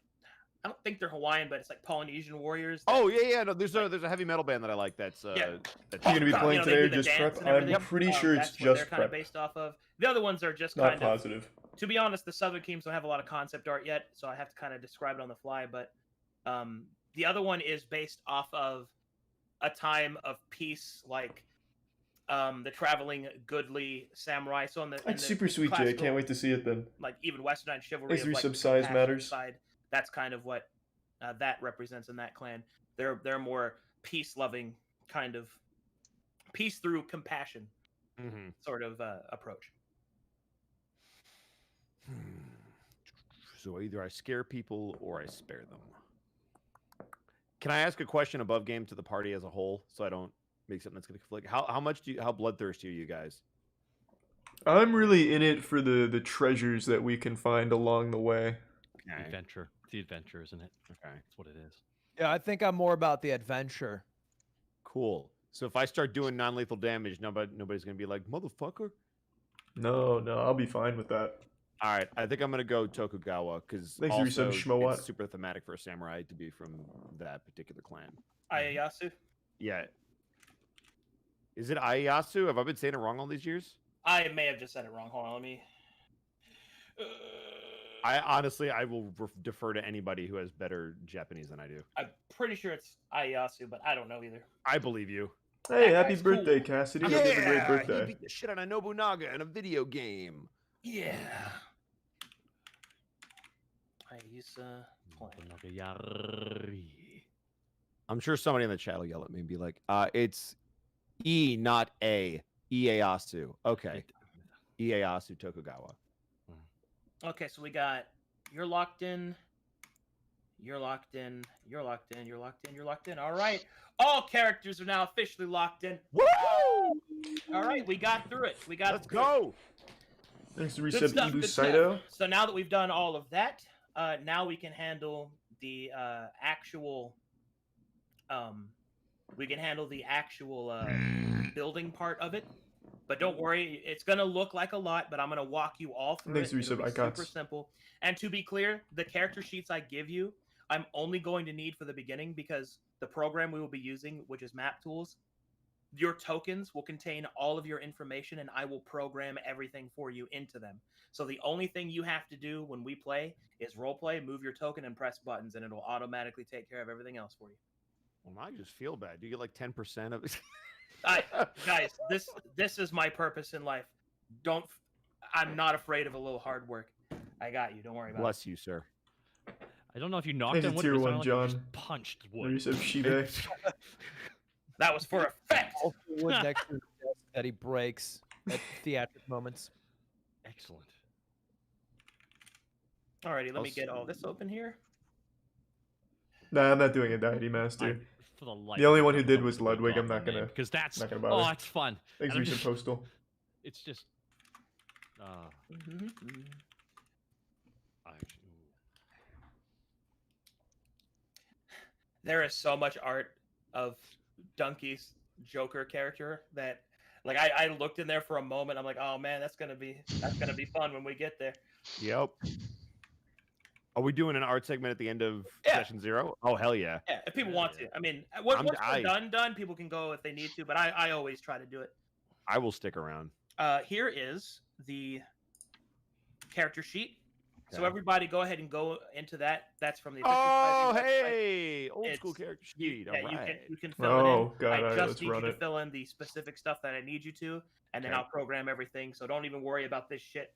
I don't think they're Hawaiian, but it's like Polynesian warriors. Oh yeah. No, there's a heavy metal band that I like. That's Yeah. that's You gonna be Haka, playing they today or do the just dance prep? and I'm everything. pretty sure it's That's what just they're kind of prep. based off of. The other ones are just Not kind of. positive. To be honest, the Southern Kingdoms don't have a lot of concept art yet, so I have to kind of describe it on the fly. But the other one is based off of a time of peace, like the traveling goodly samurai. So in the That's super sweet, Jay. classical, Can't wait to see it then. like even Westernized chivalry. Thanks of, for like, the resub size compassionate matters. Side, that's kind of what that represents in that clan. They're more peace loving, kind of peace through compassion sort of approach. So either I scare people or I spare them. Can I ask a question above game to the party as a whole, so I don't make something that's going to conflict? How bloodthirsty are you guys? I'm really in it for the treasures that we can find along the way. Okay. Adventure. It's the adventure, isn't it? Okay. That's what it is. Yeah, I think I'm more about the adventure. Cool. So if I start doing non-lethal damage, nobody's gonna be like, motherfucker. No, I'll be fine with that. All right, I think I'm gonna go Tokugawa because Thanks, also Resub Schmoat. it's super thematic for a samurai to be from that particular clan. Ieyasu. Yeah. Is it Ieyasu? Have I been saying it wrong all these years? I may have just said it wrong. Hold on, let me. I honestly, I will defer to anybody who has better Japanese than I do. I'm pretty sure it's Ieyasu, but I don't know either. I believe you. Hey, That happy guy's birthday, cool. Cassidy. Hope you have a great He birthday. beat the shit out of Nobunaga in a video game. Yeah. Ieyasu playing. I'm sure somebody in the chat will yell at me and be like, it's E, not A. Ieyasu. Okay. Ieyasu Tokugawa. Okay, so we got you're locked in. You're locked in. You're locked in. You're locked in. You're locked in. All right. All characters are now officially locked in. Woo! All right, we got through it. We got Let's through it. go. Thanks to Good Resub stuff, Ibu good stuff. Saito. So now that we've done all of that, now we can handle the actual. We can handle the actual building part of it. But don't worry, it's gonna look like a lot, but I'm gonna walk you all through Thanks, it. It'll Resub be Icons. super simple. And to be clear, the character sheets I give you, I'm only going to need for the beginning because the program we will be using, which is Map Tools, your tokens will contain all of your information, and I will program everything for you into them. So the only thing you have to do when we play is role play, move your token, and press buttons, and it'll automatically take care of everything else for you. Well, now I just feel bad. Do you get like 10% of it? Guys, this is my purpose in life. I'm not afraid of a little hard work. I got you. Don't worry about Bless you, sir. I don't know if you knocked Thanks on to wood, Tier but it 1 sounded like you John. just punched wood. Resub Shibe. it. That was for effect. Also wood next to his desk that he breaks at theatric moments. Excellent. Alrighty, let me get all this open here. Nah, I'm not doing a Deity Master. For the life The only of me, one who I did don't was know the Ludwig, I'm goblin not gonna- name, because that's not gonna bother. oh, it's fun. Thanks, And I'm Resub just- Postal. It's just Mhm. actually, There is so much art of Donkey's Joker character that, like, I looked in there for a moment. I'm like, oh man, that's gonna be fun when we get there. Yep. Are we doing an art segment at the end of Yeah. session 0? Oh, hell yeah. Yeah, if people Yeah, want yeah. to. I mean, I'm once we're dying. done, people can go if they need to. But I always try to do it. I will stick around. Here is the character sheet. So Okay. everybody, go ahead and go into that. That's from the official Oh, Typing website. hey! Old school It's- character sheet. All Yeah, right. you can fill it Oh, in. God, I alright, just let's need you run to it. fill in the specific stuff that I need you to, and then Okay. I'll program everything. So don't even worry about this shit.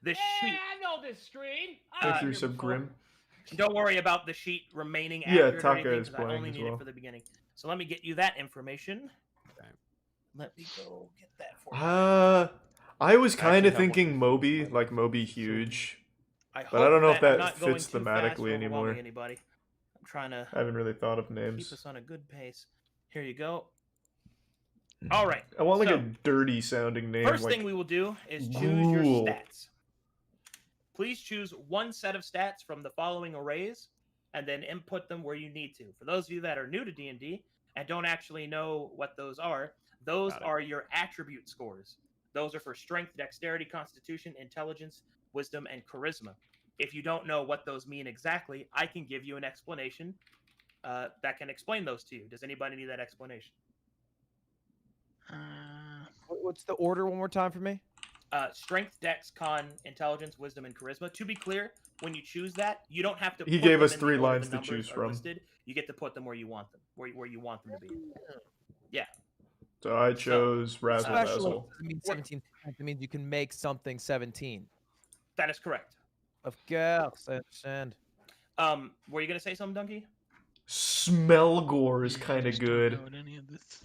This sheet. I know this screen. Thanks, Resub Grim. Don't worry about the sheet remaining Yeah, accurate or Taka anything, is 'cause I playing only as need well. it for the beginning. So let me get you that information. Okay. Let me go get that for you. I was kind Actually of have one. thinking Moby, like Moby Huge. I but I don't know if I'm that not going fits too fast or thematically overwhelming anymore. Anybody. I'm trying to I haven't really thought of keep names. us on a good pace. Here you go. All right. I want like so- a dirty sounding name. First like, thing we will do is choose your Ghoul. stats. Please choose one set of stats from the following arrays and then input them where you need to. For those of you that are new to D&D and don't actually know what those are Got it. are your attribute scores. Those are for strength, dexterity, constitution, intelligence, wisdom, and charisma. If you don't know what those mean exactly, I can give you an explanation that can explain those to you. Does anybody need that explanation? What's the order one more time for me? Strength, dex, con, intelligence, wisdom, and charisma. To be clear, when you choose that, you don't have to. He put gave them us in the 3 order lines the to choose numbers are from. Listed. You get to put them where you want them, where you want them to be. So I chose Razzle Special Dazzle. doesn't mean 17. It means you can make something 17. That is correct. Of course, I understand. Were you gonna say something, Donkey? Smelgore is kind of Just don't good. know what any of this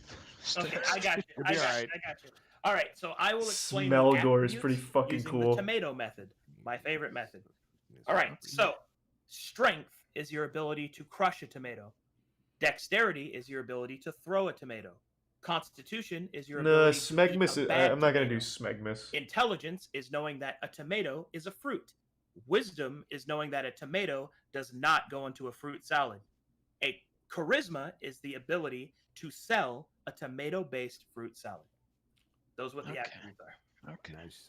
Okay, stuff I got you. You'll I be got you. alright. I got you. All right, so I will explain. the Smelgore is pretty attributes fucking using cool. The tomato method, my favorite method. All right, so strength is your ability to crush a tomato. Dexterity is your ability to throw a tomato. Constitution is your No, ability to eat Smegmus. a bad I'm not gonna do tomato. Smegmus. Intelligence is knowing that a tomato is a fruit. Wisdom is knowing that a tomato does not go into a fruit salad. A Charisma is the ability to sell a tomato-based fruit salad. Those are what the Okay. attributes are. Okay. Nice.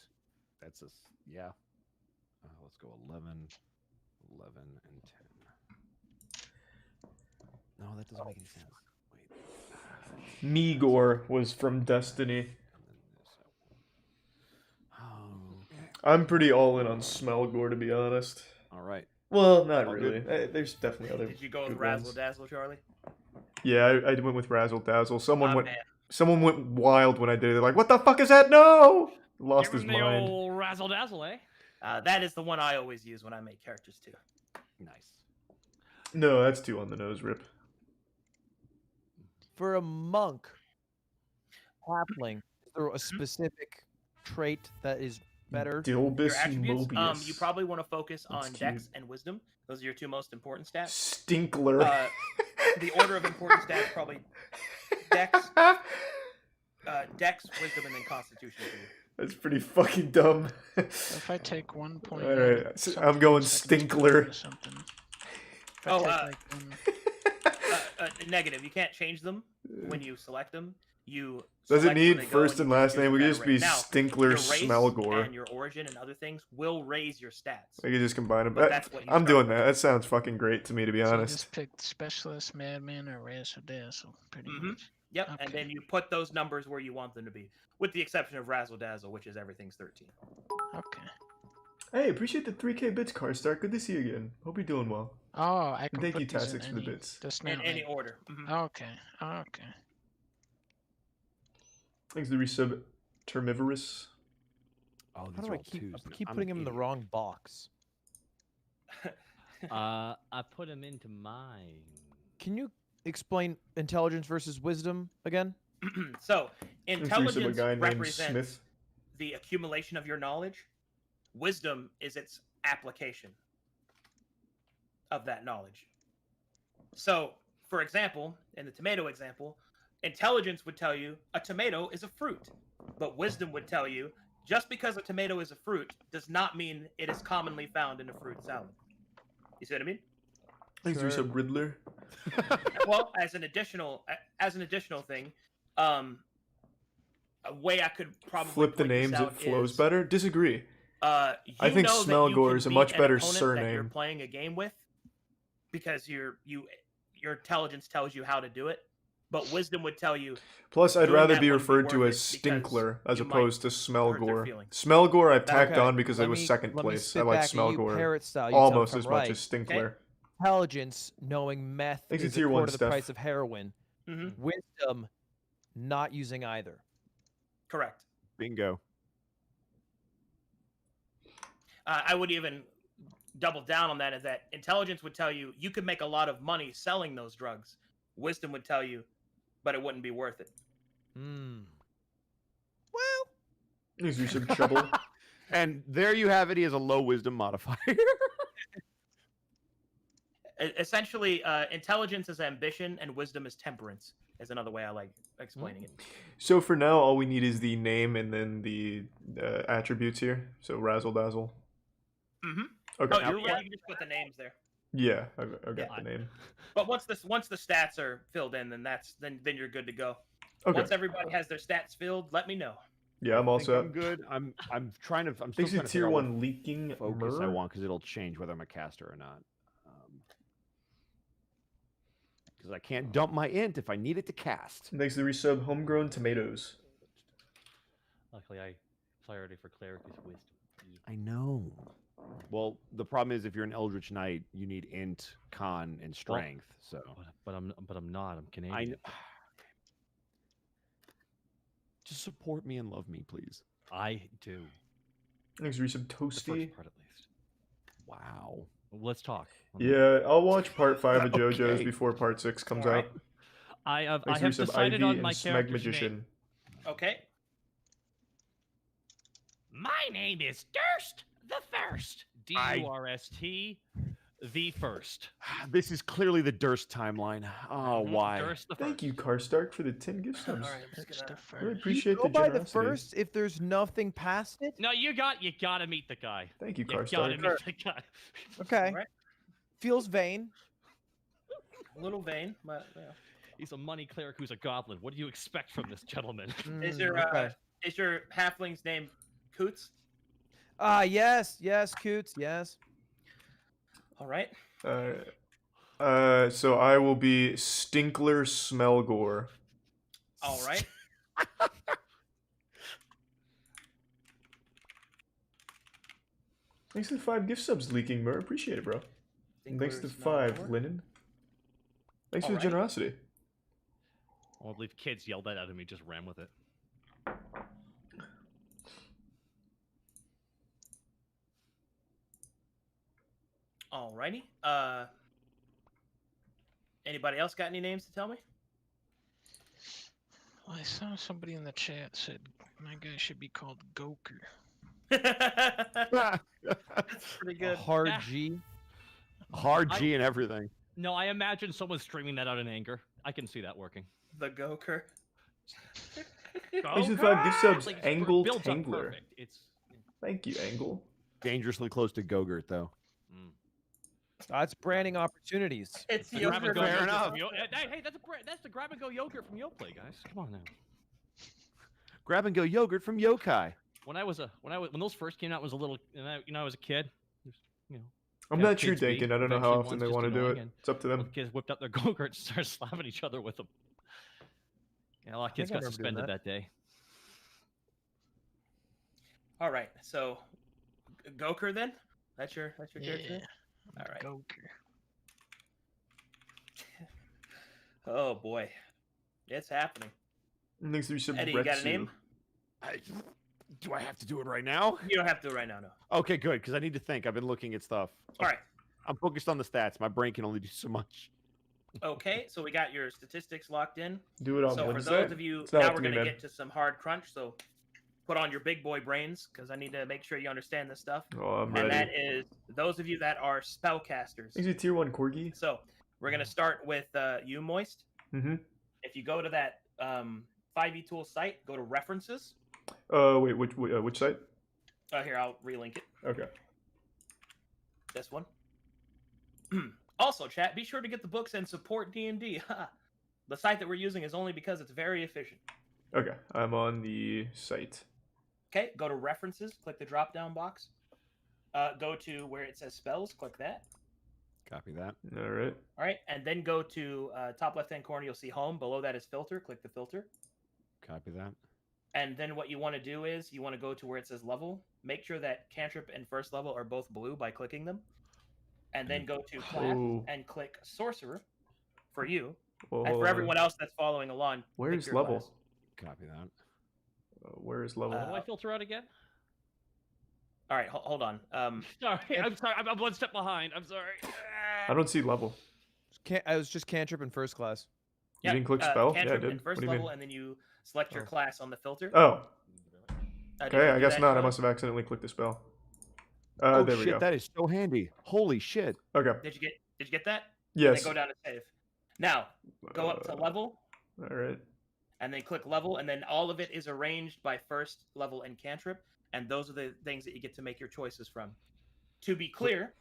That's yeah. Let's go 11, 11, and 10. No, that doesn't make any sense. Wait. Migor was from Destiny. And then this. Oh, okay. I'm pretty all in on Smelgor, to be honest. All right. Well, not All really. good. There's definitely other. Did you go with good Razzle ones. Dazzle, Charlie? Yeah, I went with Razzle Dazzle. Someone Ah, went. man. Someone went wild when I did it. They're like, "What the fuck is that? No!" Lost Give his him the mind. old razzle dazzle, eh? That is the one I always use when I make characters too. Nice. No, that's too on the nose, Rip. For a monk, halfling, is there a specific trait that is better? Your Dilbus attributes, Mobius. you probably want to focus That's on cute. Dex and Wisdom. Those are your two most important stats. Stinkler. The order of importance stats probably Dex, Dex, Wisdom, and then Constitution. for you. That's pretty fucking dumb. If I take 1 point, All out right, of so something, I'm going it's like a 2 Stinkler. or something. If I Oh, take, like, one, Negative. You can't change them when you select them. You Does it select where need they go first you and can last choose name? a We could better just be rate. Now, Stinkler your race Smelgor. and your origin and other things will raise your stats. I could just combine them. But that's what you I'm start doing with. that. That sounds fucking great to me, to be so you honest. just pick specialist, madman, or razzle dazzle, pretty Mhm. much. Yep, and Okay. then you put those numbers where you want them to be, with the exception of Razzle Dazzle, which is everything's 13. Okay. Hey, appreciate the 3K bits, Carstar. Good to see you again. Hope you're doing well. Oh, I And can thank put you, these in Tassix, for the any, bits. just In not any like- order. Mhm. Okay. Okay. Thanks to the resub Termivorous. Oh, these How are do I all keep, twos. I No, keep I'm putting an him in the idiot. wrong box? I put him into mine. Can you explain intelligence versus wisdom again? So, Thanks to resub a intelligence guy named represents Smith. the accumulation of your knowledge. Wisdom is its application of that knowledge. So, for example, in the tomato example, intelligence would tell you a tomato is a fruit, but wisdom would tell you just because a tomato is a fruit does not mean it is commonly found in a fruit salad. You see what I mean? Thanks to Sure. resub Riddler. Well, as an additional thing, a way I could probably Flip the point this names, it out flows is, better. Disagree. You I think know that you Smelgor can is a beat much an better opponent that you're surname. playing a game with because your intelligence tells you how to do it, but wisdom would tell you Plus, I'd doing rather that be wouldn't be referred to worth as it because Stinkler as you might opposed to hurt their Smelgor. feelings. Smelgor I've tacked Okay, on because it let was me- second let me place. I spit like back at you, Smelgor parrot style. You tell me if almost I'm as much right. as Stinkler. Intelligence, knowing meth Thanks to is a tier one, quarter the Steph. price of heroin. Mhm. Wisdom, not using either. correct. Bingo. I would even double down on that, is that intelligence would tell you you could make a lot of money selling those drugs. Wisdom would tell you, but it wouldn't be worth it. Hmm. Thanks to resub Trouble. And there you have it. He has a low wisdom modifier. Essentially, intelligence is ambition and wisdom is temperance, is another way I like explaining it. So for now, all we need is the name and then the attributes here. So Razzle Dazzle. Mm-hmm. Okay. Oh, yeah, you can just put the names there. Yeah, I've got Yeah. the name. But once the stats are filled in, then you're good to go. Okay. Once everybody has their stats filled, let me know. Yeah, I'm I all think set. I'm good. I'm trying to. I'm still Thanks trying to to tier figure out what one leaking focus I Myrrh. want because it'll change whether I'm a caster or not. Because I can't dump my int if I need it to cast. Thanks to the resub Homegrown Tomatoes. Luckily, priority for cleric is wisdom. I know. Well, the problem is if you're an Eldritch Knight, you need int, con, and strength. So But I'm not. I'm Canadian. I. Just support me and love me, please. I do. Thanks to resub The Toasty. first part, at least. Wow. Let's talk. Yeah, I'll watch part 5 of JoJo's Okay. before part 6 comes Alright. out. I have Thanks to resub decided Ivy on and my Smeg character's Magician. name. Okay. My name is Durst the First. D-U-R-S-T, the First. This is clearly the Durst timeline. Oh, Mhm, why? Durst the Thank First. you, Carstark, for the 10 gift subs. All right, I'm just That's gonna. the first. Really You appreciate go the by the generosity. first if there's nothing past it. No, you gotta meet the guy. Thank you, You gotta Carstark. meet the guy. Okay. Alright. Feels vain. A little vain, but He's a money cleric who's a goblin. What do you expect from this gentleman? is Mm, your okay. is your halfling's name Coots? Yes, Coots, yes. All right. So I will be Stinkler Smelgore. All right. Thanks to the 5 gift subs, Leaking Mur. Appreciate it, bro. And thanks to the 5, Linen. Thanks for the Alrighty. generosity. I believe kids yelled that at him. He just ran with it. Alrighty. Anybody else got any names to tell me? Well, I saw somebody in the chat said my guy should be called Goker. That's pretty good. Hard Yeah. G. Hard G and everything. No, I imagine someone streaming that out in anger. I can see that working. The Goker. Thanks to the 5 gift subs, Like, Angle builds up Tangler. perfect. It's Thank you, Angle. Dangerously close to Gogurt, though. That's branding opportunities. It's the grab and yogurt. go Fair yogurt enough. from hey, that's the grab and go yogurt from YoPlay, guys. Come on now. Grab and go yogurt from Yokai. When those first came out, I was a little, and I was a kid. I'm Yeah, not sure, kids speak. Dakin. I don't know how Eventually often one's they just want to do it. annoying and- It's up to The them. kids whipped out their Gogurts and started slapping each other with them. Yeah, a lot of kids think I got remember doing suspended that. that day. All right. So, Goker then. That's your character. Yeah. name? All right. Goker. Oh boy, it's happening. And thanks to the sub, Eddie, you got a Retsu. name? Do I have to do it right now? You don't have to right now, no. Okay, good, because I need to think. I've been looking at stuff. All right. I'm focused on the stats. My brain can only do so much. Okay, so we got your statistics locked in. Do it on So for Wednesday. those of you, It's not now up we're to me, going to man. get to some hard crunch. So put on your big boy brains because I need to make sure you understand this stuff. Oh, I'm And ready. that is those of you that are spellcasters. Thanks to tier 1 Corgi. So we're going to start with you, Moist. Mm-hmm. If you go to that 5e tool site, go to references. Wait, which site? Here, I'll relink it. Okay. This one. Also, chat, be sure to get the books and support D&D. The site that we're using is only because it's very efficient. Okay, I'm on the site. Okay, go to references, click the drop down box. Go to where it says spells, click that. Copy that. All right. All right, and then go to top left hand corner, you'll see home. Below that is filter, click the filter. Copy that. And then what you want to do is you want to go to where it says level. Make sure that cantrip and first level are both blue by clicking them. And then go to class Oh. and click sorcerer for you. Well, And for everyone else that's following along, where pick is your level? class. Copy that. Where is level? What do I filter out again? All right, hold on. Sorry, I'm sorry. I'm one step behind. I'm sorry. I don't see level. I was just cantrip in first class. You didn't click spell? Yeah, I cantrip did. in What first do you level, mean? and then you select your Oh. class on the filter. Oh, Did you okay. I do guess that, not. I Sean? must have accidentally clicked the spell. Oh there we shit, go. that is so handy. Holy shit. Okay. Did you get that? Yes. Then go down to save. Now go up to level, All right. and then click level, and then all of it is arranged by first level and cantrip, and those are the things that you get to make your choices from. To be clear,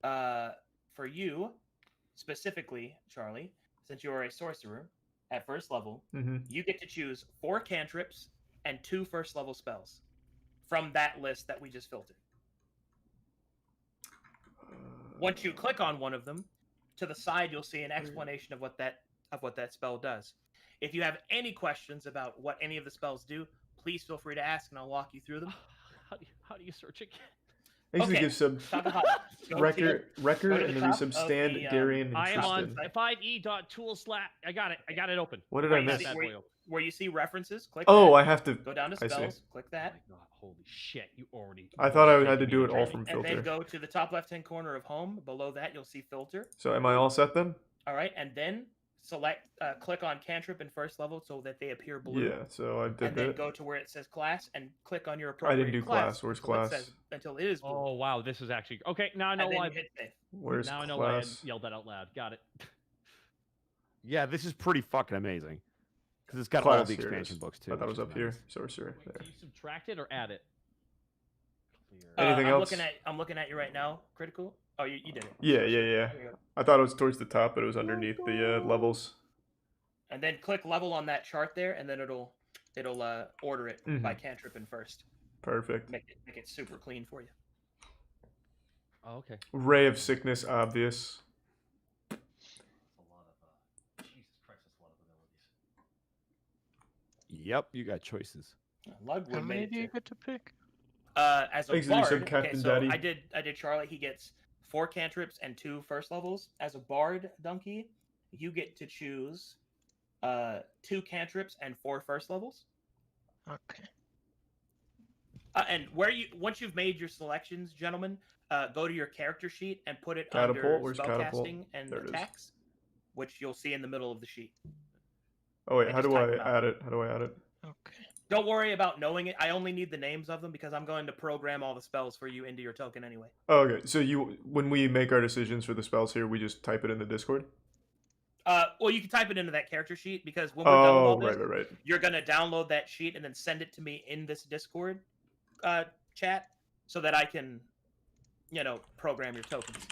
for you specifically, Charlie, since you are a sorcerer at first level, Mm-hmm. you get to choose 4 cantrips and 2 first level spells from that list that we just filtered. Once you click on one of them, to the side you'll see an explanation of what that spell does. If you have any questions about what any of the spells do, please feel free to ask, and I'll walk you through them. How do you search again? Thanks to the Okay. gift sub. Takahata, go to Wrecker, go to and the then top resub of stand, the, Darian, and I am on Tristan. 5e.tools/. I got it open. What did Wait, I miss? That where boy you- open. Where you see references, click Oh, that. I have to. Go down to I see. spells, click Oh that, my god! Holy shit! You already. I thought I already had to taken do me it all training. from and then filter. go to the top left-hand corner of home. Below that, you'll see filter. So am I all set then? All right, and then click on cantrip in first level so that they appear blue. Yeah. So I did And then that. go to where it says class and click on your I appropriate didn't do class. Where's until it class? says- until it is blue. Oh wow! This is actually okay. Now I know and then why. you hit save. Where's Now I know why I class? yelled that out loud. Got it. Yeah, this is pretty fucking amazing. Because it's got all Class, the here it expansion is. books too. I thought it which was is up here. nice. Sorcerer. Wait, There. can you subtract it or add it? Clear. Anything I'm else? I'm looking at you right now. Critical. Oh, you did it. Yeah. There you go. I thought it was towards the top, but it was underneath the levels. And then click level on that chart there, and then it'll order it by cantrip in first. Perfect. Make it super clean for you. Oh, okay. Ray of Sickness, obvious. That's a lot of Jesus Christ, that's a lot of abilities. Yep, you got choices. Lugwood How many made do you it. get to pick? As a Thanks, Lisa, bard, okay, Captain so Daddy. I did Charlie. He gets 4 cantrips and 2 first levels. As a bard, Donkey, you get to choose 2 cantrips and 4 first levels. Okay. And once you've made your selections, gentlemen, go to your character sheet and put it Catapult? under Where's catapult? spellcasting and There it is. attacks, which you'll see in the middle of the sheet. Oh wait, And how just do type I them out. add it? How do I add it? Okay. Don't worry about knowing it. I only need the names of them because I'm going to program all the spells for you into your token anyway. Oh, okay. So when we make our decisions for the spells here, we just type it in the Discord? Well, you can type it into that character sheet because when we're done with all Oh, this, right. you're gonna download that sheet and then send it to me in this Discord chat so that I can, program your tokens.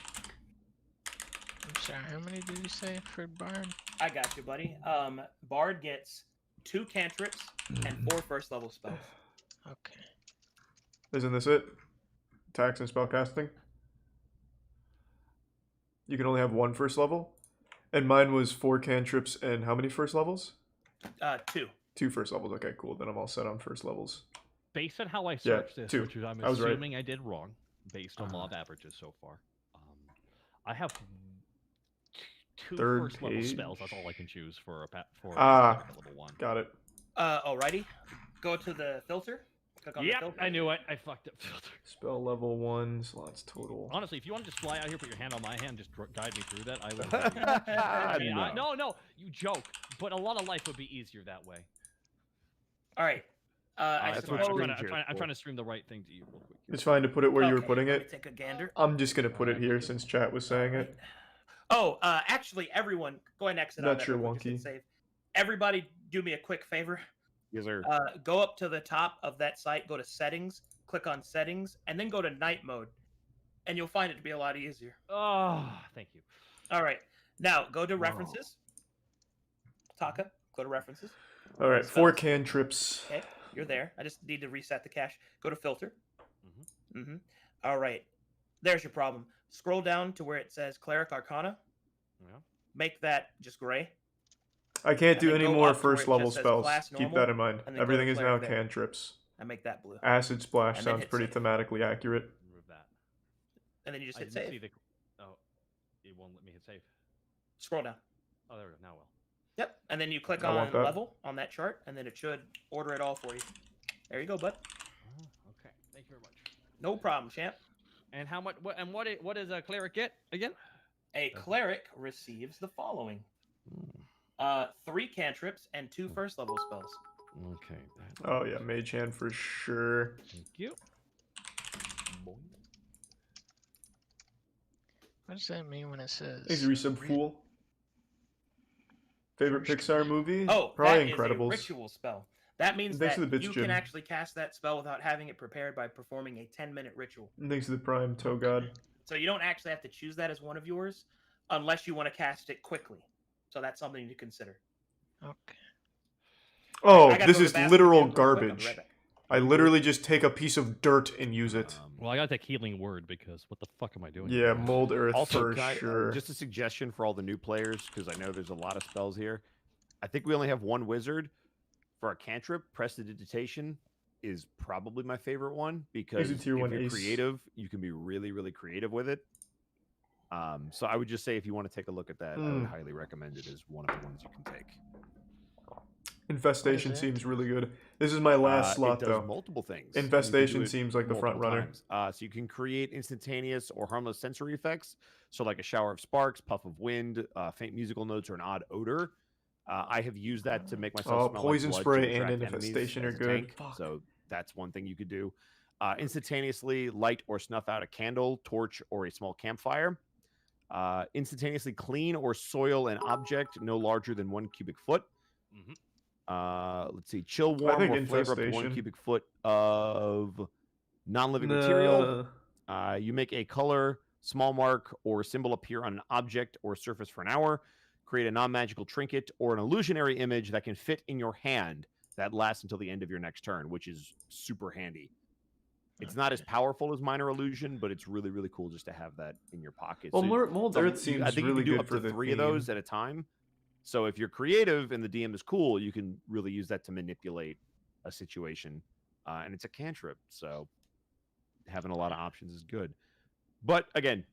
I'm sorry, how many did you say for Bard? I got you, buddy. Bard gets 2 cantrips and 4 first level spells. Okay. Isn't this it? Attacks and spellcasting? You can only have 1 first level? And mine was 4 cantrips and how many first levels? 2. 2 first levels. Okay, cool. Then I'm all set on first levels. Based on how I searched this, 2. which is I'm I was right. assuming I did wrong, based on law of averages so far, I have 2 Third first level page. spells. That's all I can choose for a level 1. Got it. Alrighty. Go to the filter. Click on the Yep, filter. I knew it. I fucked up filter. Spell level 1, slots total. Honestly, if you want to just fly out here, put your hand on my hand, just guide me through that, I would. I mean, no, you joke. But a lot of life would be easier that way. All right. I that's suppose. what I'm trying to stream the right thing to you real quick. It's fine to put it where you were Okay, putting let me it. take a gander. I'm just going to put it here since chat was saying it. Oh, actually, everyone, go ahead and exit on That's that. your real quick, just wonky. hit save. Everybody, do me a quick favor. Yes, sir. Go up to the top of that site, go to settings, click on settings, and then go to night mode, and you'll find it to be a lot easier. Oh, thank you. All right, now go to references. Taka, go to references. All right, 4 Spells. cantrips. Okay, you're there. I just need to reset the cache. Go to filter. All right, there's your problem. Scroll down to where it says Cleric Arcana. Yeah. Make that just gray. I can't And do then any go more up to where it first level just says spells. class Keep normal, that in mind. and then go to Everything is now cleric there. cantrips. And make that blue. Acid Splash And then sounds hit pretty save. thematically accurate. Remove that. And then you just I hit didn't save. see the. Oh, it won't let me hit save. Scroll down. Oh, there we go. Now it will. Yep. And then you click I want on that. level on that chart, and then it should order it all for you. There you go, bud. Oh, okay. Thank you very much. No problem, champ. And how much? What does a cleric get again? A cleric receives the following: 3 cantrips and 2 first level spells. Okay. Oh yeah, Mage Hand for sure. Thank you. What does that mean when it says? Thanks, Resub Fool. Favorite First Pixar movie? Oh, Probably that is Incredibles. a ritual spell. That means Thanks that to the bits, you Jim. can actually cast that spell without having it prepared by performing a 10-minute ritual. And thanks to the Prime Toe God. So you don't actually have to choose that as one of yours unless you want to cast it quickly. So that's something to consider. Okay. Oh, I gotta this go to is the bathroom literal again real quick. I'll be garbage. right back. I literally just take a piece of dirt and use it. Well, I got that healing word because what the fuck am I doing? Yeah, mold earth Also, for can sure. just a suggestion for all the new players, because I know there's a lot of spells here. I think we only have 1 wizard. For a cantrip, Prestidigitation is probably my favorite one because if tier you're 1 ace. creative, you can be really, really creative with it. So I would just say if you want to take a look at that, I would highly recommend it as one of the ones you can take. Infestation it? seems really good. This is my last slot it does though. multiple things. You can Infestation do it seems like the front multiple runner. times. So you can create instantaneous or harmless sensory effects. So like a shower of sparks, puff of wind, faint musical notes, or an odd odor. I have used that to make myself smell poison like blood spray to and attract enemies infestation as are a good. tank. Fuck. So that's one thing you could do. Instantaneously light or snuff out a candle, torch, or a small campfire. Instantaneously clean or soil an object no larger than 1 cubic foot. Let's see. Chill, warm, think or flavor up to 1 infestation. cubic foot of non-living material. You make a color small mark or symbol appear on an object or surface for an hour. Create a non-magical trinket or an illusionary image that can fit in your hand that lasts until the end of your next turn, which is super handy. It's not as powerful as Minor Illusion, but it's really, really cool just to have that in your pocket. Well, So Mold so Earth seems I think really you can do good up for to the 3 of those theme. at a time. So if you're creative and the DM is cool, you can really use that to manipulate a situation. And it's a cantrip, so having a lot of options is good. But again,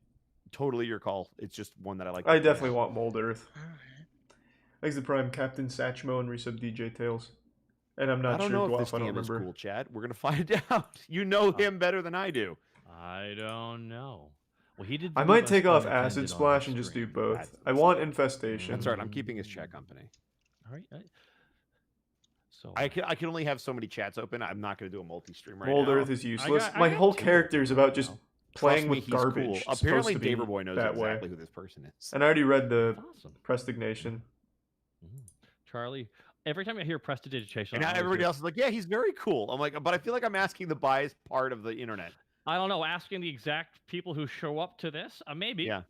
totally your call. It's just one that I like. I to play. definitely want Mold Earth. All right. Thanks to Prime, Captain Satchmo, and resub DJ Tails. And I'm not I don't sure, know if this Dwarf, I don't DM is remember. cool, Chad. We're gonna find out. You know him better than I do. I don't know. Well, he did. I leave might us take off unattended Acid on Splash the and just do stream. both. That's I want fine. Infestation. That's all right. I'm keeping his chat company. All right. So I can only have so many chats open. I'm not going to do a multi-stream right Mold now. Earth is useless. I My got whole 2 character is about just now. playing Trust me, with he's garbage. cool. It's supposed Apparently, to be David Boy knows that exactly way. who this person is. And I already read the Awesome. Prestignation. Charlie, every time I hear prestidigitation, And now I always everybody hear- else is like, "Yeah, he's very cool." I'm like, but I feel like I'm asking the biased part of the internet. I don't know, asking the exact people who show up to this, maybe. Yeah.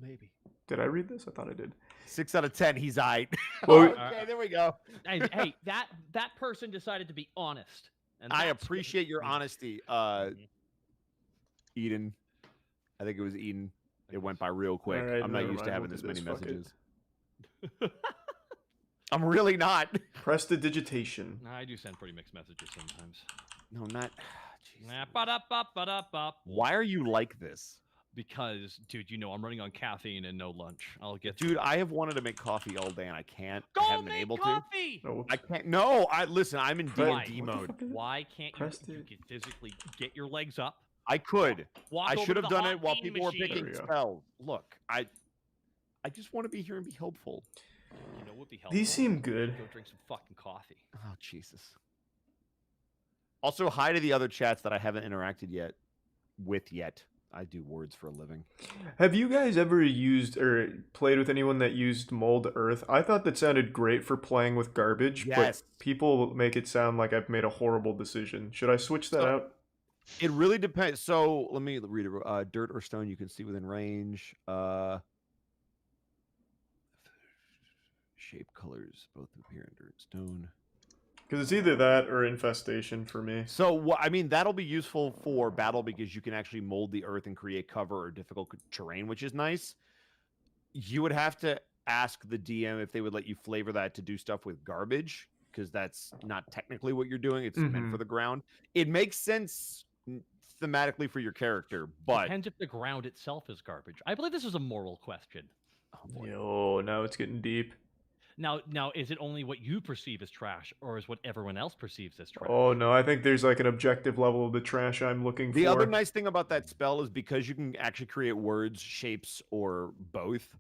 Maybe. Did I read this? I thought I did. 6 out of 10. He's aight. Well, Okay, there we go. Hey, that person decided to be honest. And I that's good. appreciate your honesty, Eden. I think it was Eden. It went by real quick. Alright, I'm not never used to mind, having we'll this do many this, fuck it. messages. I'm really not. Prestidigitation. I do send pretty mixed messages sometimes. No, not. Jeez. Nah, ba-da-ba-ba-da-ba. Why are you like this? Because, dude, you know I'm running on caffeine and no lunch. I'll get Dude, I have wanted to make coffee all day and I can't. Go I haven't make been able to. coffee. Oh, whoops. I can't. No, I listen. I'm in Why? D&D What the mode. fuck is it? Why can't Pressed you it. can physically get your legs up? I could. Walk I over should to have the done hot it while bean people were machine. picking There we go. spells. Look, I just want to be here and be helpful. You know, would be helpful. These seem good. Go drink some fucking coffee. Oh Jesus. Also, hi to the other chats that I haven't interacted yet. I do words for a living. Have you guys ever used or played with anyone that used Mold Earth? I thought that sounded great for playing with garbage, Yes. but people make it sound like I've made a horrible decision. Should I switch that So- out? It really depends. So let me read it. Dirt or stone you can see within range. Shape colors both appear in dirt and stone. Because it's either that or Infestation for me. So I mean, that'll be useful for battle because you can actually mold the earth and create cover or difficult terrain, which is nice. You would have to ask the DM if they would let you flavor that to do stuff with garbage, because that's not technically what you're doing. It's meant Mhm. for the ground. It makes sense thematically for your character, but Depends if the ground itself is garbage. I believe this is a moral question. oh boy. Yo, now it's getting deep. Now, is it only what you perceive as trash, or is what everyone else perceives as trash? Oh no, I think there's like an objective level of the trash I'm looking The for. other nice thing about that spell is because you can actually create words, shapes, or both.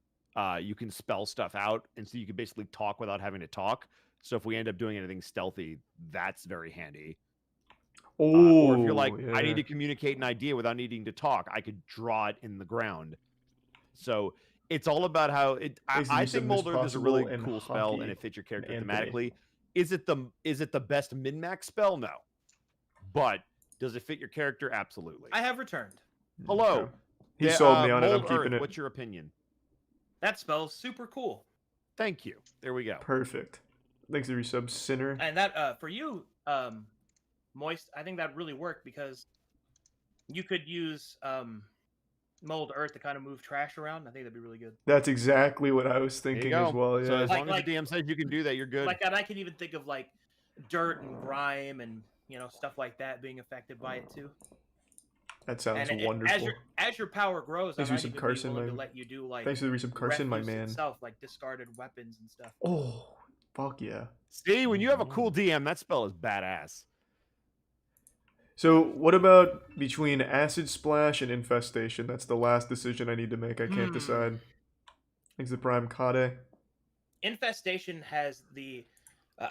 You can spell stuff out, and so you can basically talk without having to talk. So if we end up doing anything stealthy, that's very handy. Oh, Or if you're like, I yeah. need to communicate an idea without needing to talk, I could draw it in the ground. So it's all about how it. Makes the I use of think this Mold Earth is a really possible in cool spell, and hockey it fits your character and Anthony. thematically. Is it the best min max spell? No, but does it fit your character? Absolutely. I have returned. Hello. Okay. He Yeah, sold me on it. I'm Mold keeping Earth, it. What's your opinion? That spell's super cool. Thank you. There we go. Perfect. Thanks to resub Sinner. And that for you, Moist, I think that really worked because you could use Mold Earth to kind of move trash around. I think that'd be really good. That's exactly what I was There you thinking go. as well. So Yeah. as Like- long as the DM says you can do that, you're good. Like, and I can even think of like dirt and grime and stuff like that being affected by it too. That sounds And wonderful. as your power grows, I Thanks, might Resub even Carson, be willing man. to let you do like Thanks for the resub Carson, my refuse man. itself, like discarded weapons and stuff. Oh, fuck yeah. See, when you have a cool DM, that spell is badass. So, what about between Acid Splash and Infestation? That's the last decision I need to make. I can't decide. Thanks to Prime Kade. Infestation has the,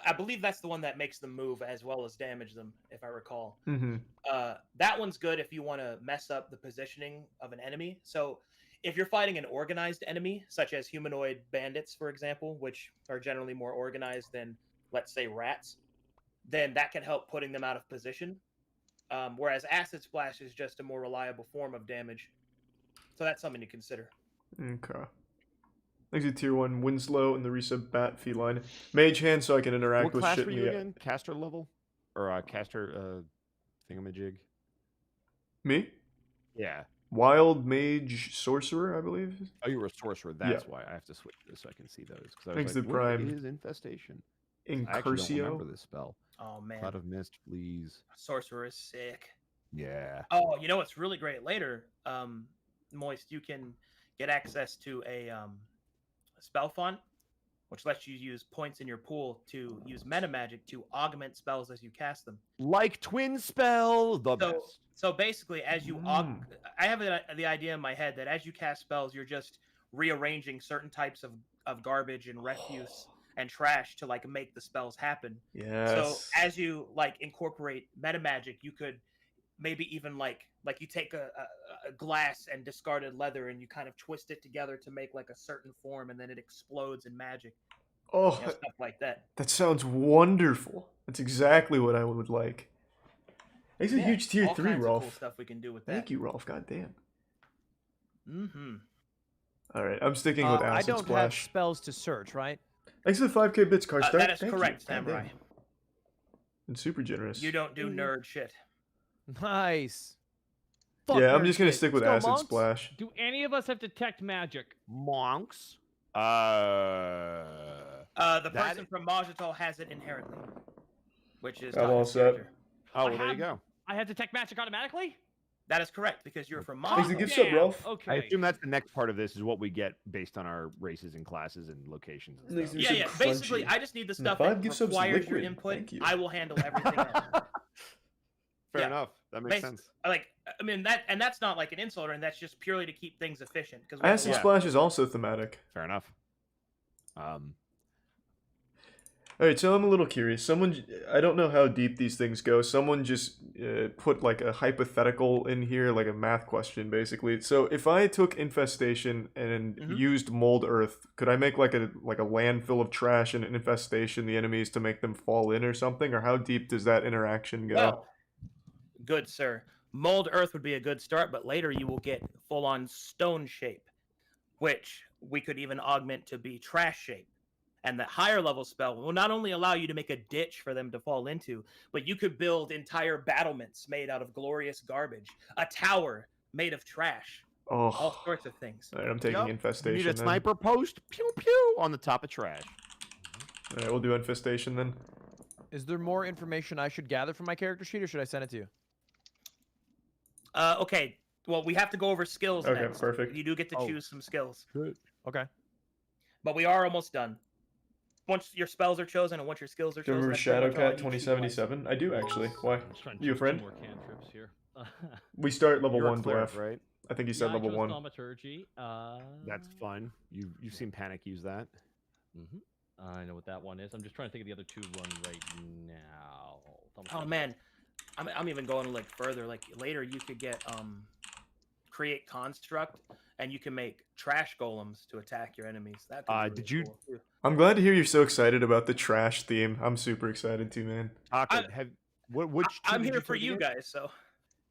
I believe that's the one that makes them move as well as damage them, if I recall. Mm-hmm. That one's good if you want to mess up the positioning of an enemy. So if you're fighting an organized enemy, such as humanoid bandits, for example, which are generally more organized than, let's say, rats, then that can help putting them out of position. Whereas Acid Splash is just a more reliable form of damage. So that's something to consider. Okay. Thanks to tier 1 Winslow and the resub Bat Feline. Mage hand so I can interact What with class shit were in you the again? Caster level? Or caster thingamajig? Me? Yeah. Wild Mage Sorcerer, I believe. Oh, you were a sorcerer. That's why I have to switch this so I can see those. Because I was Thanks like, to what Prime. is infestation? I actually don't remember Incursio. this spell. Oh man, Cloud of mist, please. sorcerer is sick. Yeah. Oh, you know what's really great? Later, Moist, you can get access to a spell font, which lets you use points in your pool to use meta magic to augment spells as you cast them. Like twin spell, the So, best. so basically, as you I have the idea in my head that as you cast spells, you're just rearranging certain types of garbage and refuse and trash to like make the spells happen. Yes. So as you like incorporate meta magic, you could maybe even like you take a glass and discarded leather and you kind of twist it together to make like a certain form, and then it explodes in magic. Oh, Stuff like that. that sounds wonderful. That's exactly what I would like. Thanks a Yeah, huge tier all 3, kinds of Rolf. cool stuff we can do with that. Thank you, Rolf. God damn. Mm-hmm. All right, I'm sticking with I Acid don't have Splash. spells to search, right? Thanks to the 5k bits, Karstark. That is Thank you. correct, God damn. Samurai. And super generous. You don't do nerd shit. Nice. Fuck Yeah, I'm nerd just gonna shit. stick with Let's go, Acid monks. Splash. Do any of us have detect magic? Monks. The That- person from Majito has it inherently, which is I'm not all his set. character. Oh, I well, there you have- go. I have detect magic automatically? That is correct because you're from Thanks to Majito. gift sub, damn, Rolf. Okay. I assume that's the next part of this is what we get based on our races and classes and locations and Thanks stuff. to Yeah, yeah. Crunchy. Basically, I just need the And the stuff 5 that gift subs requires your liquid. input. Thank you. I will handle everything else. Fair Yeah. enough. That makes Basi- sense. Like, I mean that's not like an insult, and that's just purely to keep things efficient. Because Acid Yeah. Splash is also thematic. Fair enough. Alright, so I'm a little curious. I don't know how deep these things go. Someone just put like a hypothetical in here, like a math question, basically. So if I took Infestation and Mhm. used Mold Earth, could I make like a landfill of trash and infestation the enemies to make them fall in or something? Or how deep does that interaction go? Well, good sir. Mold Earth would be a good start, but later you will get full-on stone shape, which we could even augment to be trash shape. And the higher level spell will not only allow you to make a ditch for them to fall into, but you could build entire battlements made out of glorious garbage, a tower made of trash, all Oh, sorts of things. alright, I'm taking Yep. Infestation. You need a then. sniper post, pew pew, on the top of trash. Alright, we'll do Infestation then. Is there more information I should gather from my character sheet, or should I send it to you? Okay. Well, we have to go over skills Okay, next. perfect. You do get to Oh. choose some skills, Okay. but we are almost done. Once your spells are chosen and once your skills are Do you chosen, remember that's pretty much all Shadowcat you choose 2077? I do actually. Why? I'm just trying to You a choose friend? two more cantrips here. We start level You're a 1 cleric, Dwarf. right? I think he said Yeah, I level chose 1. Thaumaturgy. That's fun. You've seen Panic use that. Mhm. I know what that one is. I'm just trying to think of the other two one right now. Oh Thaumaturgy. man, I'm even going like further. Like later, you could get create construct, and you can make trash golems to attack your enemies. That could be really Did you- cool, too. I'm glad to hear you're so excited about the trash theme. I'm super excited too, man. Taka, which two I'm did here for take you again? guys. So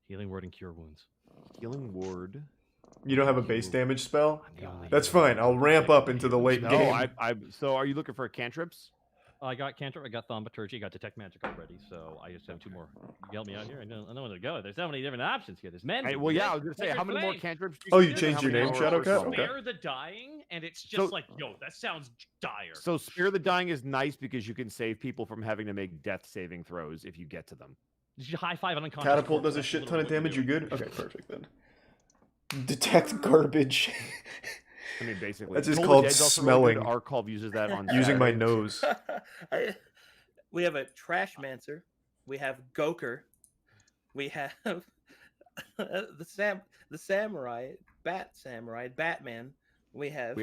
Healing word and cure wounds. Healing ward. You don't have a base damage spell? I'm the only That's healer fine. who I'll can ramp protect up my into the healers. late No, game. so are you looking for cantrips? I got cantrip. I got thaumaturgy. I got detect magic already. So I just have two more. You help me out here. I know where to go. There's so many different options here. There's men. Well, yeah, I was gonna say, how many more Flame. cantrips? Oh, you can do? changed How your many name, more Shadowcat? spells? Okay. Spare the dying, and it's just So- like, yo, that sounds dire. So Spear the Dying is nice because you can save people from having to make death saving throws if you get to them. Did you high five an unconscious? Catapult corpse? does a That's shit little ton of what we damage. do. You're good? Okay, perfect then. Detect garbage. I mean, basically. That's just Toll the called Dead's also really good. smelling. Arcov uses that on Using my Saturday. nose. we have a trash mancer. We have Goker. We have the samurai, Batman. We have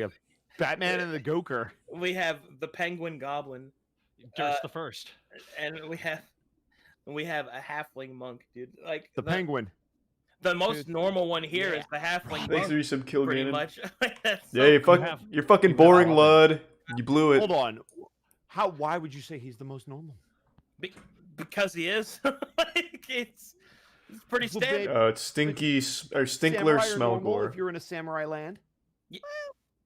Batman and the Goker. we have the penguin goblin, Durst the first. and we have a halfling monk, dude. Like The penguin. The most Dude, normal one here yeah. is the halfling Thanks for monk, your kill pretty Ganon. much. That's Yeah, so you cool. you're fucking you have boring, all Lud. You blew it. Hold on. Why would you say he's the most normal? Because he is. Like, It's pretty Well, babe, standard. It's Stinky or Samurai Stinkler are normal Smelgore. if you're in a samurai land.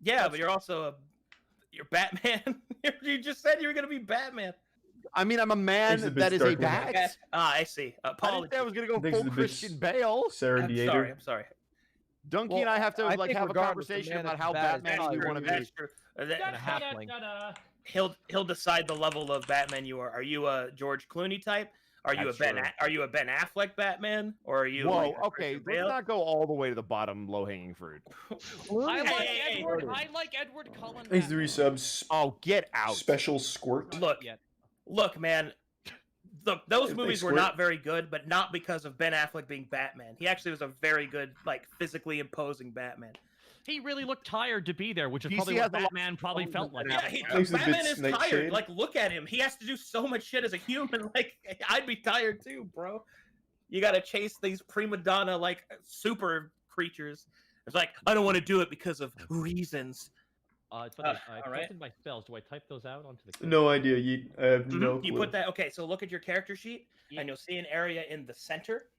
Yeah, but you're also you're Batman. You just said you were gonna be Batman. I mean, I'm a man Thanks a bit, that is a Starkman. bat. Okay. Ah, I see. I didn't Apologies. say I was gonna go Thanks full to the bit, Christian Bale. Sarah I'm Dieter. sorry. I'm sorry. Donkey and I have to I like think have a regardless, the conversation man about that's how bad is Batman probably you want to really be. That's true. And a halfling. He'll decide the level of Batman you are. Are you a George Clooney type? Are you That's a Ben? true. Are you a Ben Affleck Batman? Or are you? Whoa, like a okay, Christian let's Bale? not go all the way to the bottom, low hanging fruit. I like Hey, Edward. I like Edward Cullen. Thanks to the Batman. resubs. Oh, get out! Special Squirt. Look, Yet. look, man. Look, those Hey, movies thanks, were Squirt. not very good, but not because of Ben Affleck being Batman. He actually was a very good, like, physically imposing Batman. He really looked tired to be there, which is DC probably has what a lot Batman probably of felt like. Ben Yeah, Thanks to the Batman bits, is Nightshade. tired. Like, look at him. He has to do so much shit as a human. Like, I'd be tired too, bro. You gotta chase these prima donna, like, super creatures. It's like, I don't want to do it because of reasons. It's funny, I all right. typed in my spells. Do I type those out onto the? No idea. I have Mhm. no You clue. put that, okay, so look at your character sheet, Yeah. and you'll see an area in the center,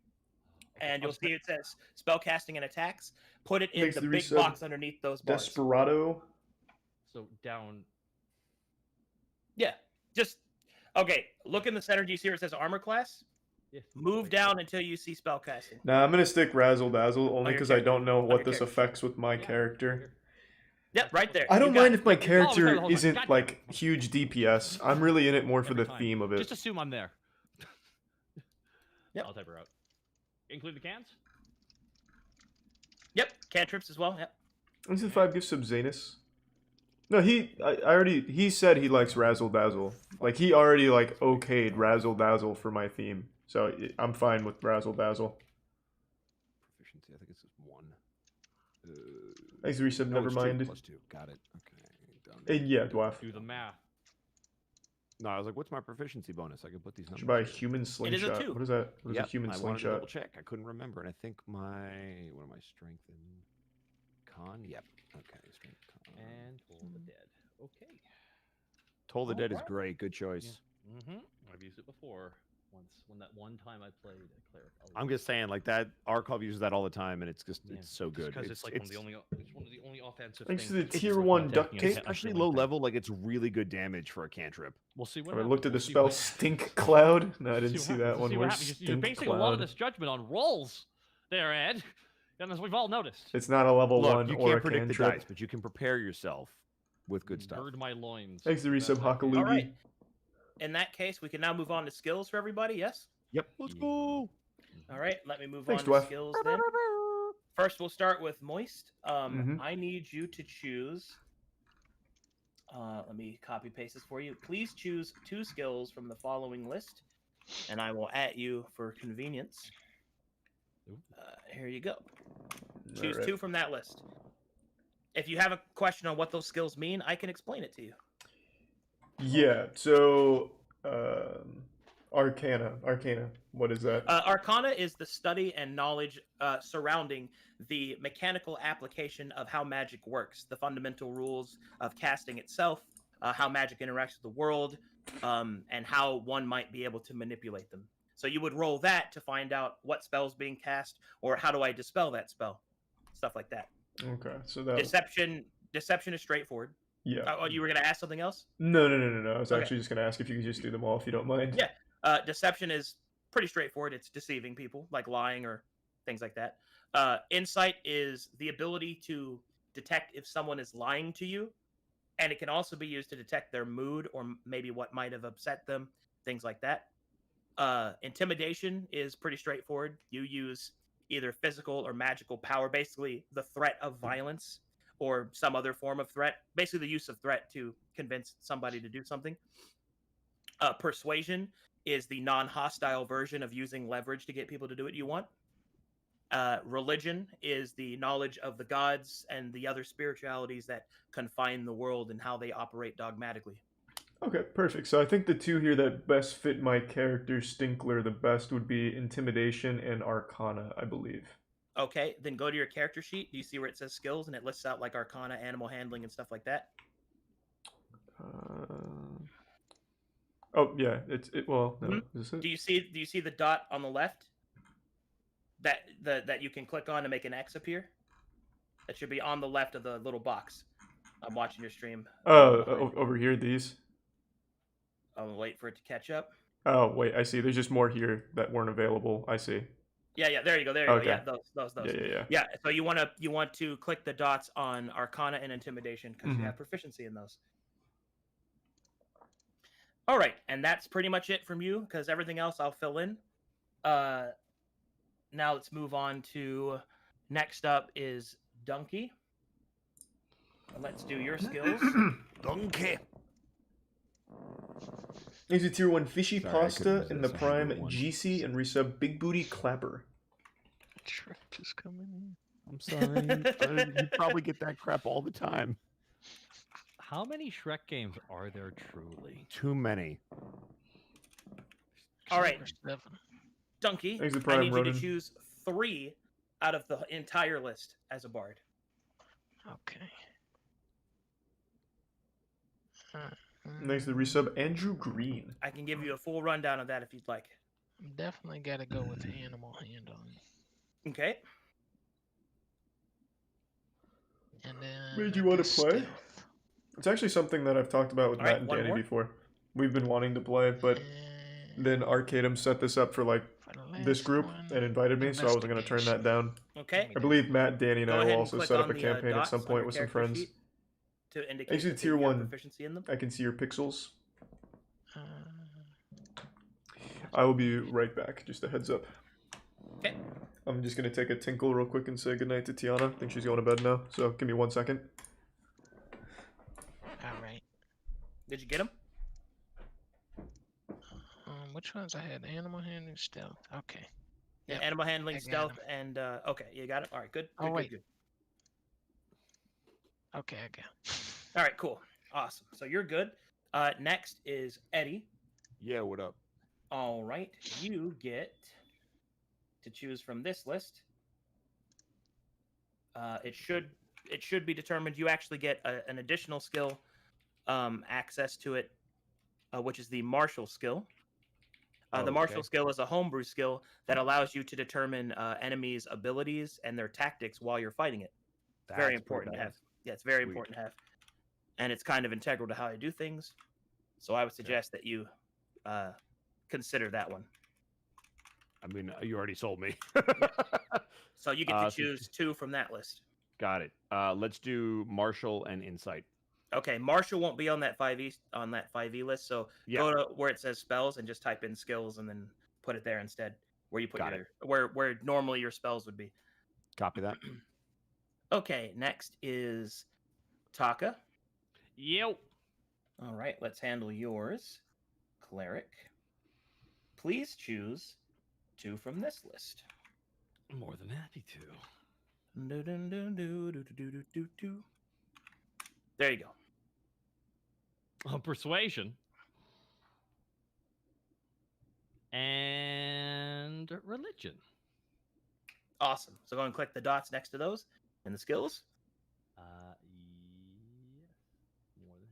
and I'll you'll just see it says spellcasting and attacks. Put it in Thanks the to the big resub. box underneath those bars. Desperado. So down. Yeah, just, okay, look in the center. Do you see where it says armor class? Yeah. Move Wait, down until you see spellcasting. Nah, I'm gonna stick Razzle Dazzle only your because I character. don't know On what your this character. affects with my Yeah, character. here. Yep, right there. I You don't got mind it. if my hold on, character hold on. isn't Goddamn. like huge DPS. I'm really in it more for Every the time. theme of it. Just assume I'm there. Yep. I'll type her out. Include the cans. Yep, cantrips as well. Yep. This is 5 gifts of Zanus. No, he said he likes Razzle Dazzle. Like he already like okayed Razzle Dazzle for my theme. So I'm fine with Razzle Dazzle. Proficiency, I think it's just 1. Thanks, resub, No, never it's 2, mind. +2. Got it. Okay, done. Yeah, Dwarf. Do the math. No, I was like, what's my proficiency bonus? I could put these numbers. Should buy a in. human It is a slingshot. 2. What is that? What is Yep, a human I wanted to double slingshot? check. I couldn't remember, and I think what am I strength and con? Yep. Okay, strength con. And Toll the Dead. Okay. Toll the Dead is Alright. great. Good choice. Mm-hmm. I've used it before. Once, when that one time I played a cleric. I'm just saying, like that. Arcov uses that all the time, and it's just it's so good. Because it's like one of the only. It's one of the only offensive. Thanks to things the that's tier like 1 attacking duct and tape. attacking Especially one low thing. level, like it's really good damage for a cantrip. We'll see what Have I happens. looked at the We'll see spell what- Stink Cloud? No, I we'll didn't see what that happens. one. See what Where's happens. You're Stink basing a lot of Cloud? this judgment on rolls, there, Ed. And as we've all noticed. It's not a level Look, 1 you or can't a predict the cantrip. dice, but you can prepare yourself with good stuff. Gird my loins. Thanks to resub, That's my favorite. Hakalugi. All right. In that case, we can now move on to skills for everybody. Yes. Yep. Let's Yeah. go. All right. Let me move Thanks, on to Dwarf. skills then. First, we'll start with Moist. Mhm. I need you to choose. Let me copy paste this for you. Please choose 2 skills from the following list, and I will at you for convenience. Ooh. Here you go. Choose Alright. 2 from that list. If you have a question on what those skills mean, I can explain it to you. Yeah, so Arcana. What is that? Arcana is the study and knowledge surrounding the mechanical application of how magic works, the fundamental rules of casting itself, how magic interacts with the world, and how one might be able to manipulate them. So you would roll that to find out what spell's being cast, or how do I dispel that spell, stuff like that. Okay, so that Deception is straightforward. yeah. Oh, you were gonna ask something else? No. I was Okay. actually just gonna ask if you could just do them all if you don't mind. Yeah. Deception is pretty straightforward. It's deceiving people, like lying or things like that. Insight is the ability to detect if someone is lying to you, and it can also be used to detect their mood or maybe what might have upset them, things like that. Intimidation is pretty straightforward. You use either physical or magical power, basically the threat of violence or some other form of threat, basically the use of threat to convince somebody to do something. Persuasion is the non-hostile version of using leverage to get people to do what you want. Religion is the knowledge of the gods and the other spiritualities that confine the world and how they operate dogmatically. Okay, perfect. So I think the 2 here that best fit my character Stinkler the best would be Intimidation and Arcana, I believe. Okay, then go to your character sheet. Do you see where it says skills and it lists out like Arcana, animal handling, and stuff like that? Oh yeah, well no. Mhm. Is this it? Do you see the dot on the left? that you can click on to make an X appear. That should be on the left of the little box. I'm watching your stream. Over here, these. I'll wait for it to catch up. Oh, wait, I see. There's just more here that weren't available. I see. Yeah, there you go. There you Okay. go. Yeah, those. Yeah. Yeah, so you want to click the dots on Arcana and Intimidation because Mhm. you have proficiency in those. All right, and that's pretty much it from you because everything else I'll fill in. Now let's move on to next up is Donkey. Let's do your skills. Donkey. He's a tier 1 fishy Sorry, I couldn't pasta in the resist. I had to prime do it once. GC and resub Big Booty Clapper. Shrek is coming in. I'm sorry. You probably get that crap all the time. How many Shrek games are there truly? Too many. All right. Number 7. Donkey, Thanks to I Prime, need you Ronan. to choose 3 out of the entire list as a bard. Okay. Thanks to the resub Andrew Green. I can give you a full rundown of that if you'd like. Definitely got to go with animal handling. Okay. And then Where do you I wanna guess play? stealth. It's actually something that I've talked about with All Matt right, and one Danny more. before. We've been wanting to play, but And then Arcadum set this up for like for the this last group one, and invited me, so I wasn't going to turn that down. Okay. I believe Matt, Danny, and Go I ahead will and also click set up on a the, campaign at dots some on point your with some character friends. sheet to indicate Actually, that tier you have 1. proficiency in them. I can see your pixels. Uh, I will be right back. Just a heads up. Okay. I'm just going to take a tinkle real quick and say goodnight to Tiana. I think she's going to bed now, so give me 1 second. all right. Did you get them? Which ones I had? Animal handling, stealth. Okay. Yeah, Yep, animal handling, I got stealth, 'em. and okay, you got it. All right, good. Oh, good, wait. good. Okay, I got. All right, cool, awesome. So you're good. Next is Eddie. Yeah, what up? All right, you get to choose from this list. It should be determined. You actually get an additional skill access to it, which is the martial skill. The martial Okay. skill is a homebrew skill that allows you to determine enemies' abilities and their tactics while you're fighting it. Very That's pretty important to have. badass. Yeah, it's very Sweet. important to have, and it's kind of integral to how I do things. So I would suggest that you consider that one. I mean, you already sold me. So you get to So- choose 2 from that list. Got it. Let's do Martial and Insight. Okay, Martial won't be on that 5e list. So Yeah. go to where it says spells and just type in skills and then put it there instead, where you put Got where normally your spells would be. Copy that. Okay, next is Taka. Yep. All right, let's handle yours, Cleric. Please choose 2 from this list. More than happy to. There you go. Persuasion. And religion. Awesome. So go and click the dots next to those and the skills. Yes. More than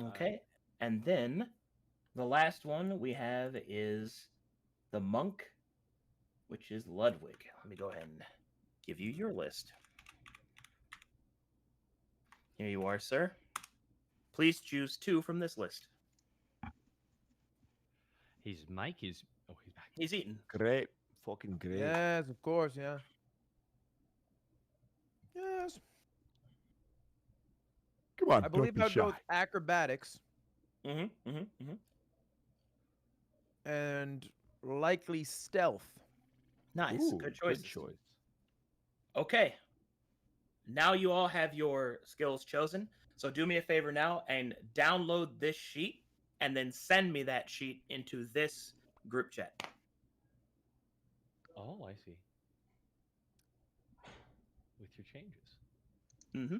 happy. Okay. And then the last one we have is the monk, which is Ludwig. Let me go ahead and give you your list. Here you are, sir. Please choose 2 from this list. His mic is. Oh, he's back. He's eating. Great. Fucking great. Yes, of course, yeah. Yes. Come on. I believe don't I'd be go shy. with acrobatics Mm-hmm. and likely stealth. Nice. Ooh, Good choice. choice. Okay. Now you all have your skills chosen. So do me a favor now and download this sheet and then send me that sheet into this group chat. Oh, I see. With your changes. Mm-hmm.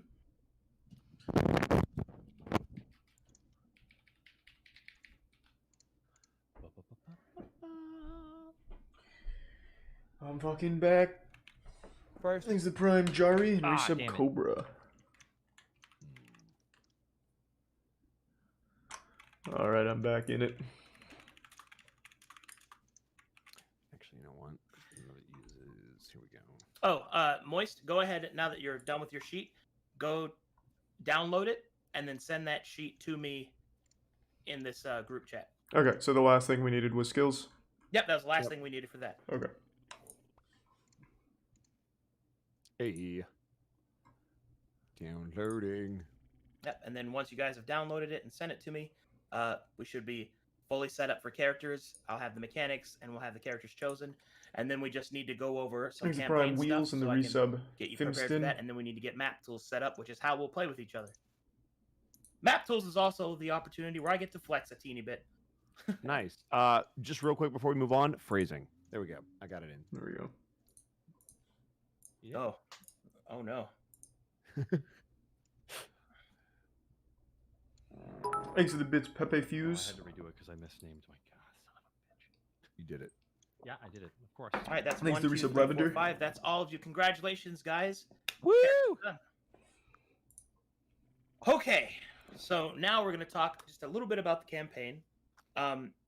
I'm fucking back. First, Thanks to Prime Jari and Ah, resub damn it. Cobra. Alright, I'm back in it. Actually, you know what? I'm gonna use Oh, Moist, go ahead now that you're done with your sheet. Go download it and then send that sheet to me in this group chat. Okay, so the last thing we needed was skills. Yep, that was the last thing we needed for that. Okay. Hey. Downloading. Yep, and then once you guys have downloaded it and sent it to me, we should be fully set up for characters. I'll have the mechanics and we'll have the characters chosen, and then we just need to go over some Thanks to campaign Prime Wheels stuff and the so I can resub. get you prepared for Fimston. that, and then we need to get map tools set up, which is how we'll play with each other. Map tools is also the opportunity where I get to flex a teeny bit. Nice. Just real quick before we move on, phrasing. There we go. I got it in. There we go. Oh, oh no. Thanks to the bits, Pepe Oh, I Fuse. had to redo it because I misnamed my god, son of a bitch. You did it. Yeah, I did it. Of course. All right, that's Thanks 1, to 2, Resub 3, 4, Lavender. 5. That's all of you. Congratulations, guys. Woo! Done. Okay, so now we're going to talk just a little bit about the campaign.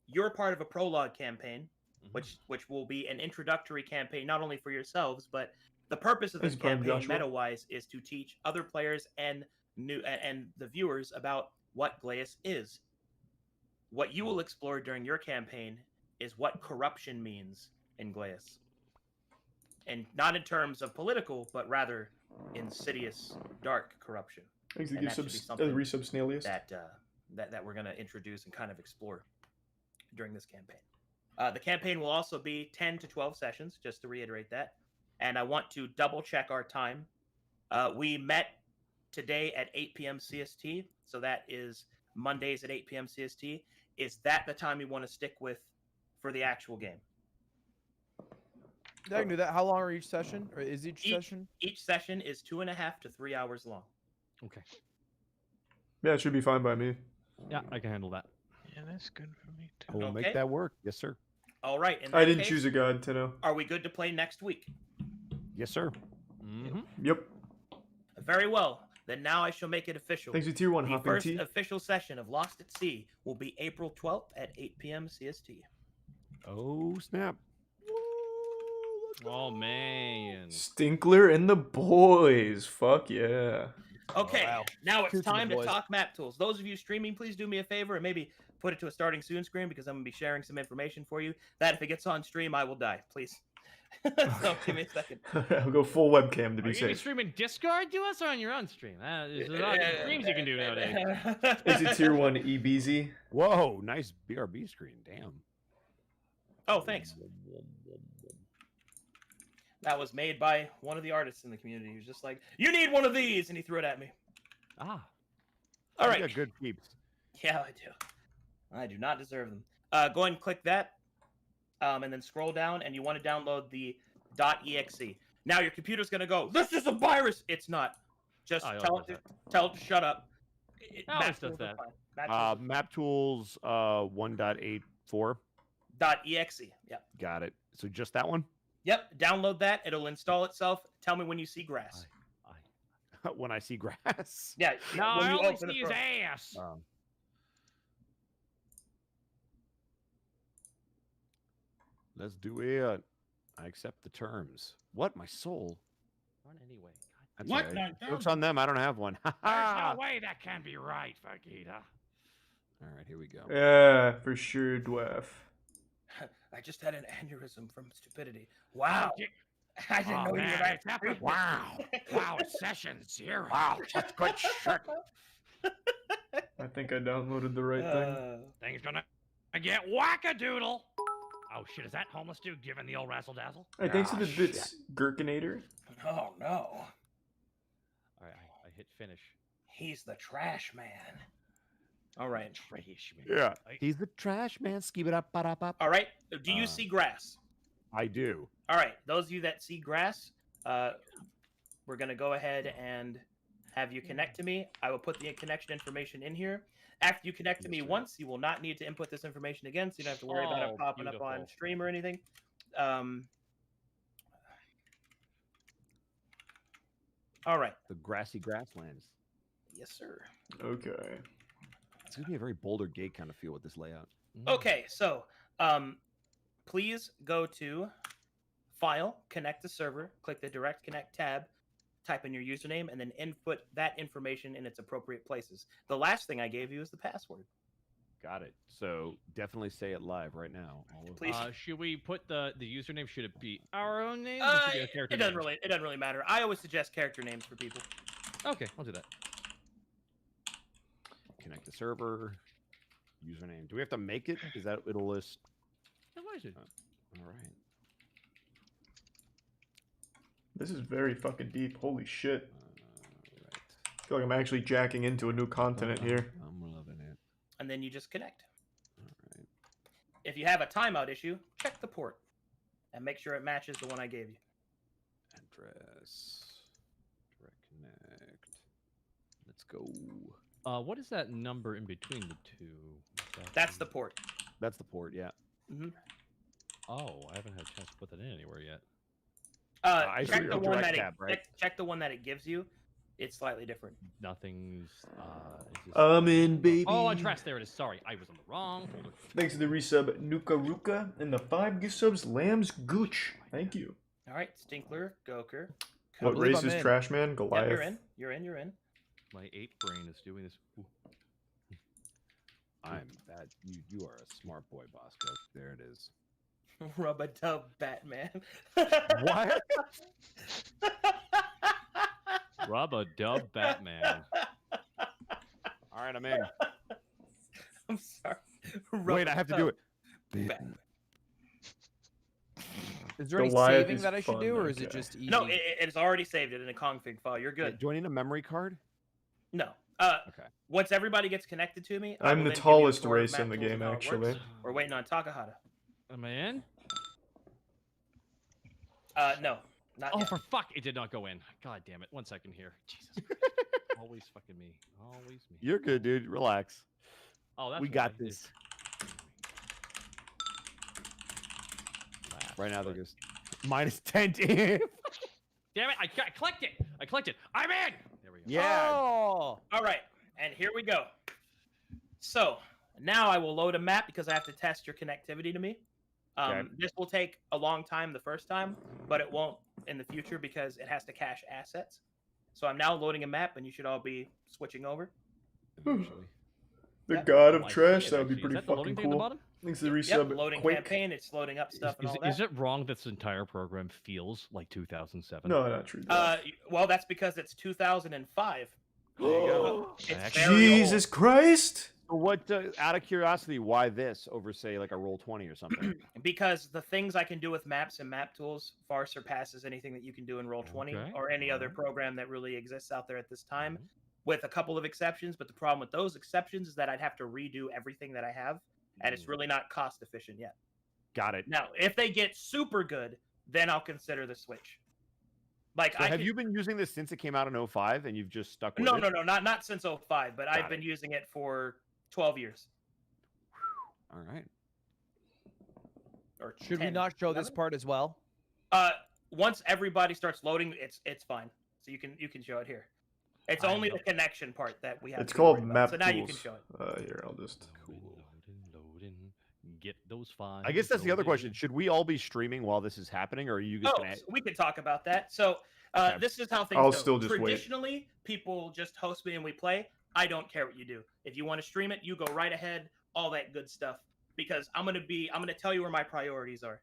You're part of a prologue campaign, Mhm. which will be an introductory campaign not only for yourselves, but the purpose of this Thanks, Prime campaign, Joshua. meta-wise, is to teach other players and the viewers about what Glaeus is. What you will explore during your campaign is what corruption means in Glaeus, and not in terms of political, but rather insidious, dark corruption. Thanks to And the that should be resub something Snailiest. that we're going to introduce and kind of explore during this campaign. The campaign will also be 10 to 12 sessions, just to reiterate that. And I want to double check our time. We met today at 8 p.m. CST, so that is Mondays at 8 p.m. CST. Is that the time you want to stick with for the actual game? I can do that. How long are each session? Or is each session? Each session is 2.5 to 3 hours long. Okay. Yeah, it should be fine by me. Yeah, I can handle that. Yeah, that's good for me too. I will Okay. make that work. Yes, sir. All right. In I that didn't case, choose a god, Tenno. Are we good to play next week? Yes, sir. Mm-hmm. Yep. Very well. Then now I shall make it official. Thanks to Tier 1 The Hopping first Tea. official session of Lost at Sea will be April 12th at 8 p.m. CST. Oh, snap. Oh man. Stinkler and the boys. Fuck yeah. Okay, wow. now it's Shoot to the time to boys. talk map tools. Those of you streaming, please do me a favor and maybe put it to a starting soon screen because I'm going to be sharing some information for you. That if it gets on stream, I will die. Please. So give me a second. I'll go full webcam to Are be you gonna be safe. streaming Discord to us or on your own stream? There's a lot of streams you can do nowadays. Thanks to Tier 1 EBZ. Whoa, nice BRB screen. Damn. Oh, thanks. That was made by one of the artists in the community. He was just like, "You need one of these," and he threw it at me. Ah. All You right. got good peeps. Yeah, I do. I do not deserve them. Go ahead and click that, and then scroll down, and you want to download the .exe. Now your computer's gonna go, "This is a virus." It's not. Just Oh, it tell always it, does tell it to shut up. It always Map does tools are that. fine. Map tools Map tools 1.84. are- .exe. Yep. Got it. So just that one? Yep. Download that. It'll install itself. Tell me when you see grass. When I see grass. Yeah. No, when I you only open the see his program. ass. Let's do it. I accept the terms. What? My soul? Run anyway. God, That's What? all right. No, Joke's on them. I don't have one. there's All no way that can be right, Vegeta. right, here we go. Yeah, for sure, Dwarf. I just had an aneurysm from stupidity. Wow. you- I didn't Oh, know you were man, that it's happened. stupid. Wow. Wow, session 0. Wow, that's good shit. I think I downloaded the right thing. Thing's gonna get wackadoodle. Oh shit, is that homeless dude giving the old razzle dazzle? Hey, thanks to Ah, the bits, Gherkinator. Oh no. Alright, I hit finish. He's the trash man. All right. Trash man. Yeah. I- He's the trash man. Skip it up. All right. Do you see grass? I do. All right. Those of you that see grass, we're going to go ahead and have you connect to me. I will put the connection information in here. After you connect to me Yes, sir. once, you will not need to input this information again, so you don't have to worry about it Oh, popping up on beautiful. stream or anything. All right. The grassy grasslands. Yes, sir. Okay. It's gonna be a very Boulder Gate kind of feel with this layout. Mm. Okay, so please go to File, connect the server, click the Direct Connect tab, type in your username, and then input that information in its appropriate places. The last thing I gave you is the password. Got it. So definitely say it live right now. All of Please. Should we put the username? Should it be our own name? Or should it be a character It doesn't name? really matter. I always suggest character names for people. Okay, I'll do that. Connect the server. Username. Do we have to make it? Is that it'll list? No, why is it? All right. This is very fucking deep. Holy shit. Right. I feel like I'm actually jacking into a new continent here. I'm loving it. And then you just connect. All right. If you have a timeout issue, check the port and make sure it matches the one I gave you. Address. Direct connect. Let's go. What is that number in between the two? Is that That's the port. That's the port. Yeah. Oh, I haven't had a chance to put that in anywhere yet. I see Check your the one direct that tab, right? check the one that it gives you. It's slightly different. Nothing's. Is this- I'm in, baby. Oh, address. There it is. Sorry, I was on the wrong folder. Thanks to the resub Nuka Ruka and the 5 gift subs Lamb's Gooch. Thank you. All right, Stinkler, Goker. What believe race I'm is in. Trashman? Yep, Goliath. you're in. My ape brain is doing this. Ooh. I'm that. You are a smart boy, Bosco. There it is. Rub-a-dub Batman. What? Rub-a-dub Batman. All right, I'm in. I'm sorry. Wait, I have to do it. Batman. Is there any Goliath saving is that I should fun, do, or that is it guy. just easy? No, it's already saved it in a config file. You're good. Do I need a memory card? No. Okay. Once everybody gets connected to me, I I'm will the then give you a tallest tour of race in map the tools and game, how it works. actually. We're waiting on Takahata. Am I in? No, not Oh, yet. for fuck! It did not go in. God damn it. 1 second here. Jesus. Always fucking me. Always me. You're good, dude. Relax. Oh, that's We why. got this. Right now they're just minus 10. Damn it! I clicked it. I clicked it. I'm in. There we go. Yeah. Oh, All right, and here we go. So now I will load a map because I have to test your connectivity to me. Okay. This will take a long time the first time, but it won't in the future because it has to cache assets. So I'm now loading a map, and you should all be switching over. Eventually. The Yep. god Oh, of I see trash. it, That would be actually. pretty Is that the loading fucking thing at the cool. bottom? Thanks to the Yep, resub loading Quake. campaign. It's loading up stuff and all that. Is it wrong that this entire program feels like 2007? No, not true. Well, that's because it's 2005. There you go. It's Actually- very Jesus Christ! So what? Out of curiosity, why this over say like a roll 20 or something? Because the things I can do with maps and map tools far surpasses anything that you can do in Roll20 Okay, or any other alright. program that really exists out there at this time, with a couple of exceptions. But the problem with those exceptions is that I'd have to redo everything that I have, and it's really not cost efficient yet. Got it. Now, if they get super good, then I'll consider the switch. Like, So I have could- you been using this since it came out in 05 and you've just stuck with No, it? no, not since 05, but I've Got been it. using it for 12 years All right. or should we 10, not show this 11? part as well? Once everybody starts loading, it's fine. So you can show it here. It's I only know. the connection part that we have. It's to called worry about. map So now tools. you can show it. Here, I'll just. Loading. Get those files. I guess that's the other loaded. question. Should we all be streaming while this is happening, or are you just Oh, gonna? so we could talk about that. So Okay. this is how things I'll go. still just wait. Traditionally, people just host me and we play. I don't care what you do. If you want to stream it, you go right ahead. All that good stuff. Because I'm gonna tell you where my priorities are.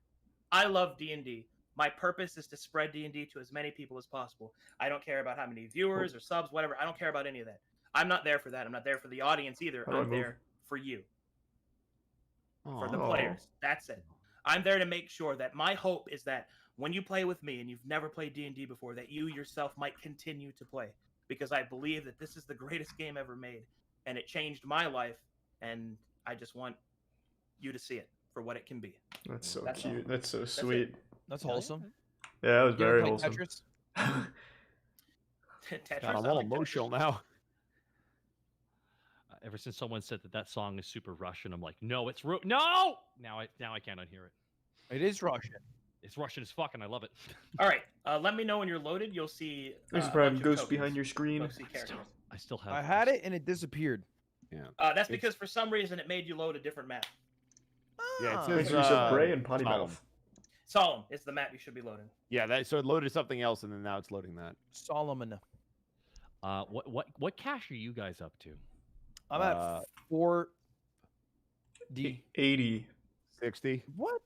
I love D&D. My purpose is to spread D&D to as many people as possible. I don't care about how many viewers or subs, whatever. I don't care about any of that. I'm not there for that. I'm not there for the audience either. How do I I'm move? there for you, for the Aw. players. That's it. I'm there to make sure that my hope is that when you play with me and you've never played D&D before, that you yourself might continue to play, because I believe that this is the greatest game ever made, and it changed my life, and I just want you to see it for what it can be. That's so That's all. cute. That's so it. sweet. That's Yeah, yeah, wholesome. Yeah, that was You ever very play wholesome. Tetris? Tetris, God, I'm I all like Tetris. emotional now. Ever since someone said that song is super Russian, I'm like, no, it's no. Now I can't unhear it. It is Russian. It's Russian as fuck, and I love it. All right, let me know when you're loaded. You'll see. There's a a prime bunch of ghost tokens. behind your screen. You'll see characters. I still have. I had it and it disappeared. That's because for some reason it made you load a different map. Yeah, it Ah. says, Thanks for resub Gray and Potty solemn. Mouth. Solemn is the map you should be loading. Yeah, that so it loaded something else, and then now it's loading that. Solomon. What cache are you guys up to? I'm at 4D. 80. 60. What?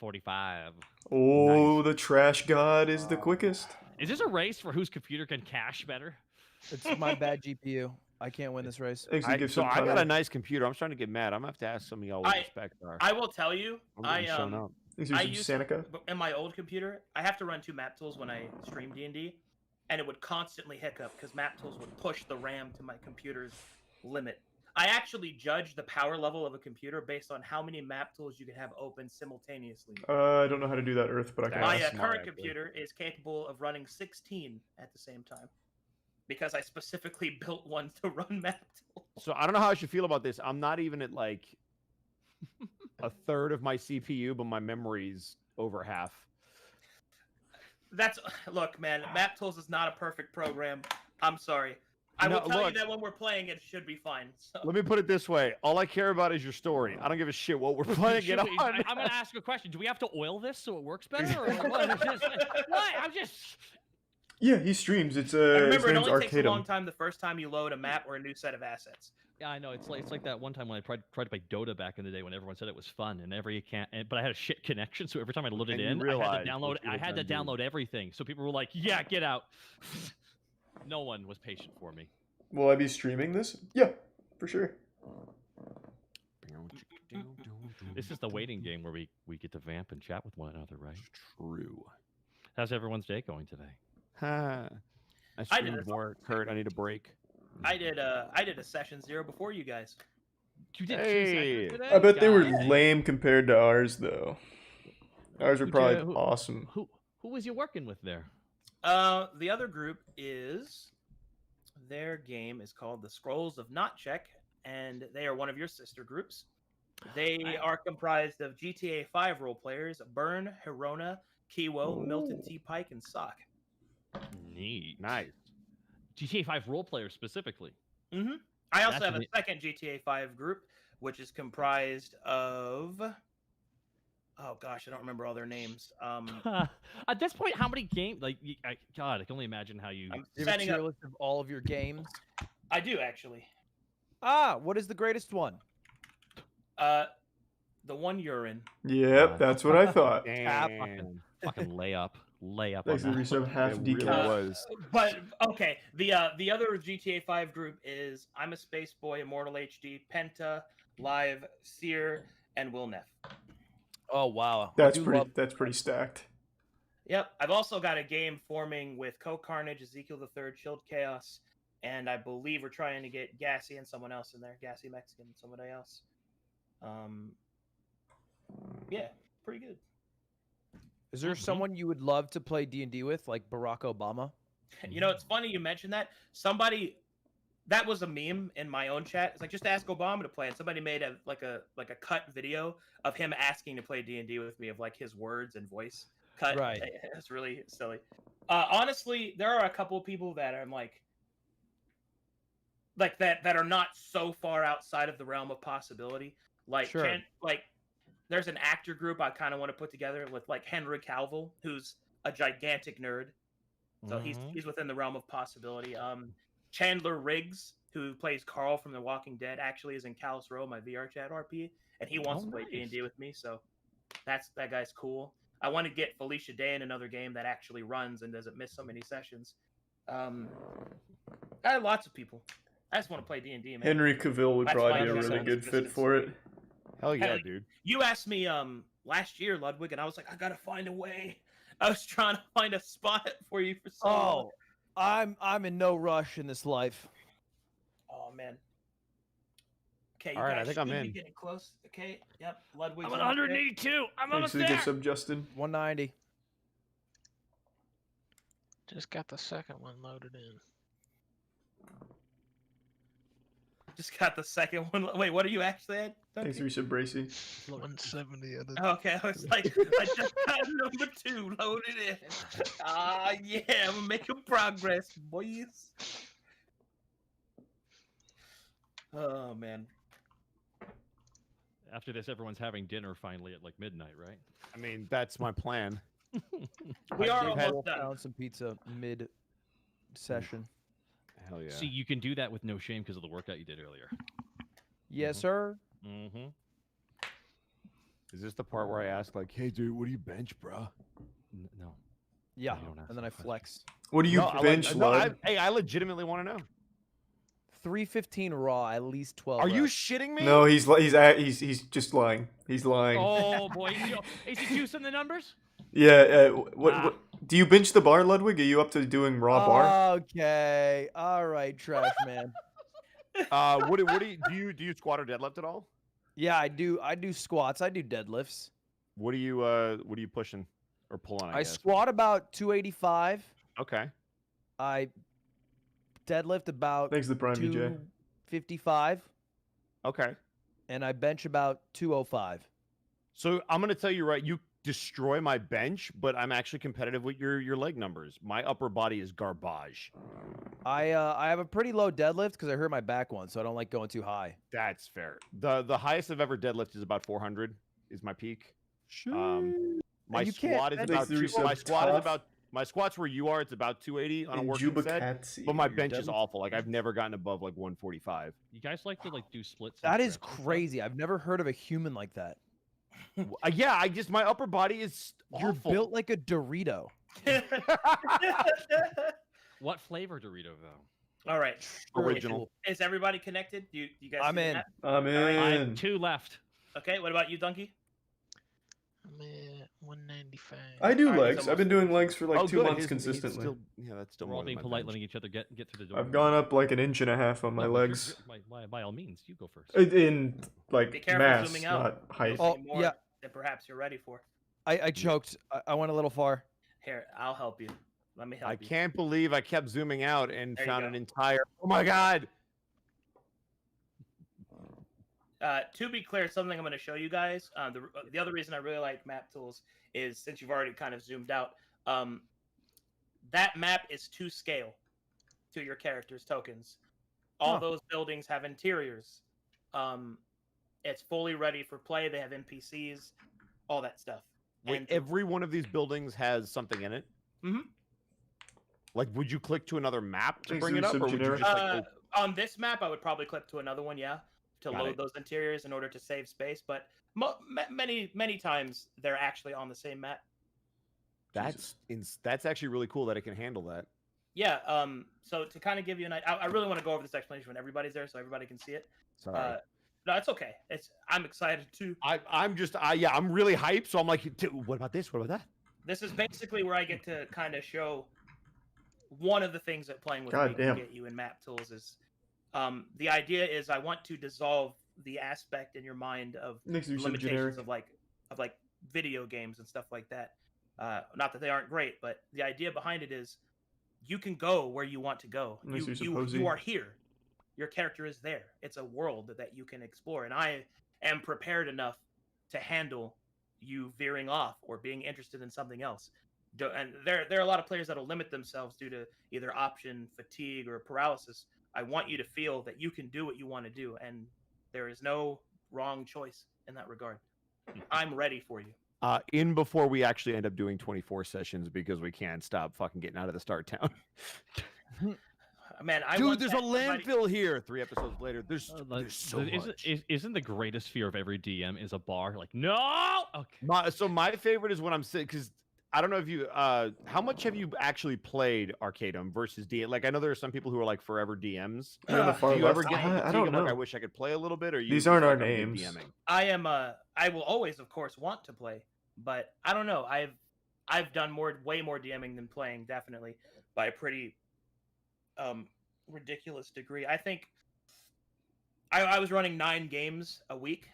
45. Oh, the trash god is the quickest. Is this a race for whose computer can cache better? It's my bad GPU. I can't win this race. Thanks to give So some I got a time. nice computer. I'm starting to get mad. I'm gonna have to ask some of y'all what the specs are. I will tell you, I'm showing up. Thanks to I some used Seneca. in my old computer, I have to run 2 map tools when I stream D&D, and it would constantly hiccup because map tools would push the RAM to my computer's limit. I actually judge the power level of a computer based on how many map tools you can have open simultaneously. I don't know how to do that, Earth, but I can My ask. smart, current actually. computer is capable of running 16 at the same time because I specifically built one to run map tools. So I don't know how I should feel about this. I'm not even at like a third of my CPU, but my memory's over half. Look, man, map tools is not a perfect program. I'm sorry. I No, will tell look. you that when we're playing, it should be fine. So. Let me put it this way: all I care about is your story. I don't give a shit what we're playing Should it we- on. I'm going to ask a question. Do we have to oil this so it works better? Or what? What? I'm just. Yeah, he streams. It's And his remember, it name's only takes a long Arcadum. time the first time you load a map or a new set of assets. Yeah, I know. It's like that one time when I tried to play Dota back in the day when everyone said it was fun and but I had a shit connection, so every time I loaded And you in, I realized had what you were trying to do. download everything. So people were like, "Yeah, get out." No one was patient for me. Will I be streaming this? Yeah, for sure. This is the waiting game where we get to vamp and chat with one another, right? True. How's everyone's day going today? I I did streamed it. more. Kurt, I need a break. I did a session 0 before you guys. You did Hey. 2 sessions today? I bet they were God. lame compared to ours, though. Ours are Who'd probably you- who- awesome. Who was you working with there? The other group is their game is called the Scrolls of Not Check, and they are one of your sister groups. They are comprised of GTA 5 role players: Burn, Hirona, Kiwo, Milton T. Pike, and Sock. Neat. Nice. GTA 5 role players specifically. Mm-hmm. I also That's have a neat. second GTA 5 group, which is comprised of. Oh gosh, I don't remember all their names. At this point, how many games? God, I can only imagine how you. I'm You have a setting tier up. list of all of your games. I do actually. What is the greatest one? The one you're in. Yep, that's what I thought. Damn. Fucking layup on Thanks to that. resub half It really decaf. was. But okay, the other GTA 5 group is I'm a Space Boy, Immortal HD, Penta, Live, Seer, and Will Neff. Oh wow, That's I do pretty. love- That's pretty stacked. Yep, I've also got a game forming with Co Carnage, Ezekiel the Third, Chilled Chaos, and I believe we're trying to get Gassy and someone else in there. Gassy Mexican and somebody else. Yeah, pretty good. Is there someone you would love to play D&D with, like Barack Obama? You know, it's funny you mentioned that. Somebody that was a meme in my own chat. It's like just ask Obama to play, and somebody made a cut video of him asking to play D&D with me, of like his words and voice cut. Right. It's really silly. Honestly, there are a couple of people that I'm like that are not so far outside of the realm of possibility. Like Sure. there's an actor group I kind of want to put together with like Henry Cavill, who's a gigantic nerd. So he's within the realm of possibility. Chandler Riggs, who plays Carl from The Walking Dead, actually is in Callous Row, my VR chat RP, and he wants Oh, to play nice. D&D with me. So that guy's cool. I want to get Felicia Day in another game that actually runs and doesn't miss so many sessions. I have lots of people. I just want to play D&D, man. Henry Cavill would That's probably why be a I'm really so good fit consistent. for it. Hell yeah, Hell, dude. You asked me last year, Ludwig, and I was like, I gotta find a way. I was trying to find a spot for you for so long. I'm in no rush in this life. Oh man. Okay, you All right, I guys think I'm should be in. getting close. Okay, yep. Ludwig's I'm at on the pick. 182. I'm Thanks almost for the there. gift sub, Justin. 190. Just got the second one loaded in. Just got the second one. Wait, what are you actually at? Thanks for resub, Bracy. 170 of the Okay, I was like, I just got number 2 loaded in. Yeah, I'm making progress, boys. Oh man. After this, everyone's having dinner finally at like midnight, right? I mean, that's my plan. We are Dave almost done. found some pizza mid session. Hell yeah. See, you can do that with no shame because of the workout you did earlier. Yes, Mhm. sir. Mm-hmm. Is this the part where I ask, like, hey, dude, what do you bench, bro? No. Yeah, don't ask and then I that question. flex. What do you No, I bench, no, Lud? hey, I legitimately want to know. 315 raw, at least 12. Are you reps. shitting me? No, he's just lying. He's lying. Oh boy, is he juicing the numbers? Yeah. What? Ah. What? Do you bench the bar, Ludwig? Are you up to doing raw bar? Okay. All right, trash man. What do you squat or deadlift at all? Yeah, I do. I do squats. I do deadlifts. What are you pushing or pulling? I I guess. squat about 285. Okay. I deadlift about Thanks to Prime EJ. 255, Okay. and I bench about 205. So I'm gonna tell you right, you destroy my bench, but I'm actually competitive with your leg numbers. My upper body is garbage. I have a pretty low deadlift because I hurt my back once, so I don't like going too high. That's fair. The highest I've ever deadlifted is about 400. Is my peak. My you can't squat is bench about Thanks to my Resub squat is Tough about my squats where you are. It's about 280 on a And working set. Jubakatsi. But my bench is awful. Like I've never gotten above like 145. You guys like to like do splits? and That is stretch and stuff? crazy. I've never heard of a human like that. Yeah, my upper body is You're awful. built like a Dorito. What flavor Dorito though? All right. Original. Is everybody connected? Do you guys? I'm see the in. map? I'm I in. have 2 left. Okay. What about you, Donkey? I'm at 195. I do Alright, legs. he's I've been doing legs for like Oh, 2 good. months He's consistently. Still, yeah, that's still We're all more than being my polite, bench. letting each other get to the door. I've gone up like an inch and a half on my No, but you're legs. good. By all means, you go first. In like Be careful mass, zooming out. not height. You'll Oh, see more yeah. than perhaps you're ready for. I choked. I went a little far. Here, I'll help you. Let me help I you. can't believe I kept zooming out and There you found go. an entire. Oh my god! To be clear, something I'm going to show you guys. The other reason I really like map tools is since you've already kind of zoomed out. That map is to scale to your character's tokens. All Huh. those buildings have interiors. It's fully ready for play. They have NPCs, all that stuff. Wait, And- every one of these buildings has something in it. Mhm. Like, would you click to another map to Thanks bring to it up, or would you Subgeneric. just like? On this map, I would probably click to another one, yeah, to Got load it. those interiors in order to save space. But many times they're actually on the same map. That's actually really cool that it can handle that. Yeah. So to kind of give you an idea, I really want to go over this explanation when everybody's there, so everybody can see it. Sorry. No, it's okay. I'm excited too. I'm really hyped. So I'm like, "Dude, what about this? What about that? This is basically where I get to kind of show one of the things that playing with God me damn. can get you in map tools is. The idea is I want to dissolve the aspect in your mind of Next to some limitations generic. of like video games and stuff like that. Not that they aren't great, but the idea behind it is you can go where you want to go. Nice use of You Posey. are here. Your character is there. It's a world that you can explore, and I am prepared enough to handle you veering off or being interested in something else. And there are a lot of players that'll limit themselves due to either option fatigue or paralysis. I want you to feel that you can do what you want to do, and there is no wrong choice in that regard. I'm ready for you. In before we actually end up doing 24 sessions because we can't stop fucking getting out of the start town. Man, I Dude, want there's a that everybody- landfill here. 3 episodes later, there's so much. Isn't the greatest fear of every DM is a bar? Like, no. Okay. My favorite is when I'm sitting because I don't know if you how much have you actually played Arcadum versus DM? Like I know there are some people who are like forever DMs. You're on the far Do you ever left. get the I fatigue don't of, like, know. I wish I could play a little bit, or you These just aren't our like, I'm good names. DMing? I will always, of course, want to play, but I don't know. I've done way more DMing than playing, definitely by a pretty ridiculous degree. I think I was running 9 games a week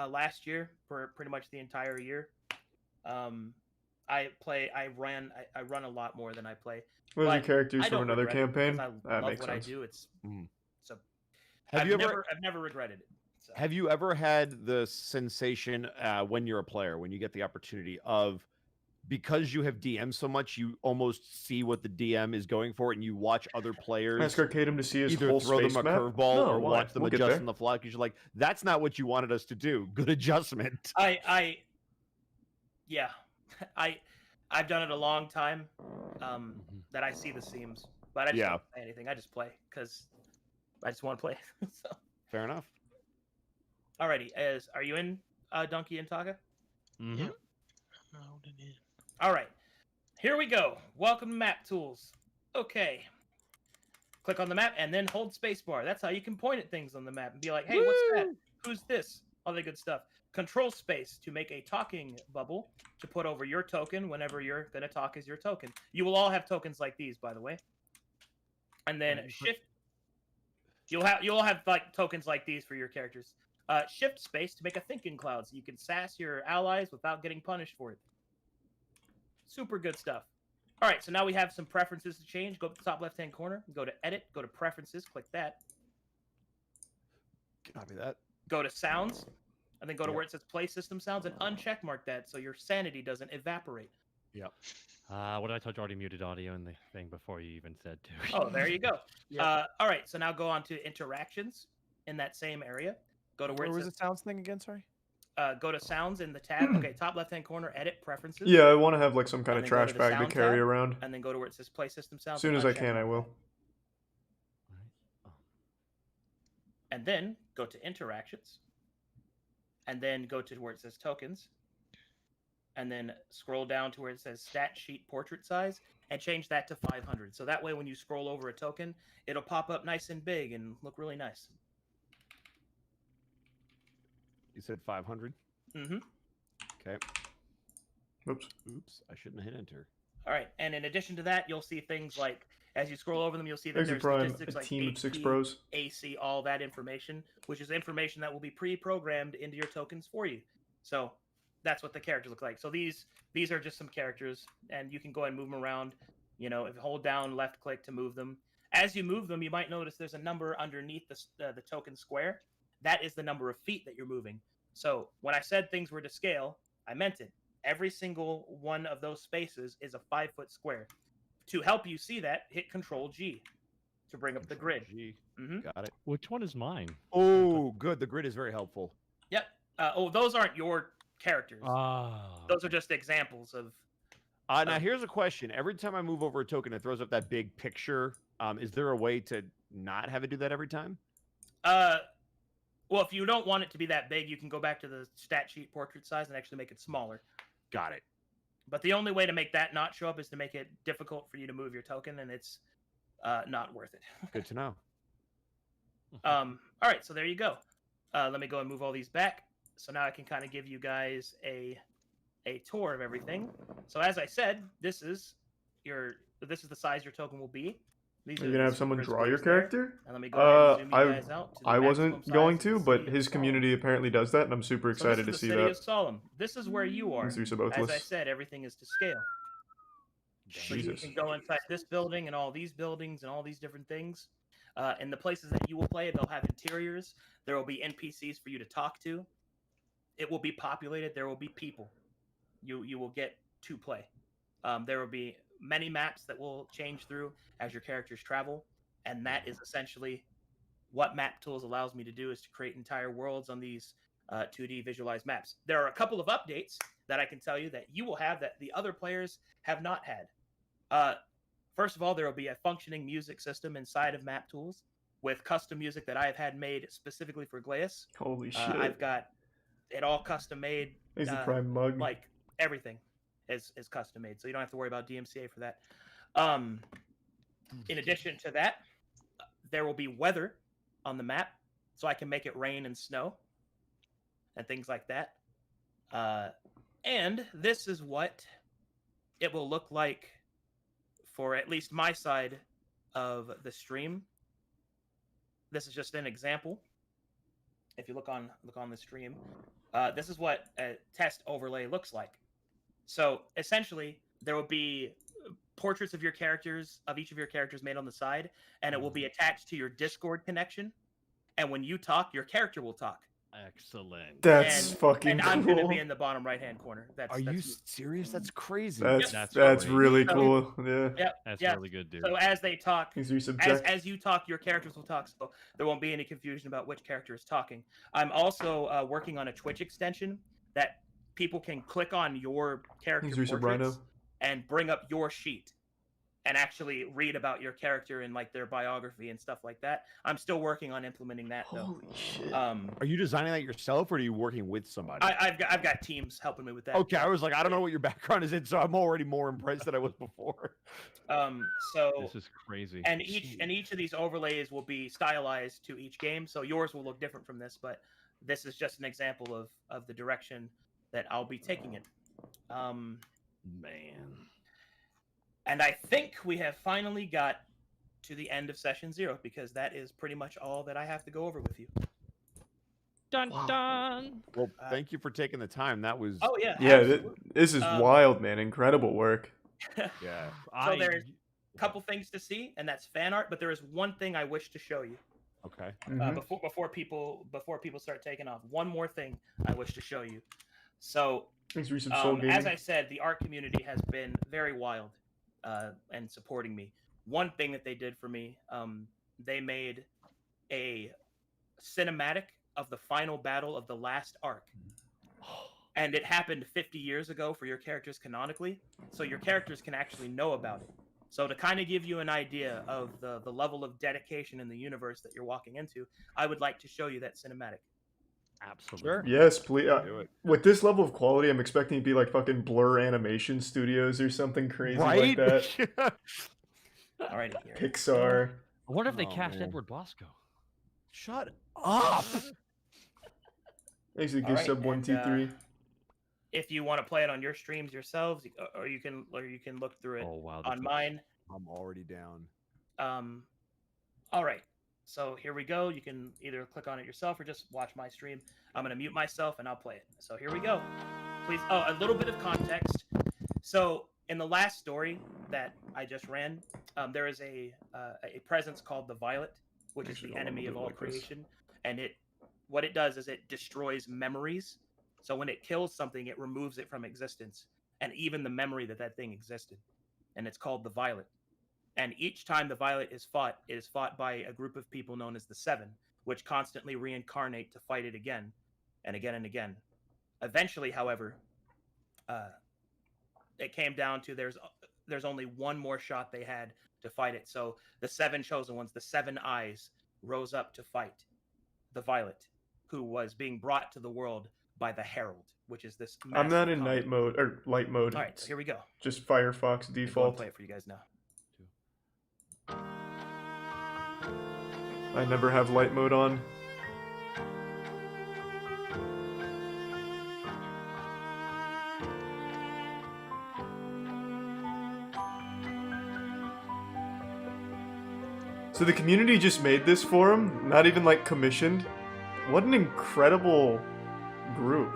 last year for pretty much the entire year. I run a lot more than I play. What are the But characters I from don't another regret it because campaign? I That love makes what sense. I do. It's Mhm. so. Have you ever I've never regretted it. So. have you ever had the sensation when you're a player, when you get the opportunity of because you have DM so much, you almost see what the DM is going for, and you watch other players Ask Arcadum to see his either whole throw them space a map. curveball No, or why? watch them We'll get adjust there. on the fly. Because you're like, that's not what you wanted us to do. Good adjustment. Yeah, I've done it a long time. That I see the seams, but I just Yeah. don't say anything. I just play because I just want to play. So, Fair enough. alrighty, are you in Donkey and Taka? Mhm. Yep. Load it in. All right, here we go. Welcome to Map Tools. Okay. Click on the map and then hold spacebar. That's how you can point at things on the map and be like, hey, what's that? Who's this? All that good stuff. Control space to make a talking bubble to put over your token whenever you're going to talk as your token. You will all have tokens like these, by the way. And then shift. You'll all have like tokens like these for your characters. Shift space to make a thinking cloud so you can sass your allies without getting punished for it. Super good stuff. All right, so now we have some preferences to change. Go to the top left-hand corner, go to Edit, go to Preferences, click that. Copy that. Go to Sounds, and then go to Yep. where it says Play System Sounds and uncheck mark that so your sanity doesn't evaporate. What did I told you? Already muted audio in the thing before you even said to. Oh, there you go. Yep. All right, so now go on to Interactions in that same area. Go to where Where it was the says, sounds thing again? Sorry. go to Sounds in the tab. Okay, top left-hand corner, Edit, Preferences. Yeah, I want to have like some kind And of then go trash to the bag to sound carry tab, around. And then go to where it says Play System Sounds. As soon and as I uncheck can, I mark will. that. And then go to Interactions. And then go to where it says Tokens. And then scroll down to where it says Stat Sheet Portrait Size and change that to 500. So that way when you scroll over a token, it'll pop up nice and big and look really nice. You said 500. Mm-hmm. Okay. Oops. Oops. I shouldn't have hit enter. All right. And in addition to that, you'll see things like, as you scroll over them, you'll see that Exit there's Prime, statistics a like team of 6 AP, bros. AC, all that information, which is information that will be pre-programmed into your tokens for you. So that's what the characters look like. So these are just some characters, and you can go and move them around. You know, if you hold down left click to move them. As you move them, you might notice there's a number underneath the token square. That is the number of feet that you're moving. So when I said things were to scale, I meant it. Every single one of those spaces is a 5-foot square. To help you see that, hit Control G to bring up the grid. G. Mm-hmm. Got it. Which one is mine? Oh, good. The grid is very helpful. Yep. Those aren't your characters. Ah. Those are just examples of. Now here's a question. Every time I move over a token, it throws up that big picture. Is there a way to not have it do that every time? Well, if you don't want it to be that big, you can go back to the stat sheet portrait size and actually make it smaller. Got it. But the only way to make that not show up is to make it difficult for you to move your token, and it's not worth it. Good to know. All right, so there you go. Let me go and move all these back. So now I can kind of give you guys a tour of everything. So as I said, this is the size your token will be. These Are you the gonna have someone super draw your squares there. character? And let me go ahead and zoom you I guys out to the I maximum wasn't size going of the to, but city of his Solemn. community apparently does that, and I'm super excited so to this is see the city that. of Solemn. This is where you are. These are both As I lists. said, everything is to scale. So you Jesus. can go inside this building and all these buildings and all these different things. In the places that you will play, they'll have interiors. There will be NPCs for you to talk to. It will be populated. There will be people. You will get to play. There will be many maps that will change through as your characters travel, and that is essentially what Map Tools allows me to do, is to create entire worlds on these 2D visualized maps. There are a couple of updates that I can tell you that you will have that the other players have not had. First of all, there will be a functioning music system inside of Map Tools with custom music that I have had made specifically for Glaeus. Holy shit. I've got it all custom made. Exit Prime mug. Like everything is custom made, so you don't have to worry about DMCA for that. In addition to that, there will be weather on the map, so I can make it rain and snow and things like that. And this is what it will look like for at least my side of the stream. This is just an example. If you look on the stream, this is what a test overlay looks like. So essentially, there will be portraits of your characters, of each of your characters, made on the side, and it will be attached to your Discord connection. And when you talk, your character will talk. Excellent. That's And- fucking And I'm cool. going to be in the bottom right-hand corner. Are you that's me. serious? That's crazy. That's That's that's great. really So- cool. Yeah. That's yeah, really good, dude. So as they talk, Thanks, Resubject. as you talk, your characters will talk, so there won't be any confusion about which character is talking. I'm also working on a Twitch extension that people can click on your character Thanks, Resub portraits Rhino. and bring up your sheet and actually read about your character and like their biography and stuff like that. I'm still working on implementing that though. Holy shit. Are you designing that yourself, or are you working with somebody? I've got teams helping me with that. Okay, I was like, I don't know what your background is in, so I'm already more impressed than I was before. So This is crazy. and each of these overlays will be stylized to each game, so yours will look different from this, but this is just an example of the direction that I'll be taking it. Man. And I think we have finally got to the end of session 0 because that is pretty much all that I have to go over with you. Dun Wow. dun. Well, thank you for taking the time. That was Oh yeah. Yeah, absolutely. this is wild, man. Incredible work. yeah. So there's a couple things to see, and that's fan art. But there is one thing I wish to show you Okay. Mhm. before people start taking off. One more thing I wish to show you. So Thanks, Resub Soul Gaming. as I said, the art community has been very wild and supporting me. One thing that they did for me, they made a cinematic of the final battle of the last arc. And it happened 50 years ago for your characters canonically, so your characters can actually know about it. So to kind of give you an idea of the level of dedication in the universe that you're walking into, I would like to show you that cinematic. Absolutely. Sure. Yes, please. Do it. With this level of quality, I'm expecting it to be like fucking Blur Animation Studios or something crazy like that. Alrighty, here. Pixar. I wonder if they Oh, cast man. Edward Bosco. Shut up. Thanks, the All gift right, sub and, 123. If you want to play it on your streams yourselves, or you can look through it Oh wow. this on looks- mine. I'm already down. All right. So here we go. You can either click on it yourself or just watch my stream. I'm going to mute myself and I'll play it. So here we go. Please. Oh, a little bit of context. So in the last story that I just ran, there is a presence called the Violet, which is Actually, the hold on, enemy I'll of do it all like this. creation. And what it does is it destroys memories. So when it kills something, it removes it from existence, and even the memory that thing existed. And it's called the Violet. And each time the Violet is fought, it is fought by a group of people known as the Seven, which constantly reincarnate to fight it again and again and again. Eventually, however, it came down to there's only one more shot they had to fight it. So the Seven chosen ones, the Seven Eyes, rose up to fight the Violet, who was being brought to the world by the Herald, which is this. I'm not massive in comet. night mode or light mode. All right, so here we go. Just Firefox I'm gonna default. play it for you guys now. I never have light mode on. So the community just made this for him, not even like commissioned. What an incredible group.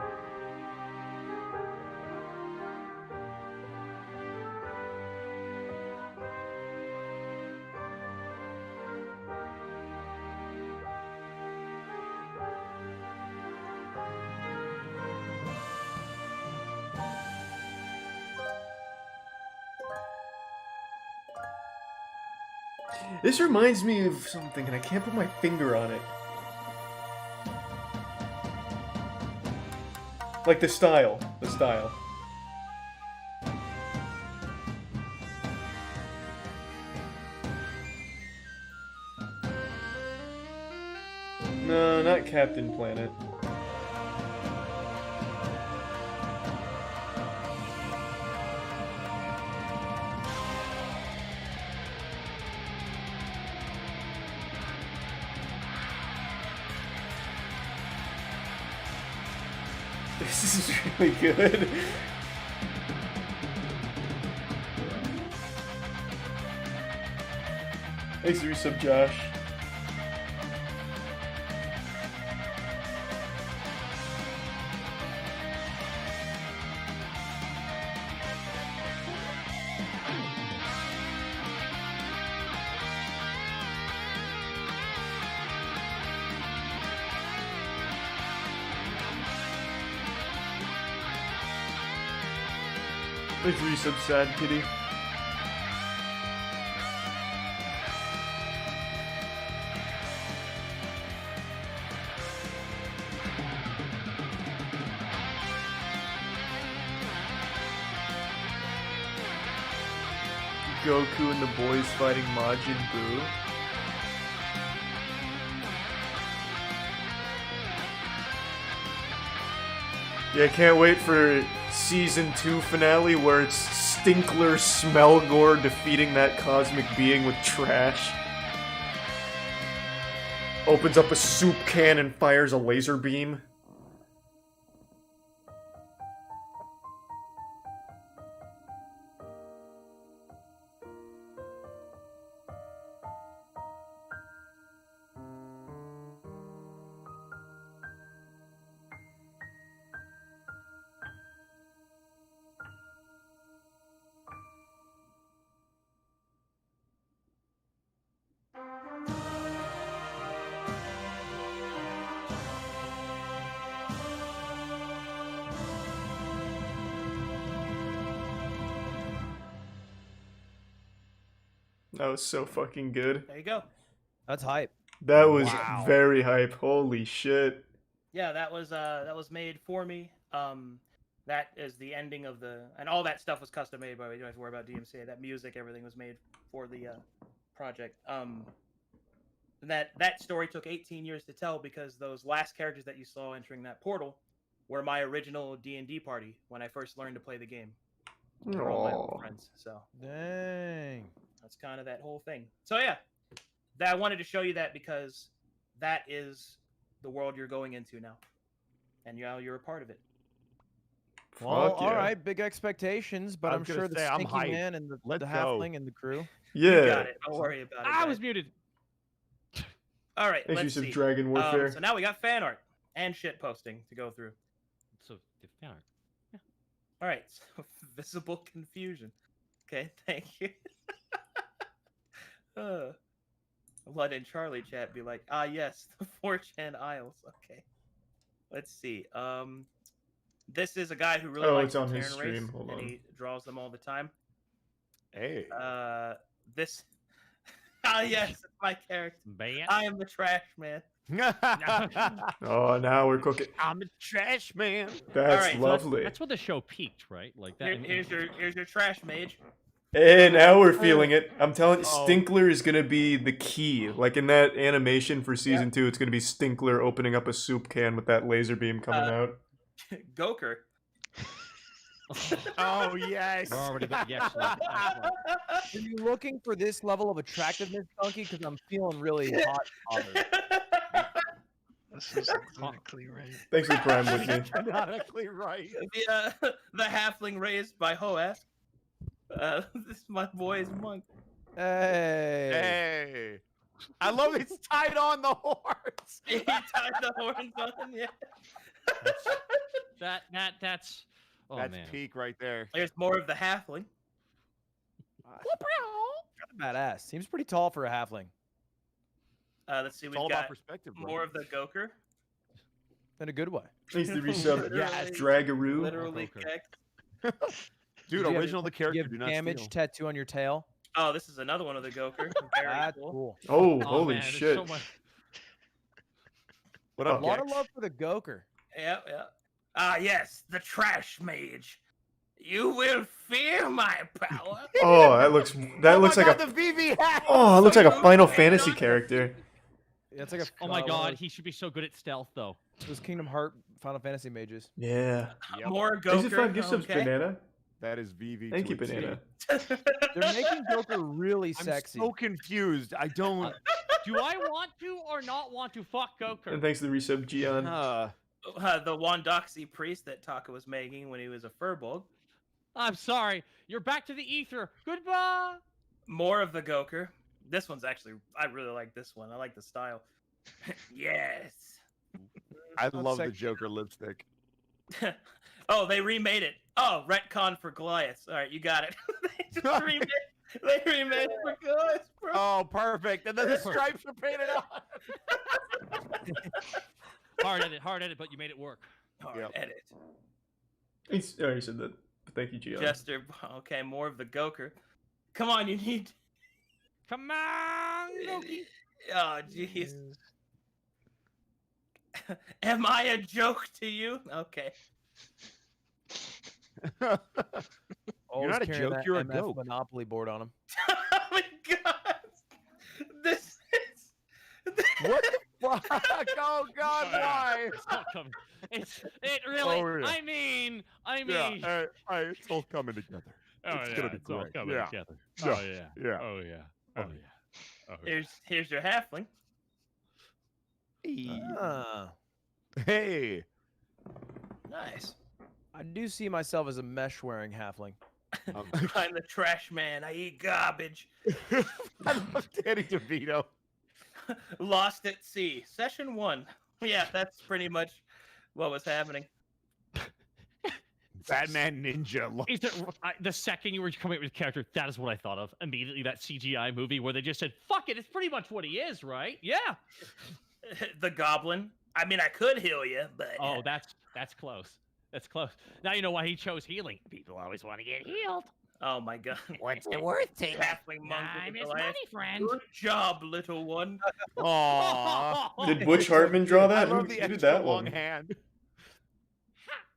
This reminds me of something, and I can't put my finger on it. Like the style. The style. No, not Captain Planet. This is really good. Thanks for your sub, Josh. Thanks for resub, Sad Kitty. Goku and the boys fighting Majin Buu. Yeah, I can't wait for season 2 finale where it's Stinkler Smelgore defeating that cosmic being with trash. Opens up a soup can and fires a laser beam. That was so fucking good. There you go. That's hype. That was Wow. very hype. Holy shit. Yeah, that was made for me. That is the ending of and all that stuff was custom made by the way. You don't have to worry about DMCA. That music, everything was made for the project. That story took 18 years to tell because those last characters that you saw entering that portal were my original D&D party when I first learned to play the game. They were all my old Aw. friends. So Dang. that's kind of that whole thing. So yeah, I wanted to show you that because that is the world you're going into now, and you're a part of it. Well, Fuck all yeah. right, big expectations, but I I'm was gonna sure the say, I'm Stinky hyped. Man and the Let's go. Halfling and the crew. You Yeah. got it. Don't worry about it. I guys. was muted. All right. Thanks Let's for see. Dragon Warfare. So now we got fan art and shit posting to go through. So the fan art. All right. So visible confusion. Okay. Thank you. Blood and Charlie chat be like, ah, yes, the 4chan Isles. Okay. Let's see. This is a guy who really Oh, likes it's on the his Terran race, stream. Hold and on. he draws them all the time. Hey. This. Ah, yes, it's my character. Man. I am the trash man. Oh, now we're cooking. I'm a trash man. That's right, so lovely. That's where the show peaked, right? Like that. Here's your trash mage. And now we're feeling it. I'm telling you, Oh. Stinkler is gonna be the key. Like in that animation for season 2, it's gonna be Stinkler opening up a soup can with that laser beam coming out. Goker. Oh yes. We're already back. Yes. Are you looking for this level of attractiveness, Donkey? Because I'm feeling really hot. bothered. This is exactly right. Thanks for Prime with me. Canonically right. the halfling raised by Hoas. This is my boy's monk. Hey. Hey. I love it's tied on the horse. He tied the horns on. Yeah. That's. Oh That's man. peak right there. There's more of the halfling. Badass. Seems pretty tall for a halfling. Let's see. It's We've all got about perspective, bro. more of the Goker. In a good way. Thanks to resub. Literally- Dragaroo. Literally Goker. kicked. Dude, Do you have- original the You character, have do not damage steal. tattoo on your tail. Oh, this is another one of the Goker. Very That's cool. cool. Oh, Oh, holy man, there's shit. so much- What A up, lot of Gex? love for the Goker. Yeah, yeah. Ah, yes, the trash mage. You will fear my power. Oh, that looks Oh like my God, a the VV hat. oh, it looks like a Final Fantasy character. It's like a. Oh my one of god, those- he should be so good at stealth though. Those Kingdom Heart Final Fantasy mages. Yeah. Yep, More Thanks Goker. for 5 gift subs, okay. Banana. that is VV. Thank to you, a T. Banana. They're making Goker really I'm sexy. so confused. I don't. Do I want to or not want to fuck Goker? And thanks to the resub, Gian. The Wandoxi priest that Taka was making when he was a Furbolg. I'm sorry. You're back to the ether. Goodbye. More of the Goker. This one's actually, I really like this one. I like the style. Yes. I That's love the sexy. Joker lipstick. Oh, they remade it. Oh, retcon for Goliath. All right, you got it. They just remade. They remade it for Goliath, bro. Oh, perfect. And then the stripes are painted on. Hard edit, but you made it work. Hard Yep. edit. Oh, you said that. Thank you, Gian. Jester. Okay, more of the Goker. Come on, you need. Come on, Loki. Oh, jeez. Am I a joke to you? Okay. Always not a carrying joke, that you're a MF goat. Monopoly board on him. Oh my god. This is. What the fuck? Oh God, why? It's all coming. It really. Oh, yeah. I mean. It's all coming together. Oh It's yeah, gonna be it's all great. coming Yeah. together. Yeah. Oh yeah. Yeah. Oh yeah. Oh yeah. Oh, yeah. Here's your halfling. Ah, Hey. Nice. I do see myself as a mesh wearing halfling. I'm the trash man. I eat garbage. I love Danny DeVito. Lost at sea. Session 1. Yeah, that's pretty much what was happening. Batman Ninja. Is it, the second you were coming up with character, that is what I thought of immediately. That CGI movie where they just said, "Fuck it, it's pretty much what he is, right?" Yeah. The goblin. I mean, I could heal you, but Oh, that's close. That's close. Now you know why he chose healing. People always want to get healed. oh my god. What's it worth to you? Halfling monk Time with is the money, last. friend. Good job, little one. Aww. Did Butch Hartman draw that? I love Who the did extra that long one? hand.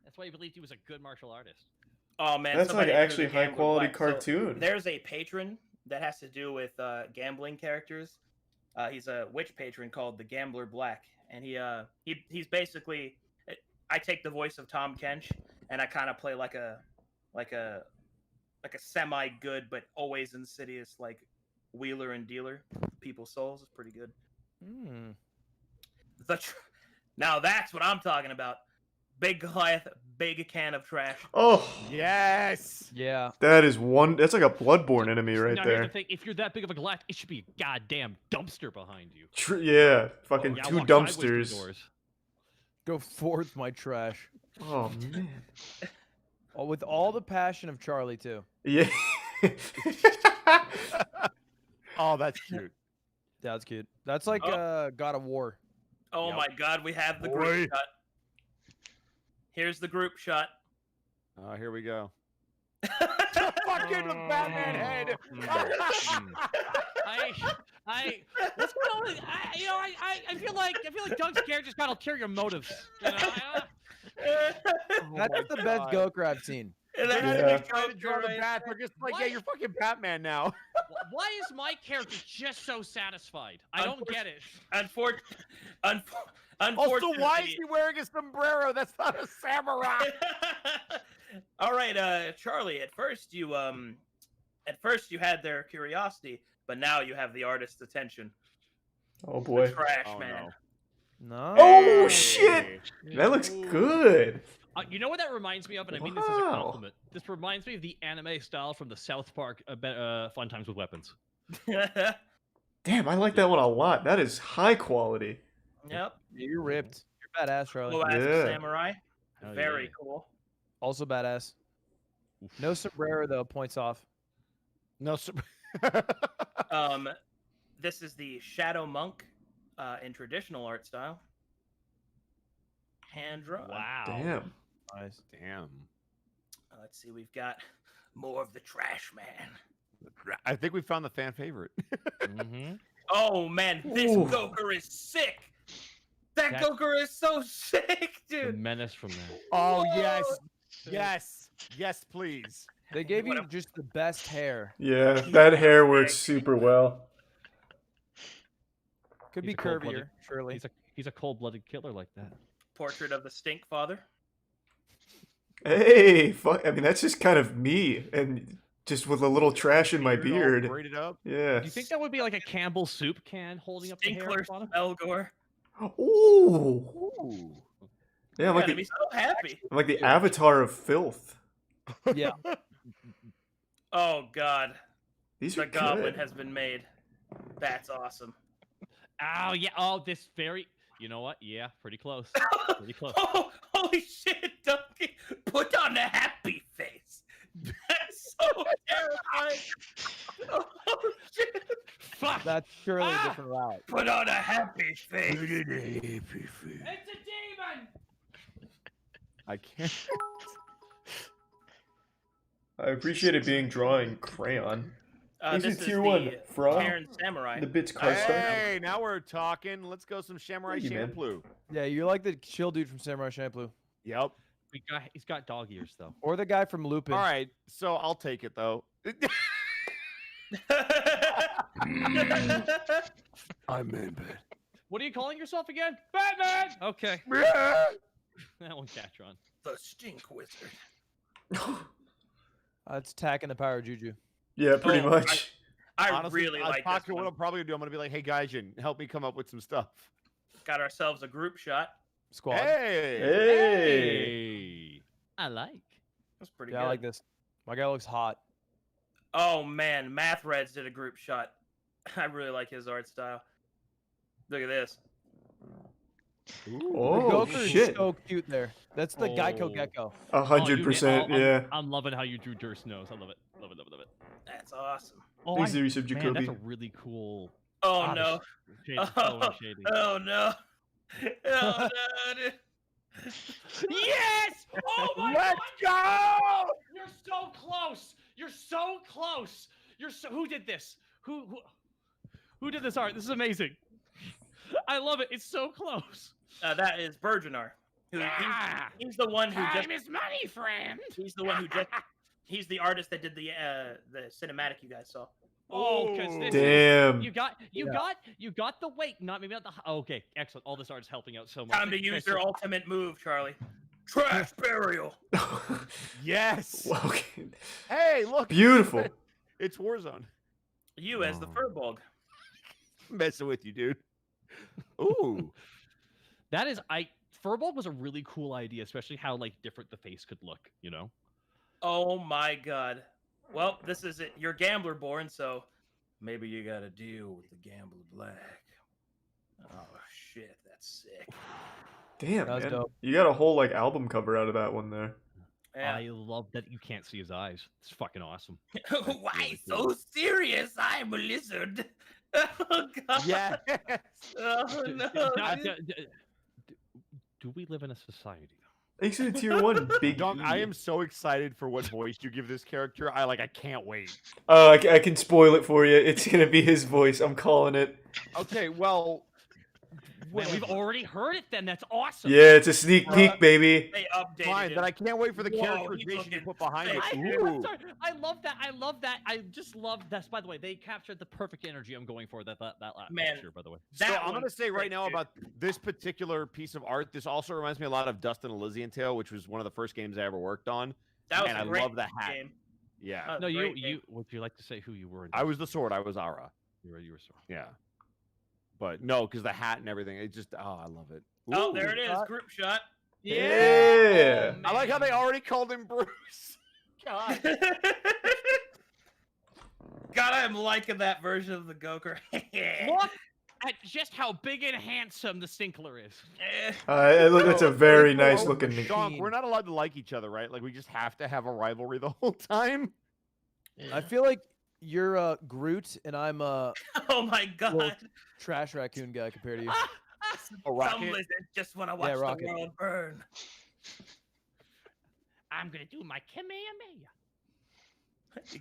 That's why he believed he was a good martial artist. Oh man, That's like somebody drew actually the high Gambler quality Black. So cartoon. there's a patron that has to do with gambling characters. He's a witch patron called the Gambler Black, and he's basically. I take the voice of Tom Kench, and I kind of play like a semi good but always insidious like wheeler and dealer. People's souls is pretty good. Hmm. Now that's what I'm talking about. Big Goliath, big can of trash. Oh, Yes. Yeah. that is one. That's like a Bloodborne enemy right Now here's there. the thing: if you're that big of a Goliath, it should be a goddamn dumpster behind you. Yeah, fucking Yeah, two walk sideways through dumpsters. doors. Go forth, my trash. Oh man. Oh, with all the passion of Charlie too. Yeah. Oh, that's cute. Yeah, that's cute. That's like Oh. God of War. Oh Yep. my God, we have the Boy. group shot. Here's the group shot. Here we go. Fucking the Batman head. What's going on? I feel like Doug's character's got ulterior motives. You know, That's the best Goker I've seen. And then Yeah. the Trying to draw the Joker bat. They're just like, yeah, What? you're fucking Batman now. why is my character just so satisfied? I don't get it. Also, why is Unfortunately. he wearing a sombrero? That's not a samurai. All right, Charlie. At first you had their curiosity, but now you have the artist's attention. Oh The boy. trash Oh, man. No. Oh shit! That looks good. You know what that reminds me of, and I mean this as a Wow. compliment. This reminds me of the anime style from the South Park Fun Times with Weapons. Damn, I like that one a lot. That is high quality. Yep. You're ripped. You're badass, Charlie. Low ass Yeah. samurai. Hell Very yeah. cool. Also badass. No sombrero though. Points off. No, sir. This is the Shadow Monk in traditional art style. Hand drawn. Wow. Damn. Nice. Damn. Let's see, we've got more of the trash man. I think we found the fan favorite. Mm-hmm. Oh man, this Ooh. Goker is sick. That That- Goker is so sick, The dude. menace from that. Oh yes, Whoa. yes, please. They gave What you a- just the best hair. Yeah, that hair works super well. Could He's be a cold-blooded- curvier, surely. He's a cold-blooded killer like that. Portrait of the Stink Father. Hey, fuck. I mean, that's just kind of me, and just with a little trash in my Beard all beard. braided up. Yeah. Do you think that would be like a Campbell soup can holding up the hair? Stinkler at the bottom? Spellgore. Ooh. Ooh. Yeah, I'm Yeah, like to be so happy. I'm like the avatar of filth. Yeah. Oh god, These the are goblin good. has been made. That's awesome. Oh yeah. Oh, this very. You know what? Yeah, pretty close. Pretty close. Oh, holy shit, Donkey! Put on a happy face. That's so terrifying. Oh shit! Fuck. That's surely Ah! a different route. Put on a happy face. It's a demon. I can't. I appreciate it being drawing crayon. Is This it is tier the 1 Fra? Terran Samurai. The bits car stuff? Hey, now we're talking. Let's go some Samurai Thank you, man. Champloo. Yeah, you're like the chill dude from Samurai Champloo. Yep. He's got dog ears though. Or the guy from Lupin. All right, so I'll take it though. I'm in bed. What are you calling yourself again? Batman. Okay. That one, Catron. The Stink Wizard. It's attacking the power of Juju. Yeah, pretty Oh, much. I Honestly, really like Taco, this what one. I'm probably gonna do, I'm gonna be like, hey guys, you help me come up with some stuff. Got ourselves a group shot. Squad. Hey. Hey! I like. That's pretty Yeah, good. I like this. My guy looks hot. Oh man, Math Reds did a group shot. I really like his art style. Look at this. Oh, the Goku shit. is so cute there. That's the Geico Oh. Gecko. 100%, yeah. I'm loving how you drew Durst nose. I love it. Love it. Love it. Love it. That's awesome. Oh, Thanks to Resub man, that's Jacoby. a really cool. Oh Ah, no. Shade, so shady. Oh no. Oh no. Dude. Yes! Oh my Let's God! go! You're so close. You're so close. You're so. Who did this? Who did this art? This is amazing. I love it. It's so close. That is Bergenar. Who Ah! he's the one who just is money, friend. he's the one who just he's the artist that did the cinematic you guys saw. Oh, because this Damn. is, you got the weight. Not maybe not the. Oh, okay, excellent. All this art is helping out so much. Time to Okay, use so- their ultimate move, Charlie. Trash burial. Yes. Okay. Hey, look. Beautiful. It's Warzone. You as the Furbolg. Messing with you, dude. Ooh. That is, Furbolg was a really cool idea, especially how like different the face could look. You know. Oh my god. Well, this is it. You're Gambler born, so maybe you gotta deal with the Gambler Black. Oh shit, that's sick. Damn, That was man. dope. You got a whole like album cover out of that one there. Yeah. I love that you can't see his eyes. It's fucking awesome. Why really so cool. serious? I'm a lizard. Oh god. Yes. Oh D- no. d- dude. d- do we live in a society? Thanks to the tier 1 big Dunk, E. I am so excited for what voice you give this character. I can't wait. I can spoil it for you. It's gonna be his voice. I'm calling it. Okay, well, Man, we've already heard it. Then that's awesome. Yeah, it's a sneak peek, baby. They updated fine, it. but I can't wait for the Whoa, characterization he's you looking put behind it. sick. Ooh. Sorry, I love that. I love that. I just love this. By the way, they captured the perfect energy I'm going for that last Man, year. By the way, So That I'm gonna one's say right sick, now dude. about this particular piece of art. This also reminds me a lot of Dustin Elysian Tale, which was one of the first games I ever worked on. That was and a I great love the hat. game. Yeah, That was no, a you great game. would you like to say who you were? In I was the sword. I was Ara. You were so. Yeah, but no, because the hat and everything. It just I love it. Oh, Ooh. there it is. Group shot. Yeah. Oh, I like how they man. already called him Bruce. God. God, I'm liking that version of the Goker. Look at just how big and handsome the Stinkler is. That's a very nice Oh, looking. Donk, we're not allowed to like each other, right? Like we just have to have a rivalry the whole time. I feel like you're Groot and I'm Oh my god. Well, Trash Raccoon guy compared to you. A Some rocket. lizards just want to watch the Rocket. world burn. I'm gonna do my Kamehameha.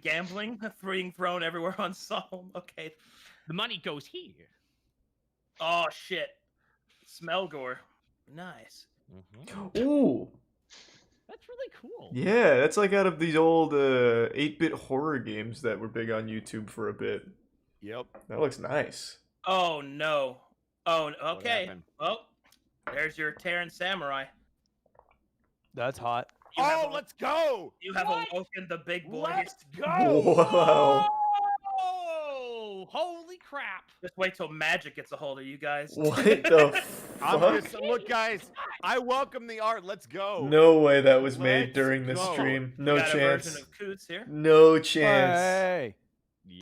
Gambling, being thrown everywhere on Psalm. Okay. The money goes here. Oh shit. Smelgore. Nice. Ooh. That's really cool. Yeah, that's like out of these old 8-bit horror games that were big on YouTube for a bit. Yep. That looks nice. Oh no. Oh, okay. happened? Well, there's your Terran Samurai. That's hot. You have Oh, let's go! You have What? awoken the big boy. Let's go! Wow. Oh, holy crap! Just wait till Magic gets a hold of you guys. What the I'm fuck? just look, guys. I welcome the art. Let's go. No way that was made Let's during this go. stream. We No got a chance. version of Coots here. No chance. Hey,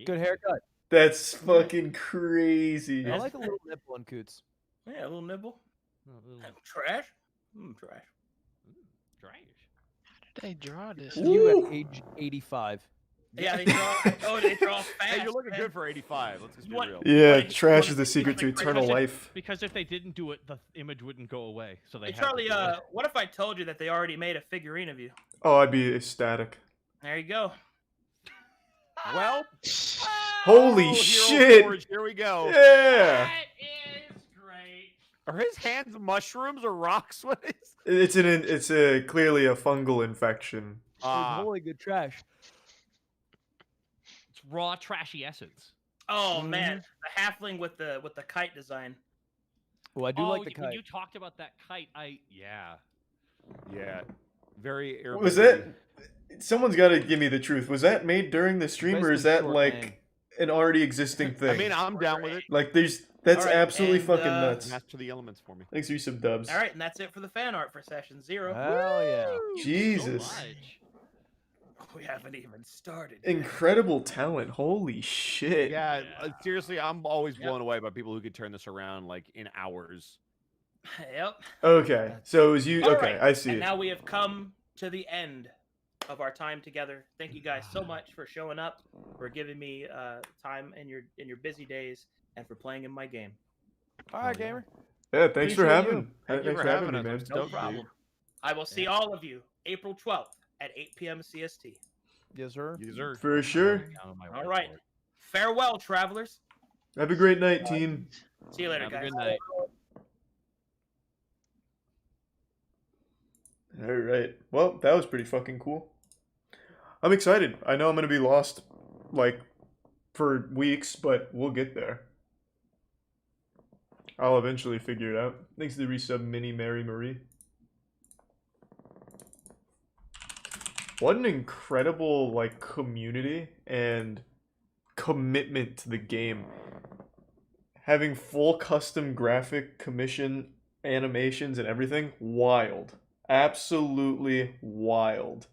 good haircut. That's fucking crazy. I like a little nipple on Coots. Yeah, a little nibble. Oh, Trash. Trash. trash. How did they draw this? You at age 85. Yeah, they draw. Oh, they draw fast. Hey, you're looking man. good for 85. Let's just be What? real. Yeah, What- trash what is the is- secret what to is- eternal because life. Because if they didn't do it, the image wouldn't go away. So they Hey, had to Charlie, do it. what if I told you that they already made a figurine of you? Oh, I'd be ecstatic. There you go. Well, Holy Hero shit! Forge, here we go. Yeah! That is great. Are his hands mushrooms or rocks? What is? It's a clearly a fungal infection. Holy good trash. It's raw, trashy essence. Oh man, the halfling with the kite design. Oh, I do like the When kite. you talked about that kite, Yeah, very. Was that? Someone's got to give me the truth. Was that made during the stream, or is Basically that short like name. an already existing thing? I mean, I'm down with it. like that's Alright, absolutely and, fucking nuts. Master the elements for me. Thanks for some dubs. All right, and that's it for the fan art for session 0. Hell yeah. Jesus. So much. We haven't even started. Incredible talent. Holy shit. Yeah, Yeah. seriously, I'm always Yep. blown away by people who could turn this around like in hours. Yep. Okay. So it was you. All Okay, right, I see And it. now we have come to the end of our time together. Thank you guys so much for showing up, for giving me time in your busy days, and for playing in my game. All right, gamer. Yeah, thanks for Appreciate having. you. Thank you Thanks for having me, us. man. I'm stoked, dude. problem. I will see all of you April 12th at 8 p.m. CST. Yes, sir. Yes, sir. For sure. Count on my All word right. for it. Farewell, travelers. Have a great night, team. See you later, Have a guys. good night. All right. Well, that was pretty fucking cool. I'm excited. I know I'm gonna be lost, like, for weeks, but we'll get there. I'll eventually figure it out. Thanks to the resub, Mini Mary Marie. What an incredible, like, community and commitment to the game. Having full custom graphic commission animations and everything, wild. Absolutely wild.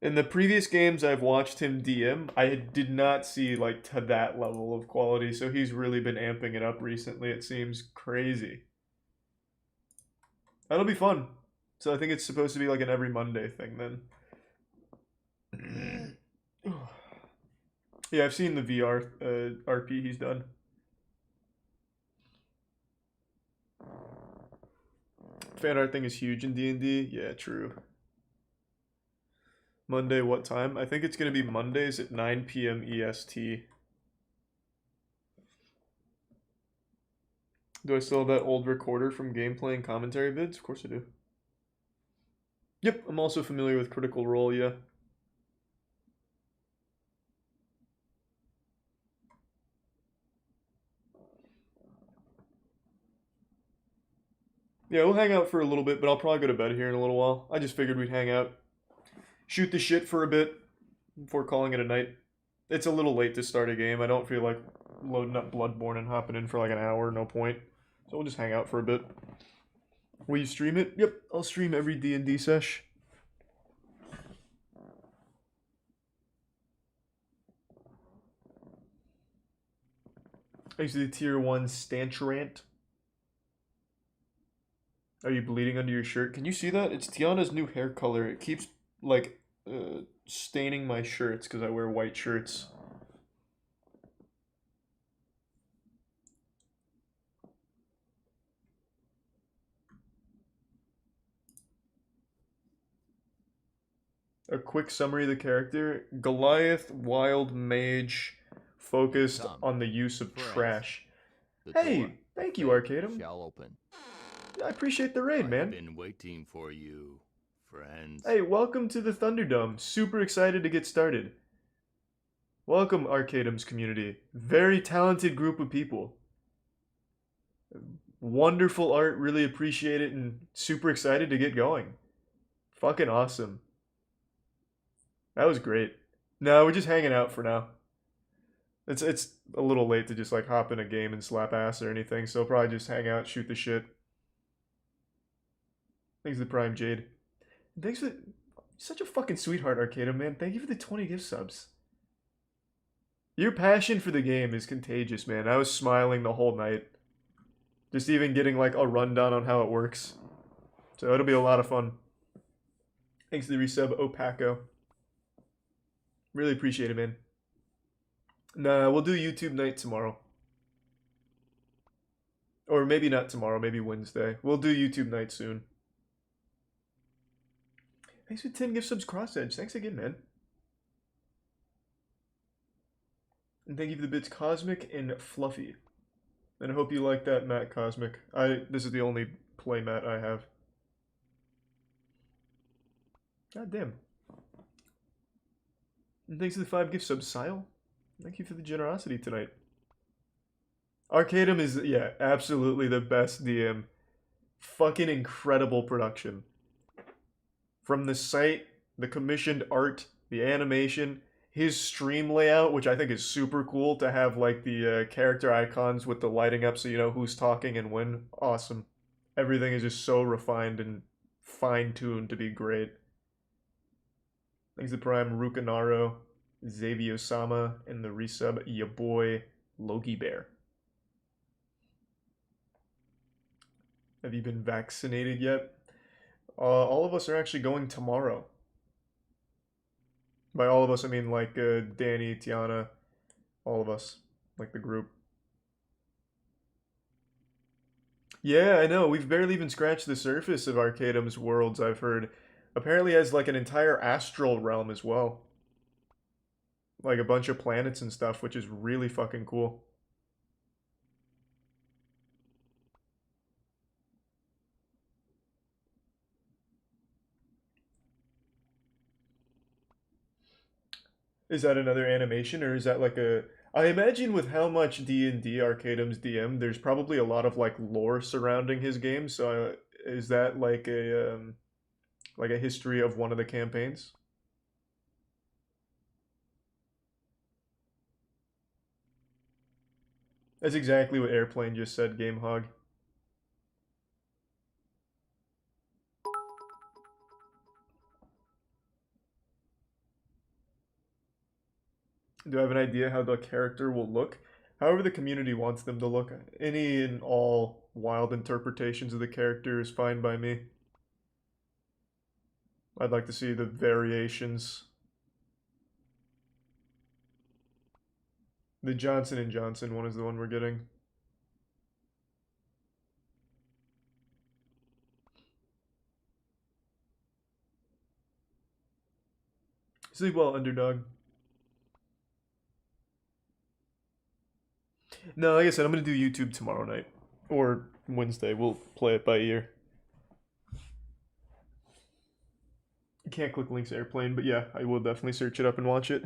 In the previous games I've watched him DM, I did not see like to that level of quality, so he's really been amping it up recently. It seems crazy. That'll be fun. So I think it's supposed to be like an every Monday thing then. Yeah, I've seen the VR RP he's done. Fan art thing is huge in D&D. Yeah, true. Monday, what time? I think it's going to be Mondays at 9 p.m. EST. Do I still have that old recorder from gameplay and commentary vids? Of course I do. Yep, I'm also familiar with Critical Role, yeah. Yeah, we'll hang out for a little bit, but I'll probably go to bed here in a little while. I just figured we'd hang out. Shoot the shit for a bit before calling it a night. It's a little late to start a game. I don't feel like loading up Bloodborne and hopping in for like an hour, no point. So we'll just hang out for a bit. Will you stream it? Yep, I'll stream every D&D sesh. Thanks to the tier 1 Stancherant. Are you bleeding under your shirt? Can you see that? It's Tiana's new hair color. It keeps, like, staining my shirts because I wear white shirts. A quick summary of the character. Goliath, wild mage, focused Come, on the use of friends. trash. The Hey, door thank you, fate Arcadum. shall open. I appreciate the raid, I've man. been waiting for you, friends. Hey, welcome to the Thunderdome. Super excited to get started. Welcome, Arcadum's community. Very talented group of people. Wonderful art, really appreciate it, and super excited to get going. Fucking awesome. That was great. No, we're just hanging out for now. It's a little late to just like hop in a game and slap ass or anything, so probably just hang out, shoot the shit. Thanks to the Prime Jade. Thanks for such a fucking sweetheart, Arcadum, man. Thank you for the 20 gift subs. Your passion for the game is contagious, man. I was smiling the whole night. Just even getting like a rundown on how it works. So it'll be a lot of fun. Thanks to the resub, Opaco. Really appreciate it, man. Nah, we'll do YouTube night tomorrow. Or maybe not tomorrow, maybe Wednesday. We'll do YouTube night soon. Thanks for 10 gift subs, Cross Edge. Thanks again, man. And thank you for the bits, Cosmic and Fluffy. And I hope you like that mat, Cosmic. This is the only play mat I have. God damn. And thanks for the 5 gift subs, Sile. Thank you for the generosity tonight. Arcadum is, yeah, absolutely the best DM. Fucking incredible production. From the site, the commissioned art, the animation, his stream layout, which I think is super cool to have like the character icons with the lighting up so you know who's talking and when. Awesome. Everything is just so refined and fine-tuned to be great. Thanks to Prime, Rukanaro, Xavier Sama, and the resub, ya boy, Loki Bear. Have you been vaccinated yet? All of us are actually going tomorrow. By all of us, I mean like Danny, Tiana, all of us, like the group. Yeah, I know. We've barely even scratched the surface of Arcadum's worlds, I've heard. Apparently has like an entire astral realm as well. Like a bunch of planets and stuff, which is really fucking cool. Is that another animation, or is that like a... I imagine with how much D&D Arcadum's DM, there's probably a lot of like lore surrounding his game, so is that like a history of one of the campaigns? That's exactly what Airplane just said, GameHog. Do I have an idea how the character will look? However the community wants them to look. Any and all wild interpretations of the character is fine by me. I'd like to see the variations. The Johnson & Johnson one is the one we're getting. Sleep well, underdog. No, like I said, I'm gonna do YouTube tomorrow night. Or Wednesday. We'll play it by ear. You can't click links to Airplane, but yeah, I will definitely search it up and watch it.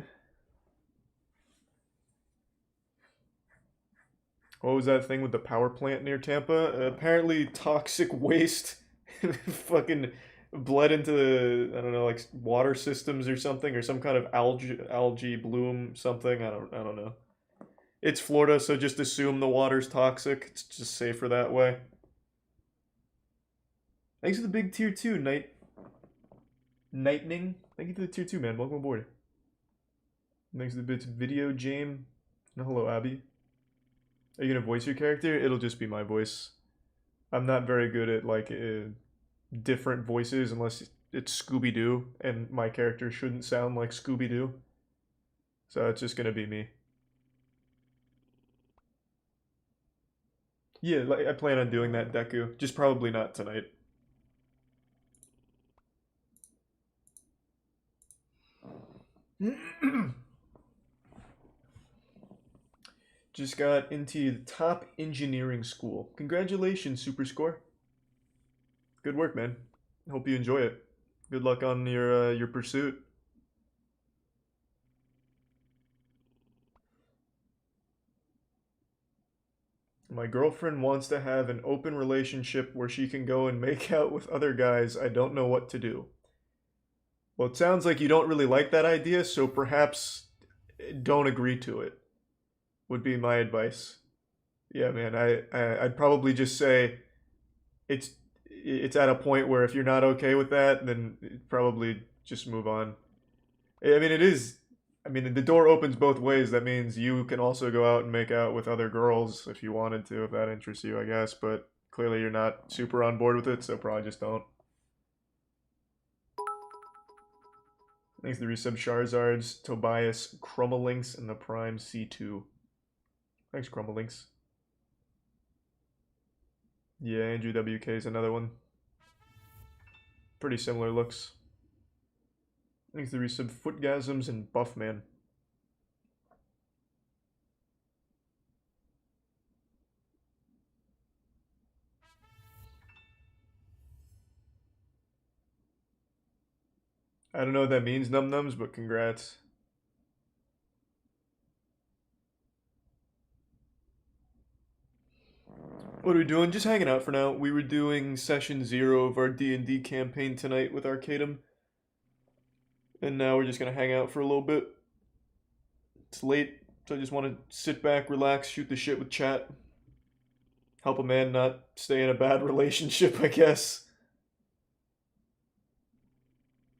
What was that thing with the power plant near Tampa? Apparently toxic waste fucking bled into the, I don't know, like water systems or something, or some kind of algae bloom something. I don't know. It's Florida, so just assume the water's toxic. It's just safer that way. Thanks for the big tier 2, Nightning. Thank you for the tier 2, man. Welcome aboard. Thanks for the bits video, James. No, hello, Abby. Are you gonna voice your character? It'll just be my voice. I'm not very good at like different voices unless it's Scooby-Doo, and my character shouldn't sound like Scooby-Doo. So it's just gonna be me. Yeah, like, I plan on doing that, Deku. Just probably not tonight. Just got into the top engineering school. Congratulations, Super Score. Good work, man. Hope you enjoy it. Good luck on your pursuit. My girlfriend wants to have an open relationship where she can go and make out with other guys. I don't know what to do. Well, it sounds like you don't really like that idea, so perhaps don't agree to it. Would be my advice. Yeah, man, I'd probably just say it's at a point where if you're not okay with that, then probably just move on. I mean, it is. I mean, the door opens both ways. That means you can also go out and make out with other girls if you wanted to, if that interests you, I guess. But clearly you're not super on board with it, so probably just don't. Thanks to the resub Charizards, Tobias, Chromalinx, and the Prime C2. Thanks, Chromalinx. Yeah, Andrew WK is another one. Pretty similar looks. Thanks to the resub Footgasms and Buffman. I don't know what that means, Num Nums, but congrats. What are we doing? Just hanging out for now. We were doing session 0 of our D&D campaign tonight with Arcadum. And now we're just gonna hang out for a little bit. It's late, so I just want to sit back, relax, shoot the shit with chat. Help a man not stay in a bad relationship, I guess.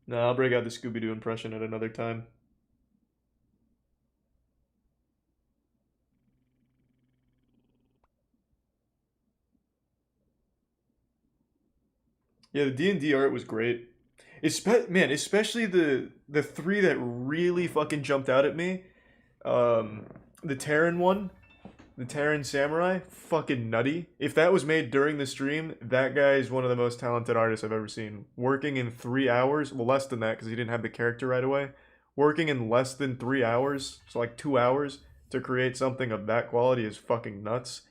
Nah, I'll break out the Scooby-Doo impression at another time. Yeah, the D&D art was great. Man, especially the three that really fucking jumped out at me. The Terran one, the Terran Samurai, fucking nutty. If that was made during the stream, that guy is one of the most talented artists I've ever seen. Working in 3 hours, well, less than that because he didn't have the character right away. Working in less than 3 hours, so like 2 hours, to create something of that quality is fucking nuts.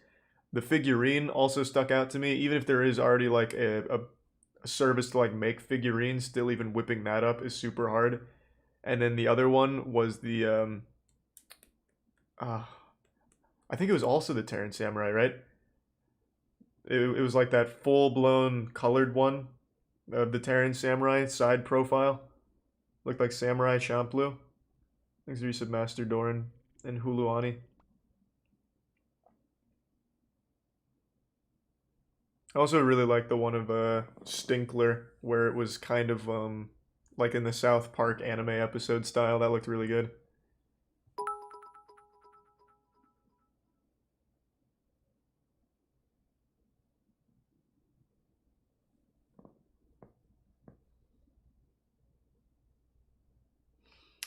The figurine also stuck out to me, even if there is already like a service to like make figurines, still even whipping that up is super hard. And then the other one was the I think it was also the Terran Samurai, right? It was like that full-blown colored one of the Terran Samurai side profile. Looked like Samurai Champloo. Thanks to resub Master Doran and Huluani. I also really like the one of Stinkler, where it was kind of like in the South Park anime episode style. That looked really good.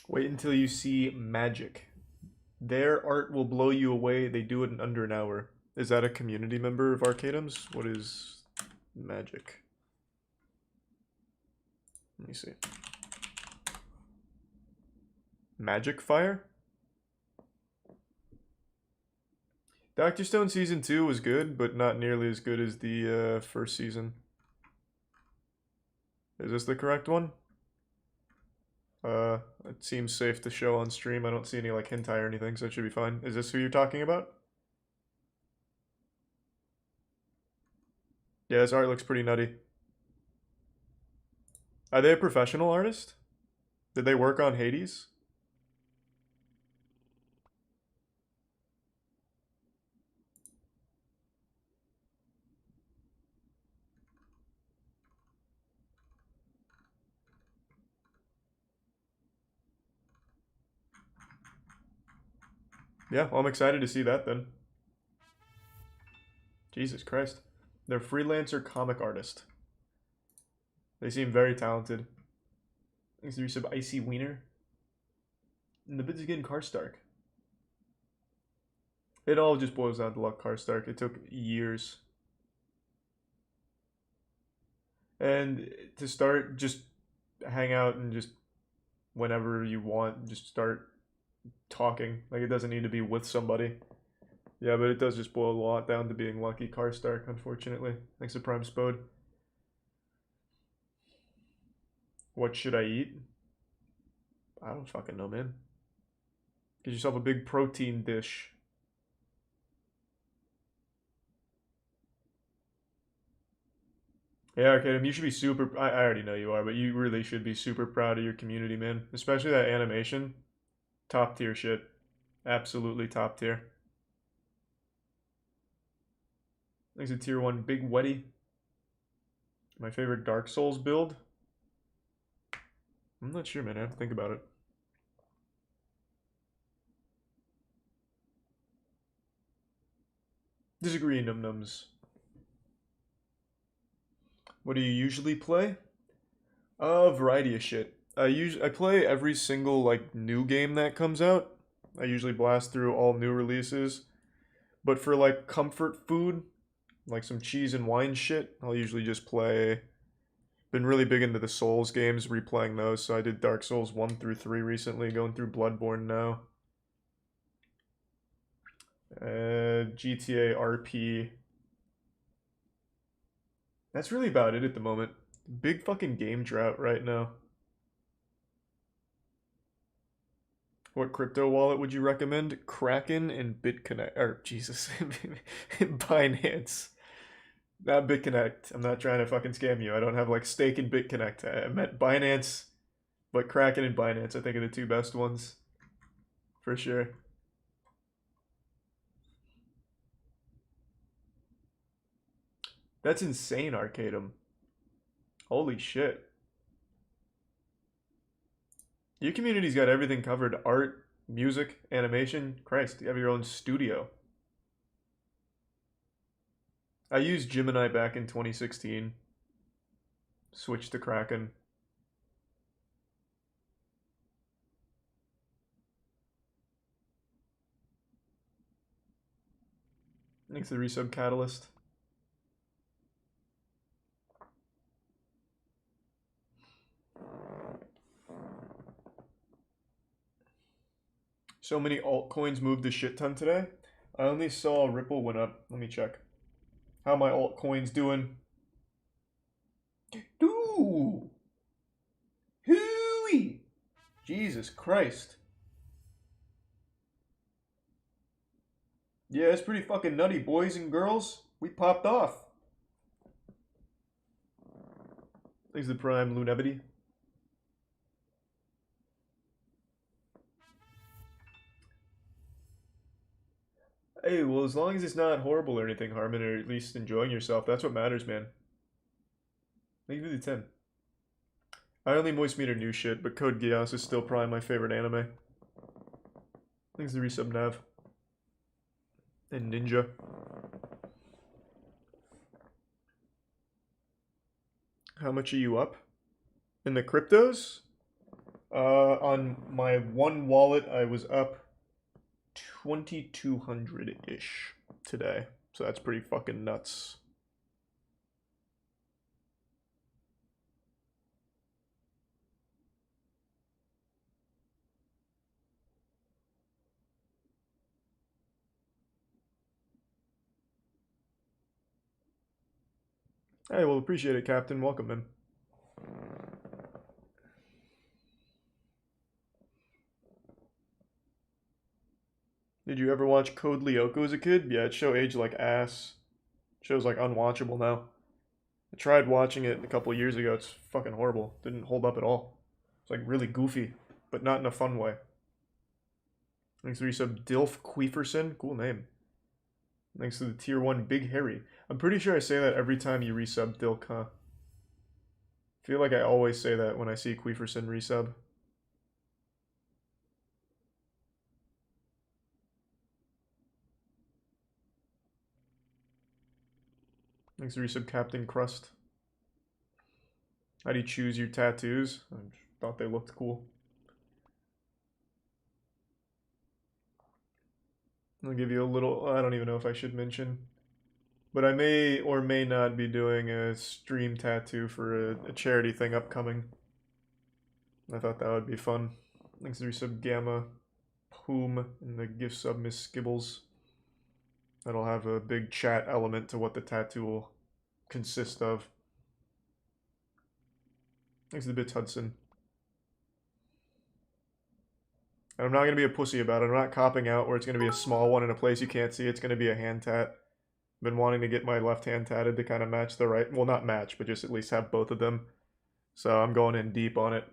Wait until you see Magic. Their art will blow you away. They do it in under an hour. Is that a community member of Arcadum's? What is Magic? Let me see. Magic Fire? Dr. Stone Season 2 was good, but not nearly as good as the first season. Is this the correct one? It seems safe to show on stream. I don't see any like hentai or anything, so it should be fine. Is this who you're talking about? Yeah, this art looks pretty nutty. Are they a professional artist? Did they work on Hades? Yeah, well, I'm excited to see that then. Jesus Christ. They're freelancer comic artist. They seem very talented. Thanks to resub Icy Wiener. And the bits again, Karstark. It all just boils down to luck, Karstark. It took years. And to start, just hang out and just whenever you want, just start talking. Like, it doesn't need to be with somebody. Yeah, but it does just boil a lot down to being lucky. Karstark, unfortunately. Thanks to Prime Spode. What should I eat? I don't fucking know, man. Get yourself a big protein dish. Yeah, okay, you should be super... I already know you are, but you really should be super proud of your community, man. Especially that animation. Top tier shit. Absolutely top tier. Thanks to tier 1 Big Wetty. My favorite Dark Souls build? I'm not sure, man. I have to think about it. Disagree, Num Nums. What do you usually play? A variety of shit. I play every single like new game that comes out. I usually blast through all new releases. But for like comfort food, like some cheese and wine shit, I'll usually just play Been really big into the Souls games, replaying those. So I did Dark Souls 1 through 3 recently, going through Bloodborne now. GTA RP. That's really about it at the moment. Big fucking game drought right now. What crypto wallet would you recommend? Kraken and BitConnect. Or, Jesus. Binance. Not BitConnect. I'm not trying to fucking scam you. I don't have like stake in BitConnect. I meant Binance. But Kraken and Binance, I think, are the two best ones. For sure. That's insane, Arcadum. Holy shit. Your community's got everything covered. Art, music, animation. Christ, you have your own studio. I used Gemini back in 2016. Switched to Kraken. Thanks to the resub Catalyst. So many altcoins moved a shit ton today. I only saw Ripple went up. Let me check. How my altcoins doing? Ooh! Hooey! Jesus Christ. Yeah, it's pretty fucking nutty, boys and girls. We popped off. Thanks to the Prime Lunebity. Hey, well, as long as it's not horrible or anything, Harmon, or at least enjoying yourself, that's what matters, man. Thank you for the 10. I only moist meter new shit, but Code Geass is still probably my favorite anime. Thanks to the resub Nav. And Ninja. How much are you up? In the cryptos? On my one wallet, I was up 2,200-ish today. So that's pretty fucking nuts. Hey, well, appreciate it, Captain. Welcome, man. Did you ever watch Code Lyoko as a kid? Yeah, it show aged like ass. Show's like unwatchable now. I tried watching it a couple years ago. It's fucking horrible. Didn't hold up at all. It's like really goofy, but not in a fun way. Thanks to resub Dilf Queeferson. Cool name. Thanks to the tier 1 Big Harry. I'm pretty sure I say that every time you resub Dilk, huh? I feel like I always say that when I see Queeferson resub. Thanks to resub Captain Crust. How do you choose your tattoos? I thought they looked cool. I'll give you a little, I don't even know if I should mention, but I may or may not be doing a stream tattoo for a charity thing upcoming. I thought that would be fun. Thanks to resub Gamma, Poom, and the gift sub Miss Skibbles. That'll have a big chat element to what the tattoo will consist of. Thanks to the Bits Hudson. And I'm not going to be a pussy about it. I'm not copping out where it's going to be a small one in a place you can't see. It's going to be a hand tat. Been wanting to get my left hand tatted to kind of match the right. Well, not match, but just at least have both of them. So I'm going in deep on it.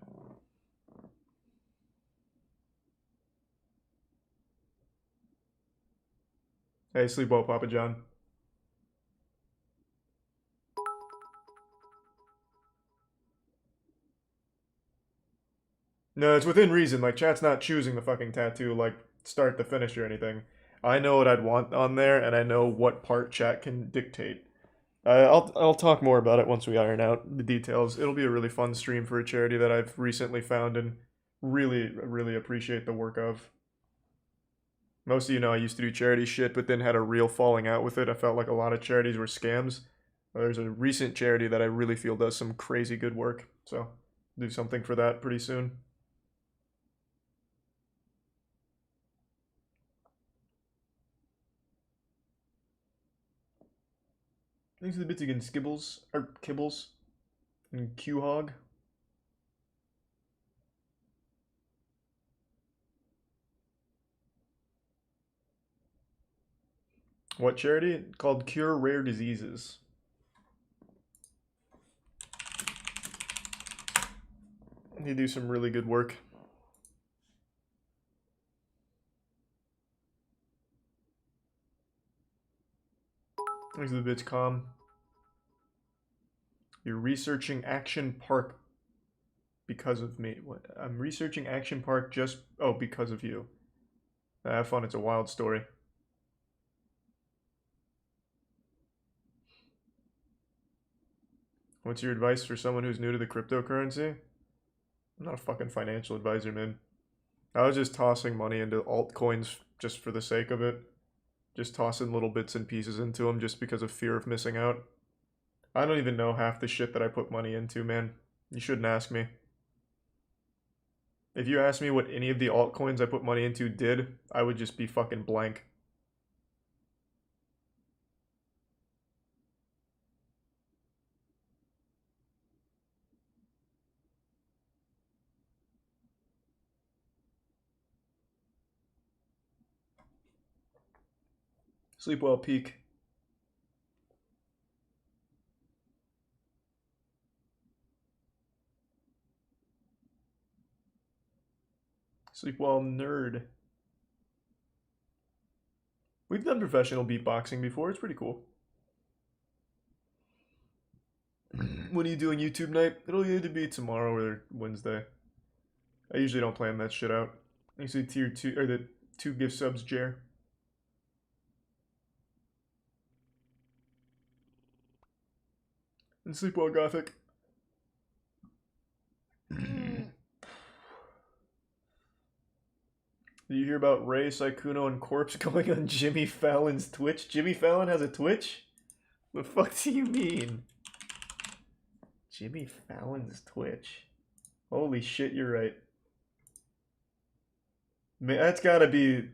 Hey, sleep well, Papa John. No, it's within reason. Like, chat's not choosing the fucking tattoo, like, start to finish or anything. I know what I'd want on there, and I know what part chat can dictate. I'll talk more about it once we iron out the details. It'll be a really fun stream for a charity that I've recently found and really appreciate the work of. Most of you know I used to do charity shit, but then had a real falling out with it. I felt like a lot of charities were scams. There's a recent charity that I really feel does some crazy good work. So do something for that pretty soon. Thanks for the bits again, Skibbles or Kibbles and Qhog. What charity? Called Cure Rare Diseases. They do some really good work. Thanks for the bits, Com. You're researching Action Park because of me. What? I'm researching Action Park just... Oh, because of you. Have fun, it's a wild story. What's your advice for someone who's new to the cryptocurrency? I'm not a fucking financial advisor, man. I was just tossing money into altcoins just for the sake of it. Just tossing little bits and pieces into them just because of fear of missing out. I don't even know half the shit that I put money into, man. You shouldn't ask me. If you asked me what any of the altcoins I put money into did, I would just be fucking blank. Sleep well, Peak. Sleep well, Nerd. We've done professional beatboxing before. It's pretty cool. When are you doing YouTube night? It'll either be tomorrow or Wednesday. I usually don't plan that shit out. Usually tier 2 or the 2 gift subs, Jer. And sleep well, Gothic. Did you hear about Ray, Saikuno, and Corpse going on Jimmy Fallon's Twitch? Jimmy Fallon has a Twitch? The fuck do you mean? Jimmy Fallon's Twitch. Holy shit, you're right. Man, that's gotta be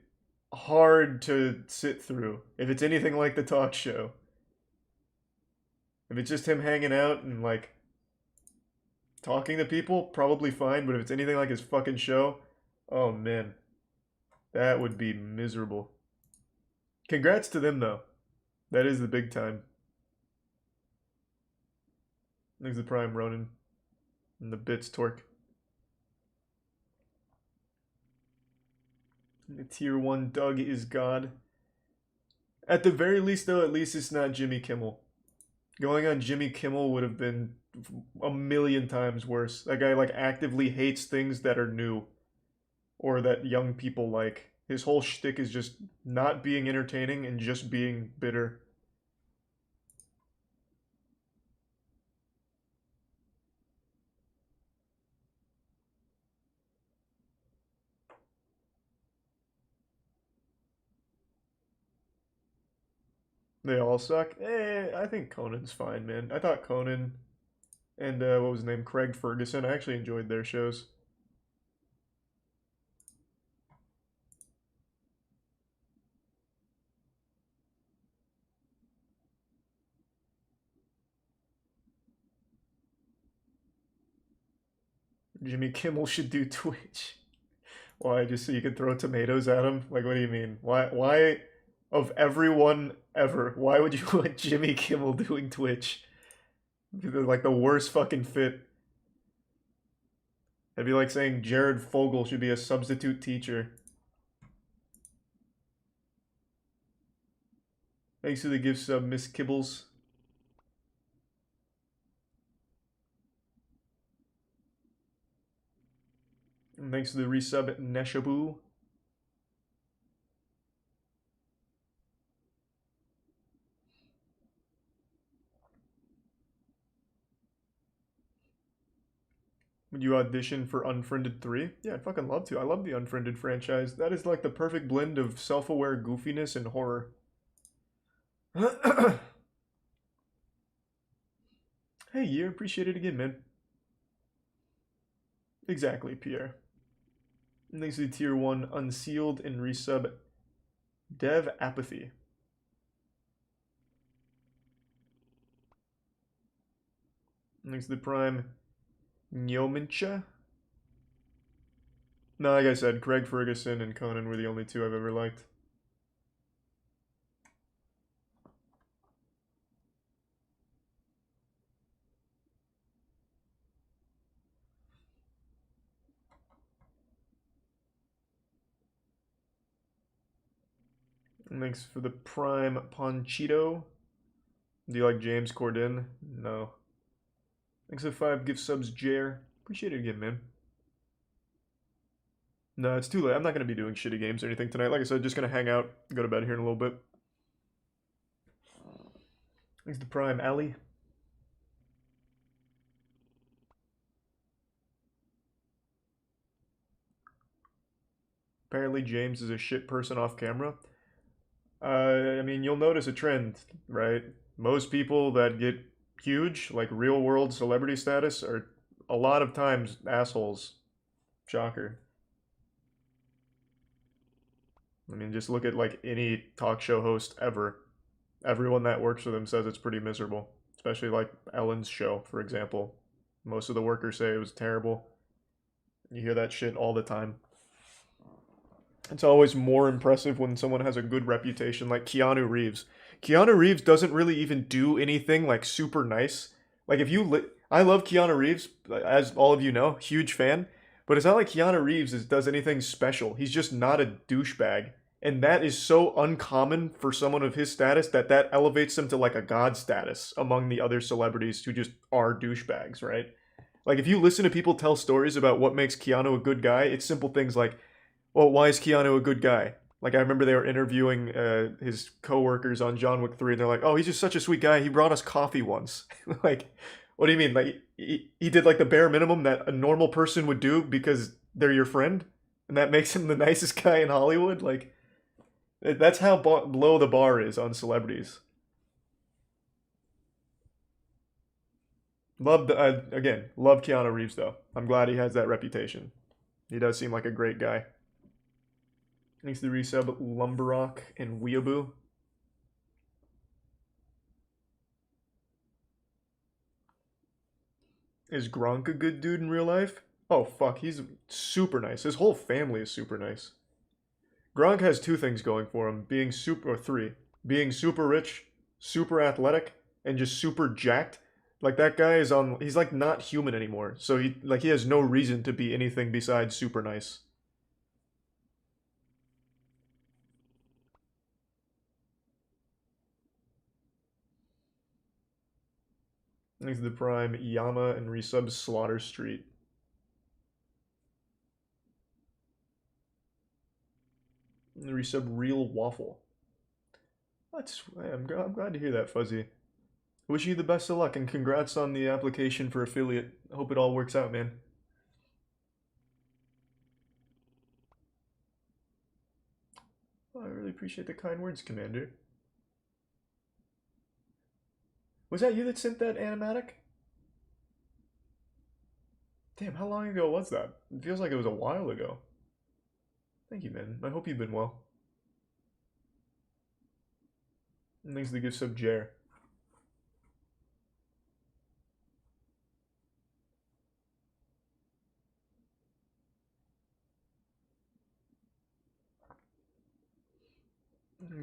hard to sit through if it's anything like the talk show. If it's just him hanging out and like talking to people, probably fine, but if it's anything like his fucking show, oh man. That would be miserable. Congrats to them though. That is the big time. Thanks the Prime Ronin. And the bits Torque. The tier 1 Doug is God. At the very least though, at least it's not Jimmy Kimmel. Going on Jimmy Kimmel would have been a million times worse. That guy like actively hates things that are new. Or that young people like. His whole shtick is just not being entertaining and just being bitter. They all suck? I think Conan's fine, man. I thought Conan and, what was his name? Craig Ferguson. I actually enjoyed their shows. Jimmy Kimmel should do Twitch. Why? Just so you can throw tomatoes at him? Like, what do you mean? Why, of everyone ever, why would you want Jimmy Kimmel doing Twitch? They're like the worst fucking fit. That'd be like saying Jared Fogle should be a substitute teacher. Thanks for the gift sub, Miss Kibbles. And thanks for the resub, Neshabu. Would you audition for Unfriended 3? Yeah, I'd fucking love to. I love the Unfriended franchise. That is like the perfect blend of self-aware goofiness and horror. Hey, Year, appreciate it again, man. Exactly, Pierre. Thanks to Tier 1 Unsealed and resub Dev Apathy. Thanks to the Prime Nyomincha. No, like I said, Craig Ferguson and Conan were the only two I've ever liked. And thanks for the Prime Ponchito. Do you like James Corden? No. Thanks for the 5 gift subs, Jer. Appreciate it again, man. No, it's too late. I'm not going to be doing shitty games or anything tonight. Like I said, just going to hang out, go to bed here in a little bit. Thanks to Prime Alley. Apparently James is a shit person off camera. I mean, you'll notice a trend, right? Most people that get huge, like real world celebrity status, are a lot of times assholes. Shocker. I mean, just look at like any talk show host ever. Everyone that works for them says it's pretty miserable. Especially like Ellen's show, for example. Most of the workers say it was terrible. You hear that shit all the time. It's always more impressive when someone has a good reputation, like Keanu Reeves. Keanu Reeves doesn't really even do anything like super nice. Like if you, I love Keanu Reeves, as all of you know, huge fan. But it's not like Keanu Reeves does anything special. He's just not a douchebag, and that is so uncommon for someone of his status that elevates him to like a god status among the other celebrities who just are douchebags, right? Like if you listen to people tell stories about what makes Keanu a good guy, it's simple things like, well, why is Keanu a good guy? Like, I remember they were interviewing his coworkers on John Wick 3, and they're like, oh, he's just such a sweet guy. He brought us coffee once. Like, what do you mean? Like, he did, like, the bare minimum that a normal person would do because they're your friend? And that makes him the nicest guy in Hollywood? Like, that's how low the bar is on celebrities. Love Keanu Reeves, though. I'm glad he has that reputation. He does seem like a great guy. Thanks to the resub, Lumberrock and Weeaboo. Is Gronk a good dude in real life? Oh, fuck, he's super nice. His whole family is super nice. Gronk has 2 things going for him. Being super 3. Being super rich, super athletic, and just super jacked. Like, that guy is he's, like, not human anymore. So, he has no reason to be anything besides super nice. Thanks to the Prime, Yama, and resub Slaughter Street. And the resub Real Waffle. I'm glad to hear that, Fuzzy. Wish you the best of luck, and congrats on the application for affiliate. Hope it all works out, man. Well, I really appreciate the kind words, Commander. Was that you that sent that animatic? Damn, how long ago was that? It feels like it was a while ago. Thank you, man. I hope you've been well. And thanks to the gift sub, Jer.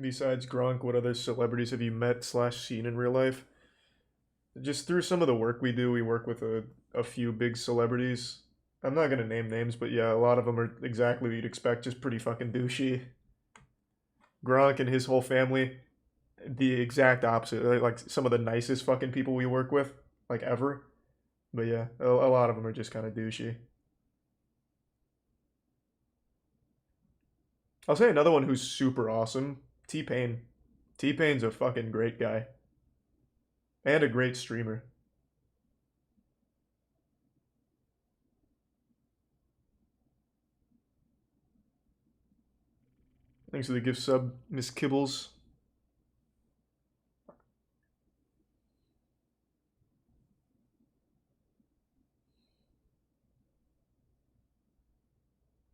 Besides Gronk, what other celebrities have you met / seen in real life? Just through some of the work we do, we work with a few big celebrities. I'm not gonna name names, but yeah, a lot of them are exactly what you'd expect, just pretty fucking douchey. Gronk and his whole family, the exact opposite. They're like some of the nicest fucking people we work with, like ever. But yeah, a lot of them are just kind of douchey. I'll say another one who's super awesome, T-Pain. T-Pain's a fucking great guy. And a great streamer. Thanks for the gift sub, Miss Kibbles.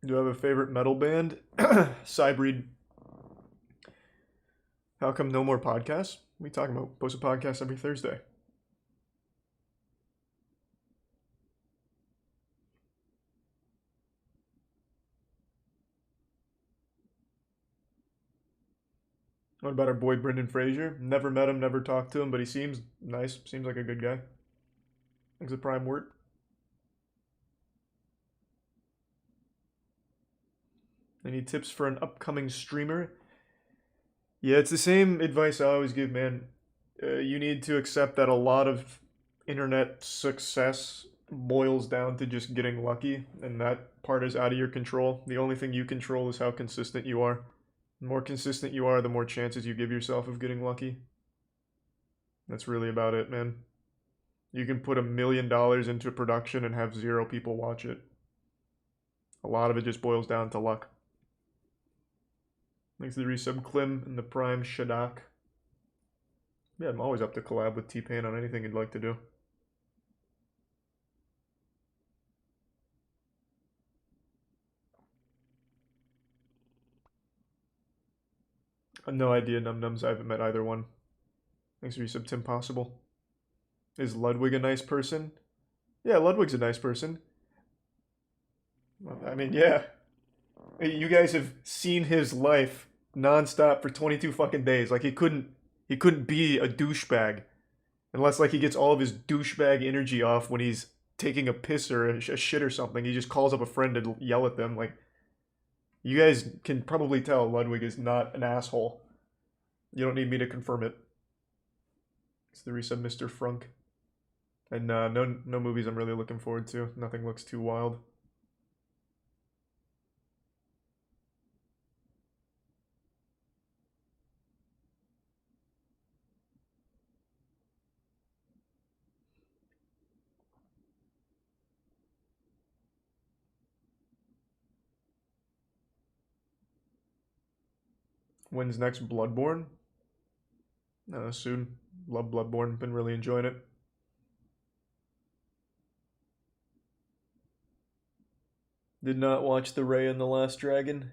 Do you have a favorite metal band? Cybreed. How come no more podcasts? What are you talking about? Post a podcast every Thursday. What about our boy Brendan Fraser? Never met him, never talked to him, but he seems nice. Seems like a good guy. Thanks a prime word. Any tips for an upcoming streamer? Yeah, it's the same advice I always give, man. You need to accept that a lot of internet success boils down to just getting lucky, and that part is out of your control. The only thing you control is how consistent you are. The more consistent you are, the more chances you give yourself of getting lucky. That's really about it, man. You can put $1 million into production and have 0 people watch it. A lot of it just boils down to luck. Thanks to the resub Klim and the Prime Shadak. Yeah, I'm always up to collab with T-Pain on anything you'd like to do. No idea, Num Nums. I haven't met either one. Thanks for resub Tim Possible. Is Ludwig a nice person? Yeah, Ludwig's a nice person. I mean, yeah. You guys have seen his life nonstop for 22 fucking days. Like he couldn't be a douchebag unless like he gets all of his douchebag energy off when he's taking a piss or a shit or something. He just calls up a friend to yell at them. Like you guys can probably tell Ludwig is not an asshole. You don't need me to confirm it. It's the resub Mr. Frunk. And no movies I'm really looking forward to. Nothing looks too wild. When's next Bloodborne? Soon. Love Bloodborne. Been really enjoying it. Did not watch The Ray and the Last Dragon.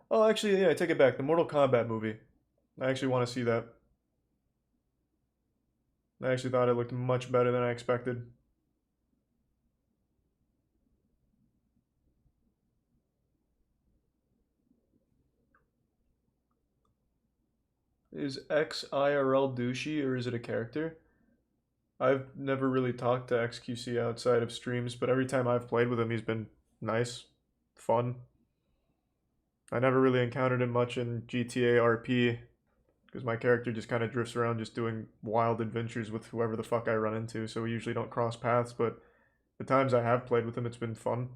Oh, actually, yeah, I take it back. The Mortal Kombat movie. I actually want to see that. I actually thought it looked much better than I expected. Is X IRL douchey or is it a character? I've never really talked to XQC outside of streams, but every time I've played with him, he's been nice, fun. I never really encountered him much in GTA RP because my character just kind of drifts around just doing wild adventures with whoever the fuck I run into, so we usually don't cross paths, but the times I have played with him, it's been fun.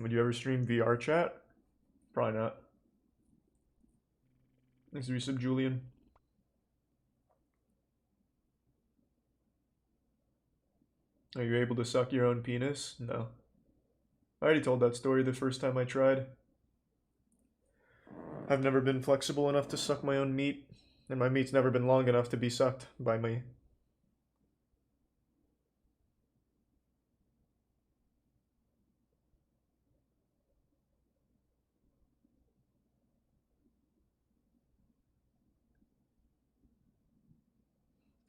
Would you ever stream VR chat? Probably not. Thanks to resub Julian. Are you able to suck your own penis? No. I already told that story the first time I tried. I've never been flexible enough to suck my own meat, and my meat's never been long enough to be sucked by me.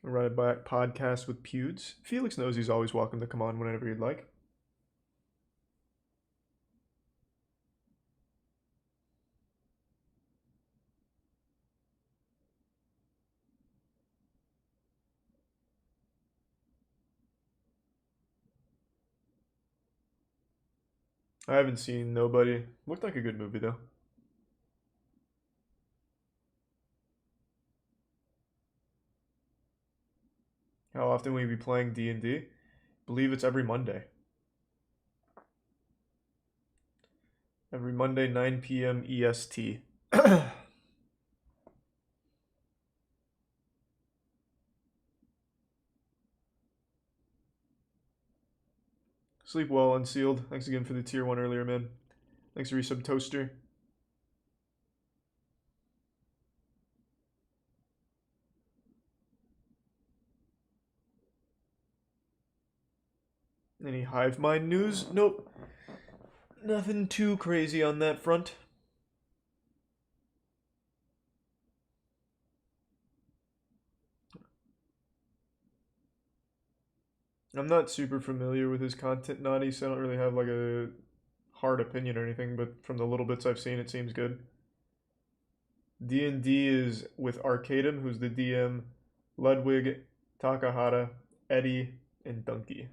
I'll run a podcast with Pewds. Felix knows he's always welcome to come on whenever he'd like. I haven't seen Nobody. Looked like a good movie though. How often will you be playing D&D? Believe it's every Monday. Every Monday, 9 p.m. EST. Sleep well, Unsealed. Thanks again for the tier 1 earlier, man. Thanks for resub Toaster. Any Hive Mind news? Nope. Nothing too crazy on that front. I'm not super familiar with his content, Naughty, so I don't really have like a hard opinion or anything, but from the little bits I've seen, it seems good. D&D is with Arcadum, who's the DM, Ludwig, Takahata, Eddie, and Dunkey.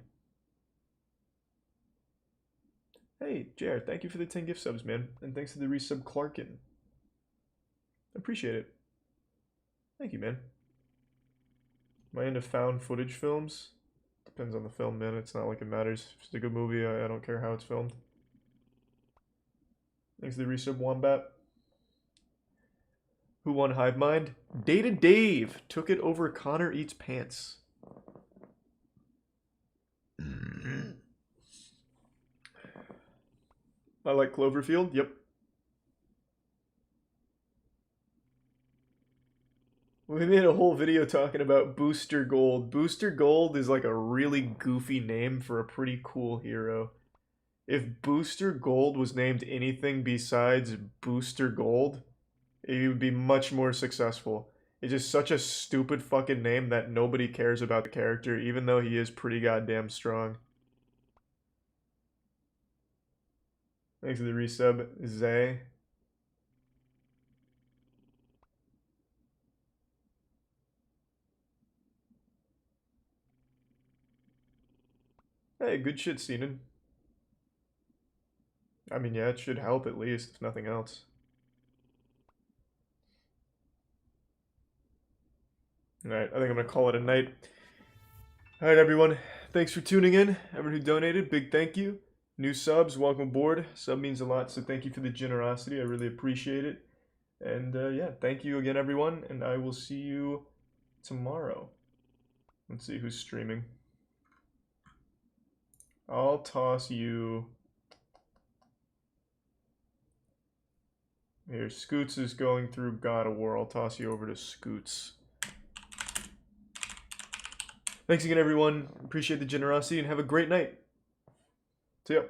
Hey, JR, thank you for the 10 gift subs, man. And thanks to the resub Clarkin. Appreciate it. Thank you, man. Am I into found footage films? Depends on the film, man. It's not like it matters. If it's a good movie, I don't care how it's filmed. Thanks to the resub Wombat. Who won Hive Mind? Data Dave took it over Connor Eats Pants. I like Cloverfield. Yep. We made a whole video talking about Booster Gold. Booster Gold is like a really goofy name for a pretty cool hero. If Booster Gold was named anything besides Booster Gold, it would be much more successful. It's just such a stupid fucking name that nobody cares about the character, even though he is pretty goddamn strong. Thanks for the resub, Zay. Hey, good shit, Steenen. I mean, yeah, it should help at least, if nothing else. Alright, I think I'm gonna call it a night. Alright, everyone. Thanks for tuning in. Everyone who donated, big thank you. New subs, welcome aboard. Sub means a lot, so thank you for the generosity. I really appreciate it. And yeah, thank you again, everyone. And I will see you tomorrow. Let's see who's streaming. I'll toss you... Here, Scoots is going through God of War. I'll toss you over to Scoots. Thanks again, everyone. Appreciate the generosity and have a great night. See ya.